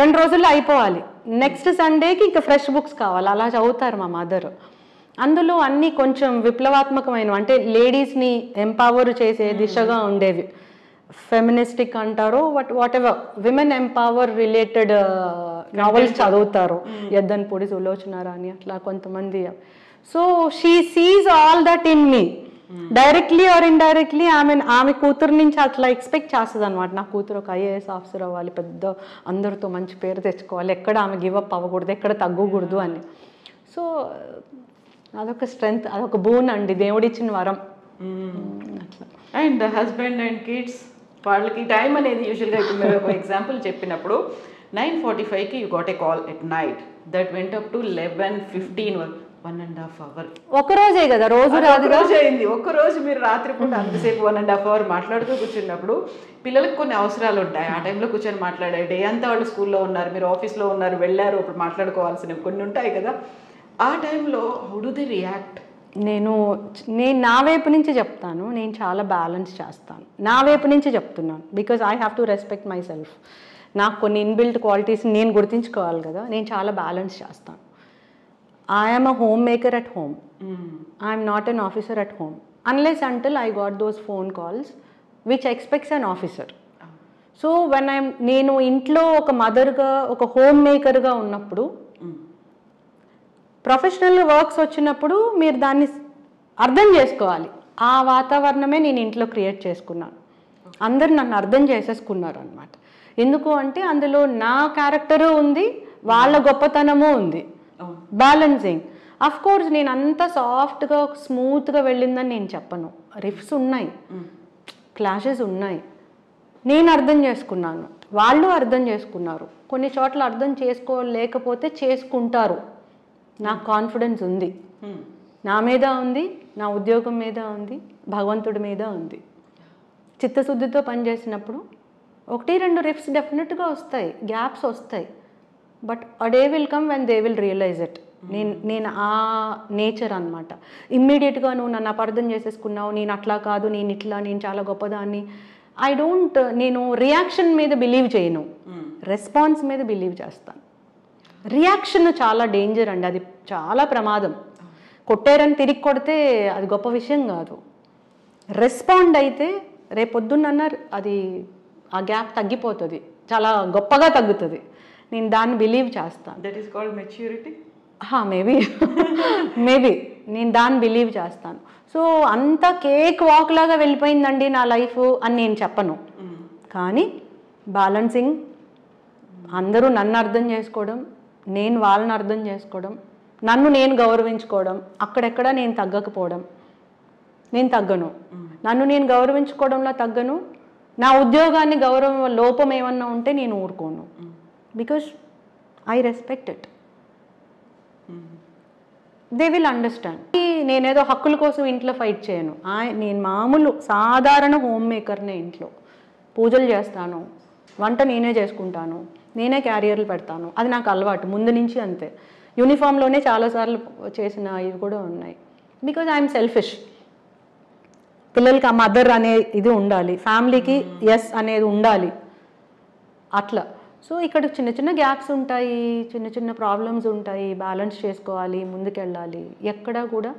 2 రోజుల్లో అయిపోవాలి, నెక్స్ట్ సండేకి ఇంకా ఫ్రెష్ బుక్స్ కావాలి, అలా చదువుతారు మా మదర్. అందులో అన్నీ కొంచెం విప్లవాత్మకమైన, అంటే లేడీస్ని ఎంపవర్ చేసే దిశగా ఉండేవి. ఫెమినిస్టిక్ అంటారు, what ever, women empower related novels చదువుతారు. యద్దన్పూడి సులోచన రాణి అట్లా కొంతమంది. So she seize all that in me, directly or indirectly. ఆమె కూతురు నుంచి అట్లా ఎక్స్పెక్ట్ చేస్తుంది అనమాట. నా కూతురు ఒక ఐఏఎస్ ఆఫీసర్ అవ్వాలి, పెద్ద అందరితో మంచి పేరు తెచ్చుకోవాలి, ఎక్కడ ఆమె గివప్ అవ్వకూడదు, ఎక్కడ తగ్గకూడదు అని. సో అదొక స్ట్రెంగ్త్, అదొక బూన్ అండి, దేవుడిచ్చిన వరం అట్లా. అండ్ హస్బెండ్ అండ్ కిడ్స్, వాళ్ళకి టైం అనేది యూజువల్గా ఇప్పుడు మీరు ఒక ఎగ్జాంపుల్ చెప్పినప్పుడు 9:45కి you got a call at night that went up to 11:15 1.5 hour. ఒక్కరోజే కదా, రోజు రోజు అయింది. ఒక్కరోజు మీరు రాత్రిపూట అంతసేపు 1.5 hour మాట్లాడుతూ కూర్చున్నప్పుడు పిల్లలకు కొన్ని అవసరాలు ఉంటాయి, ఆ టైంలో కూర్చొని మాట్లాడే, డే అంతా వాళ్ళు స్కూల్లో ఉన్నారు, మీరు ఆఫీస్లో ఉన్నారు, వెళ్ళారు, ఇప్పుడు మాట్లాడుకోవాల్సినవి కొన్ని ఉంటాయి కదా, ఆ టైంలో హౌ డు దే రియాక్ట్? నేను నా వైపు నుంచి చెప్తాను, నేను చాలా బ్యాలెన్స్ చేస్తాను. నా వైపు నుంచి చెప్తున్నాను, because I have to respect my self. నాకు కొన్ని ఇన్బిల్ట్ క్వాలిటీస్ నేను గుర్తించుకోవాలి కదా, నేను చాలా బ్యాలెన్స్ చేస్తాను. I'm a home maker at home, I'm not an officer at home unless until I got those phone calls which expects an officer. So నేను ఇంట్లో ఒక మదర్గా, ఒక హోమ్ మేకర్గా ఉన్నప్పుడు, ప్రొఫెషనల్ వర్క్స్ వచ్చినప్పుడు మీరు దాన్ని అర్థం చేసుకోవాలి. ఆ వాతావరణమే నేను ఇంట్లో క్రియేట్ చేసుకున్నాను. అందరు నన్ను అర్థం చేసేసుకున్నారు అనమాట. ఎందుకు అంటే అందులో నా క్యారెక్టరు ఉంది, వాళ్ళ గొప్పతనము ఉంది, బ్యాలెన్సింగ్. అఫ్ కోర్స్ నేను అంత సాఫ్ట్గా స్మూత్గా వెళ్ళిందని నేను చెప్పను, రిఫ్స్ ఉన్నాయి. క్లాషెస్ ఉన్నాయి. నేను అర్థం చేసుకున్నాను, వాళ్ళు అర్థం చేసుకున్నారు. కొన్ని చోట్ల అర్థం చేసుకోలేకపోతే చేసుకుంటారు. నాకు కాన్ఫిడెన్స్ ఉంది, నా మీద ఉంది, నా ఉద్యోగం మీద ఉంది, భగవంతుడి మీద ఉంది. చిత్తశుద్ధితో పనిచేసినప్పుడు 1-2 రిఫ్స్ డెఫినెట్గా వస్తాయి, గ్యాప్స్ వస్తాయి. But a day will come when they will realise it. నేను ఆ నేచర్ అనమాట. ఇమ్మీడియట్గా నువ్వు నన్ను అపార్థం చేసేసుకున్నావు, నేను అట్లా కాదు, నేను ఇట్లా, నేను చాలా గొప్పదాన్ని. నేను రియాక్షన్ మీద బిలీవ్ చేయను, రెస్పాన్స్ మీద బిలీవ్ చేస్తాను. రియాక్షన్ చాలా డేంజర్ అండి, అది చాలా ప్రమాదం. కొట్టారని తిరిగి కొడితే అది గొప్ప విషయం కాదు. రెస్పాండ్ అయితే రేపొద్దున్న అది ఆ గ్యాప్ తగ్గిపోతుంది, చాలా గొప్పగా తగ్గుతుంది. నేను దాన్ని బిలీవ్ చేస్తాను. That is called maturity. Maybe నేను దాన్ని బిలీవ్ చేస్తాను. సో అంత కేక్ వాక్ లాగా వెళ్ళిపోయిందండి నా లైఫ్ అని నేను చెప్పను. కానీ బ్యాలెన్సింగ్, అందరూ నన్ను అర్థం చేసుకోవడం, నేను వాళ్ళని అర్థం చేసుకోవడం, నన్ను నేను గౌరవించుకోవడం, అక్కడెక్కడ నేను తగ్గకపోవడం. నేను తగ్గను, నన్ను నేను గౌరవించుకోవడంలో తగ్గను. నా ఉద్యోగాన్ని గౌరవం లోపం ఏమన్నా ఉంటే నేను ఊరుకోను. Because I respect it. They will understand. నేనేదో హక్కుల కోసం ఇంట్లో ఫైట్ చేయను. నేను మామూలు సాధారణ హోమ్ మేకర్నే. ఇంట్లో పూజలు చేస్తాను, వంట నేనే చేసుకుంటాను, నేనే క్యారియర్లు పెడతాను. అది నాకు అలవాటు ముందు నుంచి, అంతే. యూనిఫామ్లోనే చాలాసార్లు చేసిన ఇవి కూడా ఉన్నాయి. Because I'm selfish. పిల్లలకి ఆ మదర్ అనే ఇది ఉండాలి, ఫ్యామిలీకి ఎస్ అనేది ఉండాలి, అట్లా. సో ఇక్కడ చిన్న చిన్న గ్యాప్స్ ఉంటాయి, చిన్న చిన్న ప్రాబ్లమ్స్ ఉంటాయి, బ్యాలెన్స్ చేసుకోవాలి, ముందుకెళ్ళాలి. ఎక్కడా కూడా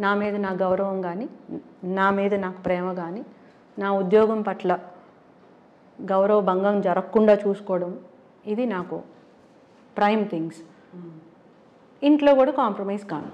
నా మీద నా గౌరవం కానీ, నా మీద నాకు ప్రేమ కానీ, నా ఉద్యోగం పట్ల గౌరవ భంగం జరగకుండా చూసుకోవడం, ఇది నాకు ప్రైమ్ థింగ్స్. ఇంట్లో కూడా కాంప్రమైజ్ కాను.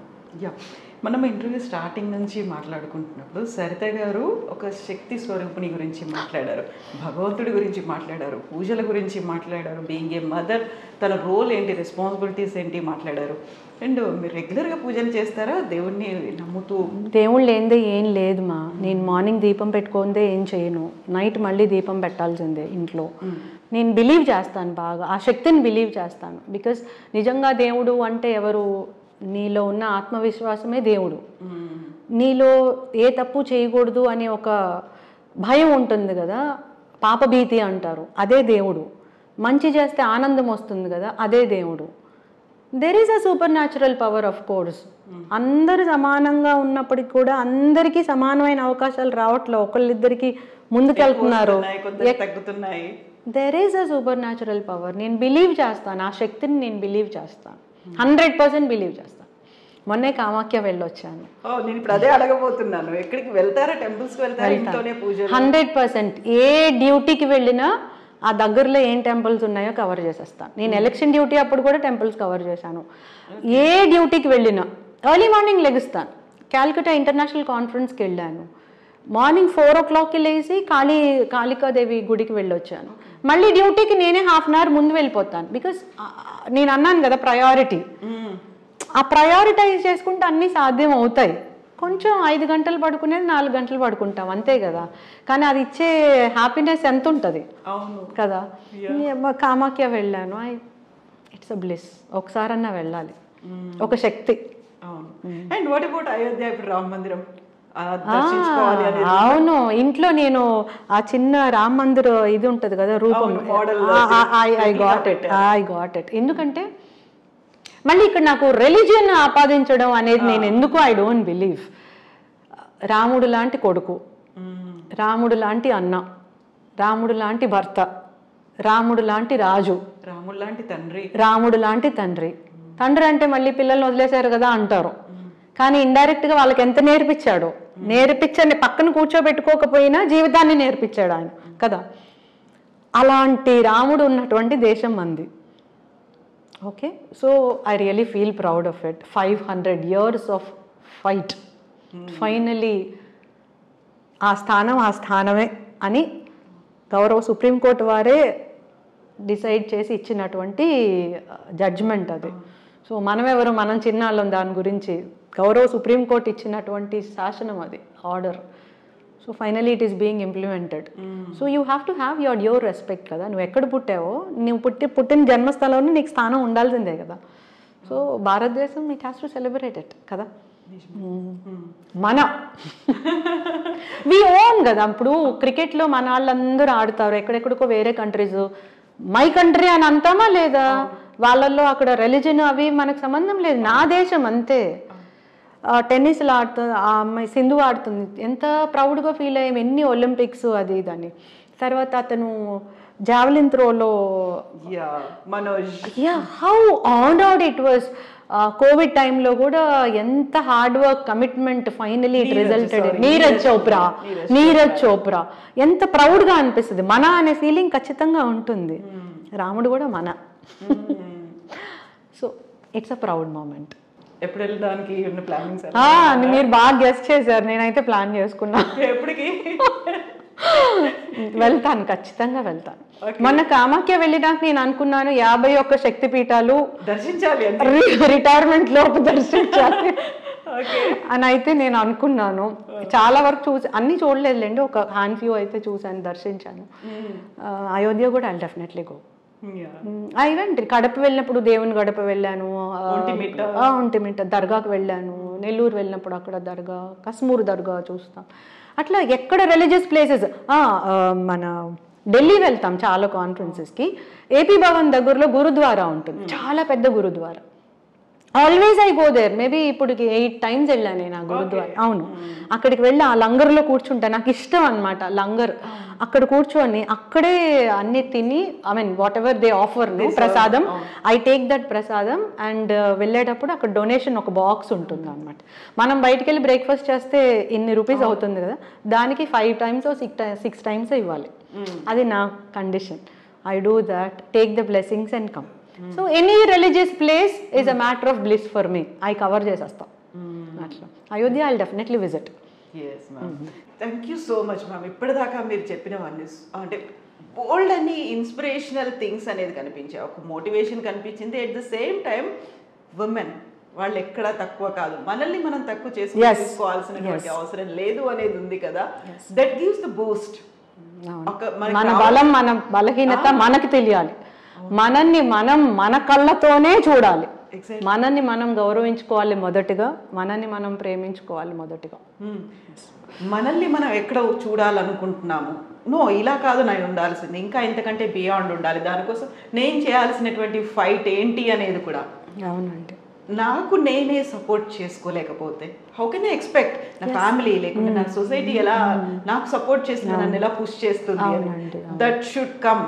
మనం ఇంటర్వ్యూ స్టార్టింగ్ నుంచి మాట్లాడుకుంటున్నప్పుడు సరిత గారు ఒక శక్తి స్వరూపిణి గురించి మాట్లాడారు, భగవంతుడి గురించి మాట్లాడారు, పూజల గురించి మాట్లాడారు, బీయింగ్ ఏ మదర్ తన రోల్ ఏంటి, రెస్పాన్సిబిలిటీస్ ఏంటి మాట్లాడారు. అండ్ మీరు రెగ్యులర్గా పూజలు చేస్తారా? దేవుణ్ణి నమ్ముతూ? దేవుళ్ళు ఏందే ఏం లేదు మా. నేను మార్నింగ్ దీపం పెట్టుకుందే ఏం చేయను, నైట్ మళ్ళీ దీపం పెట్టాల్సిందే ఇంట్లో. నేను బిలీవ్ చేస్తాను బాగా, ఆ శక్తిని బిలీవ్ చేస్తాను. బికాజ్ నిజంగా దేవుడు అంటే ఎవరు? నీలో ఉన్న ఆత్మవిశ్వాసమే దేవుడు. నీలో ఏ తప్పు చేయకూడదు అనే ఒక భయం ఉంటుంది కదా, పాపభీతి అంటారు, అదే దేవుడు. మంచి చేస్తే ఆనందం వస్తుంది కదా, అదే దేవుడు. There is a super natural power of course. అందరూ సమానంగా ఉన్నప్పటికీ కూడా అందరికీ సమానమైన అవకాశాలు రావట్లే, ఒకళ్ళిద్దరికి ముందుకెళ్తున్నారు, తగ్గుతున్నాయి. There is a super natural power. నేను బిలీవ్ చేస్తాను, ఆ శక్తిని నేను బిలీవ్ చేస్తాను, 100% బిలీవ్ చేస్తాను. మొన్నే కామాఖ్య వెళ్ళొచ్చాను. నేను ఇప్పుడు అదే అడగబోతున్నాను, ఎక్కడికి వెళ్తారా? టెంపుల్స్కి వెళ్తారా? ఇంట్లోనే పూజ? 100%. ఏ డ్యూటీకి వెళ్ళినా ఆ దగ్గరలో ఏం టెంపుల్స్ ఉన్నాయో కవర్ చేసేస్తాను. నేను ఎలక్షన్ డ్యూటీ అప్పుడు కూడా టెంపుల్స్ కవర్ చేశాను. ఏ డ్యూటీకి వెళ్ళినా ఎర్లీ మార్నింగ్ లెగుస్తాను. క్యాల్కటా ఇంటర్నేషనల్ కాన్ఫరెన్స్కి వెళ్ళాను, మార్నింగ్ 4 o'clockకి లేచి కాళికాదేవి గుడికి వెళ్ళొచ్చాను. మళ్ళీ డ్యూటీకి నేనే ½ an hour ముందు వెళ్ళిపోతాను. బికాస్ నేను అన్నాను కదా ప్రయారిటీ, ఆ ప్రయారిటైజ్ చేసుకుంటే అన్నీ సాధ్యం అవుతాయి. కొంచెం 5 గంటలు పడుకునేది 4 గంటలు పడుకుంటాం, అంతే కదా. కానీ అది ఇచ్చే హ్యాపీనెస్ ఎంత ఉంటుంది కదా. కామాఖ్య వెళ్ళాను, ఇట్స్ అ బ్లిస్. ఒకసారన్నా వెళ్ళాలి, ఒక శక్తి. And what about Ayodhya? ఇప్పుడు రామ మందిరం అవును, ఇంట్లో నేను ఆ చిన్న రామ మందిర్ ఇది ఉంటుంది కదా రూపం, ఐ గాట్ ఇట్. ఎందుకంటే మళ్ళీ ఇక్కడ నాకు రిలీజియన్ ఆపాదించడం అనేది నేను ఎందుకు, ఐ డోంట్ బిలీవ్. రాముడు లాంటి కొడుకు, రాముడు లాంటి అన్న, రాముడు లాంటి భర్త, రాముడు లాంటి రాజు, రాముడు లాంటి తండ్రి, రాముడు లాంటి తండ్రి. తండ్రి అంటే మళ్ళీ పిల్లల్ని వదిలేశారు కదా అంటారు, కానీ ఇండైరెక్ట్గా వాళ్ళకి ఎంత నేర్పించాడో, నేర్పించండి పక్కన కూర్చోబెట్టుకోకపోయినా జీవితాన్ని నేర్పించాడు ఆయన కదా. అలాంటి రాముడు ఉన్నటువంటి దేశం మంది. Okay, so I really feel proud of it. 500 years of fight, finally ఆ స్థానమే అని గౌరవ సుప్రీంకోర్టు వారే డిసైడ్ చేసి ఇచ్చినటువంటి జడ్జ్మెంట్ అది. సో మనమెవరు, మనం చిన్నాళ్ళం దాని గురించి. గౌరవ సుప్రీంకోర్టు ఇచ్చినటువంటి శాసనం అది, order. So finally it is being implemented. So you have to have your respect కదా. నువ్వు ఎక్కడ పుట్టావో, నువ్వు పుట్టిన జన్మస్థలంలో నీకు స్థానం ఉండాల్సిందే కదా. సో భారతదేశం it has to celebrate it కదా. మన వి ఓన్ కదా. ఇప్పుడు క్రికెట్లో మన వాళ్ళందరూ ఆడుతారు, ఎక్కడెక్కడికో వేరే కంట్రీస్, మై కంట్రీ అని అంటామా లేదా? వాళ్ళల్లో అక్కడ రిలీజన్ అవి మనకు సంబంధం లేదు, నా దేశం అంతే. టెన్నిస్లో ఆడుతుంది ఆ అమ్మాయి, సింధు ఆడుతుంది, ఎంత ప్రౌడ్గా ఫీల్ అయ్యాం, ఎన్ని ఒలింపిక్స్ అది ఇదని. తర్వాత అతను జావలిన్ త్రోలో Manoj, how honoured it was. Covid టైంలో కూడా ఎంత hard work, commitment, finally it resulted. Neeraj Chopra ఎంత ప్రౌడ్గా అనిపిస్తుంది. మన అనే ఫీలింగ్ ఖచ్చితంగా ఉంటుంది. రాముడు కూడా మన. So it's a proud moment. ఎప్పుడు వెళ్ళడానికి ప్లానింగ్? మీరు బాగా గెస్ట్ చేశారు, నేనైతే ప్లాన్ చేసుకున్నా. ఎప్పటికి వెళ్తాను, ఖచ్చితంగా వెళ్తాను. మొన్న కామాఖ్య వెళ్ళినాక నేను అనుకున్నాను 51 శక్తిపీఠాలు దర్శించాలి, రిటైర్మెంట్ లోపు దర్శించాలి అని అయితే నేను అనుకున్నాను. చాలా వరకు చూసి అన్ని చూడలేదులేండి, ఒక హ్యాండ్ ఫ్యూ అయితే చూసాను, దర్శించాను. అయోధ్య కూడా I definitely go. I went. Kadapa వెళ్ళినప్పుడు దేవుని గడప వెళ్ళాను, ఒంటిమిట్ట దర్గాకు వెళ్ళాను, నెల్లూరు వెళ్ళినప్పుడు అక్కడ దర్గా, కస్మూరు దర్గా చూస్తాం. అట్లా ఎక్కడ రిలీజియస్ ప్లేసెస్. మన ఢిల్లీ వెళ్తాం చాలా కాన్ఫరెన్సెస్కి. ఏపీ భవన్ దగ్గరలో గురుద్వారా ఉంటుంది, చాలా పెద్ద gurdwara. Always I go there. Maybe ఇప్పటికి 8 times వెళ్ళాను నేను ఆ గురుద్వారా. అవును, అక్కడికి వెళ్ళి ఆ లంగర్లో కూర్చుంటా, నాకు ఇష్టం అనమాట లంగర్. అక్కడ కూర్చొని అక్కడే అన్ని తిని, I mean what ever they offer ప్రసాదం, ఐ టేక్ దట్ ప్రసాదం. అండ్ వెళ్ళేటప్పుడు అక్కడ డొనేషన్ ఒక బాక్స్ ఉంటుంది అనమాట. మనం బయటికి వెళ్ళి బ్రేక్ఫాస్ట్ చేస్తే ఇన్ని రూపీస్ అవుతుంది కదా, దానికి 5 times or 6 times ఇవ్వాలి. అది నా condition. I do that, take the blessings and come. So any religious place is a matter of bliss for me. I cover చేసేస్తాం అట్లా. Ayodhya I definitely visit. Yes ma'am, thank you so much ma'am. ఇప్పటిదాకా మీరు చెప్పినవన్నీ అంటే బోల్డ్ అన్ని ఇన్స్పిరేషనల్ థింగ్స్ అనేది కనిపించాయి, ఒక మోటివేషన్ కనిపించింది. At the same time women వాళ్ళు ఎక్కడా తక్కువ కాదు, మనల్ని మనం తక్కువ చేసుకోవాల్సినటువంటి అవసరం లేదు అనేది ఉంది కదా. That gives the Boost. మన బలం, మన బలహీనత మనకి తెలియాలి. మనల్ని మనం మన కళ్ళతోనే చూడాలి. మనల్ని మనం గౌరవించుకోవాలి మొదటిగా, మనల్ని మనం ప్రేమించుకోవాలి మొదటిగా. మనల్ని మనం ఎక్కడ చూడాలనుకుంటున్నాము, ఇలా కాదు నేను ఉండాల్సింది, ఇంకా ఇంతకంటే బియాండ్ ఉండాలి, దానికోసం నేను చేయాల్సినటువంటి ఫైట్ ఏంటి అనేది కూడా. అవునండి. నాకు నేనే సపోర్ట్ చేసుకోలేకపోతే హౌ కెన్ ఐ ఎక్స్పెక్ట్ నా ఫ్యామిలీ లేకుంటే నా సొసైటీ ఎలా నాకు సపోర్ట్ చేసి నన్ను ఎలా పుష్ చేస్తుంది? That should come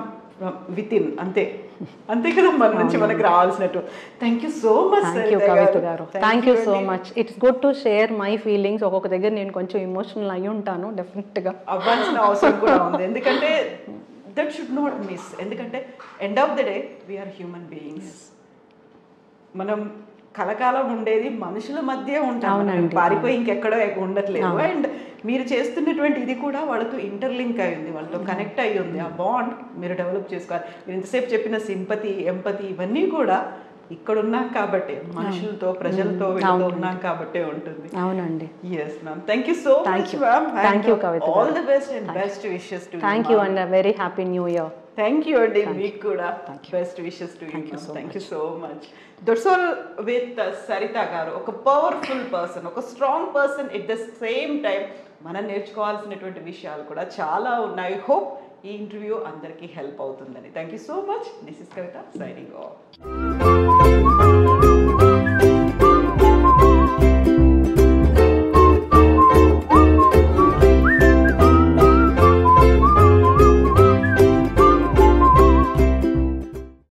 with in. అంతే కదా మన నుంచి మనకు రావాల్సినట్టు. థ్యాంక్ యూ సో మచ్ కవిత గారు. Thank you so much. It's good to share my feelings. ఒక్కొక్క దగ్గర నేను కొంచెం ఎమోషనల్ అయి ఉంటాను, డెఫినెట్గా అవ్వాల్సిన అవసరం కూడా ఉంది. ఎందుకంటే దట్ షుడ్ నాట్ మిస్. ఎందుకంటే end of the day we're human beings. మనం కలకాలం ఉండేది మనుషుల మధ్య ఉంటాం, పారిపోయి ఇంకెక్కడో ఉండట్లేదు. అండ్ మీరు చేస్తున్నటువంటి ఇది కూడా వాళ్ళతో ఇంటర్లింక్ అయి ఉంది, వాళ్ళతో కనెక్ట్ అయ్యి ఉంది. ఆ బాండ్ మీరు డెవలప్ చేసుకోవాలి. మీరు ఇంతసేపు చెప్పిన సింపతి, ఎంపతి ఇవన్నీ కూడా ఇక్కడ ఉన్నాం కాబట్టి, మనుషులతో ప్రజలతో ఉన్నాం కాబట్టి ఉంటుంది. అవునండి. Yes ma'am, thank you so much ma'am. Thank you Kavitha. All the best and best wishes to you. Thank you and very happy new year. Thank you అండి, మీకు కూడా best wishes to you. Thank you so much. That's all with Saritha garu. ఒక పవర్ఫుల్ పర్సన్, ఒక strong person. At the same time మనం నేర్చుకోవాల్సినటువంటి విషయాలు కూడా చాలా ఉన్నాయి. హోప్ ఈ ఇంటర్వ్యూ అందరికీ హెల్ప్ అవుతుందని. Thank you so much. This is Kavitha signing off.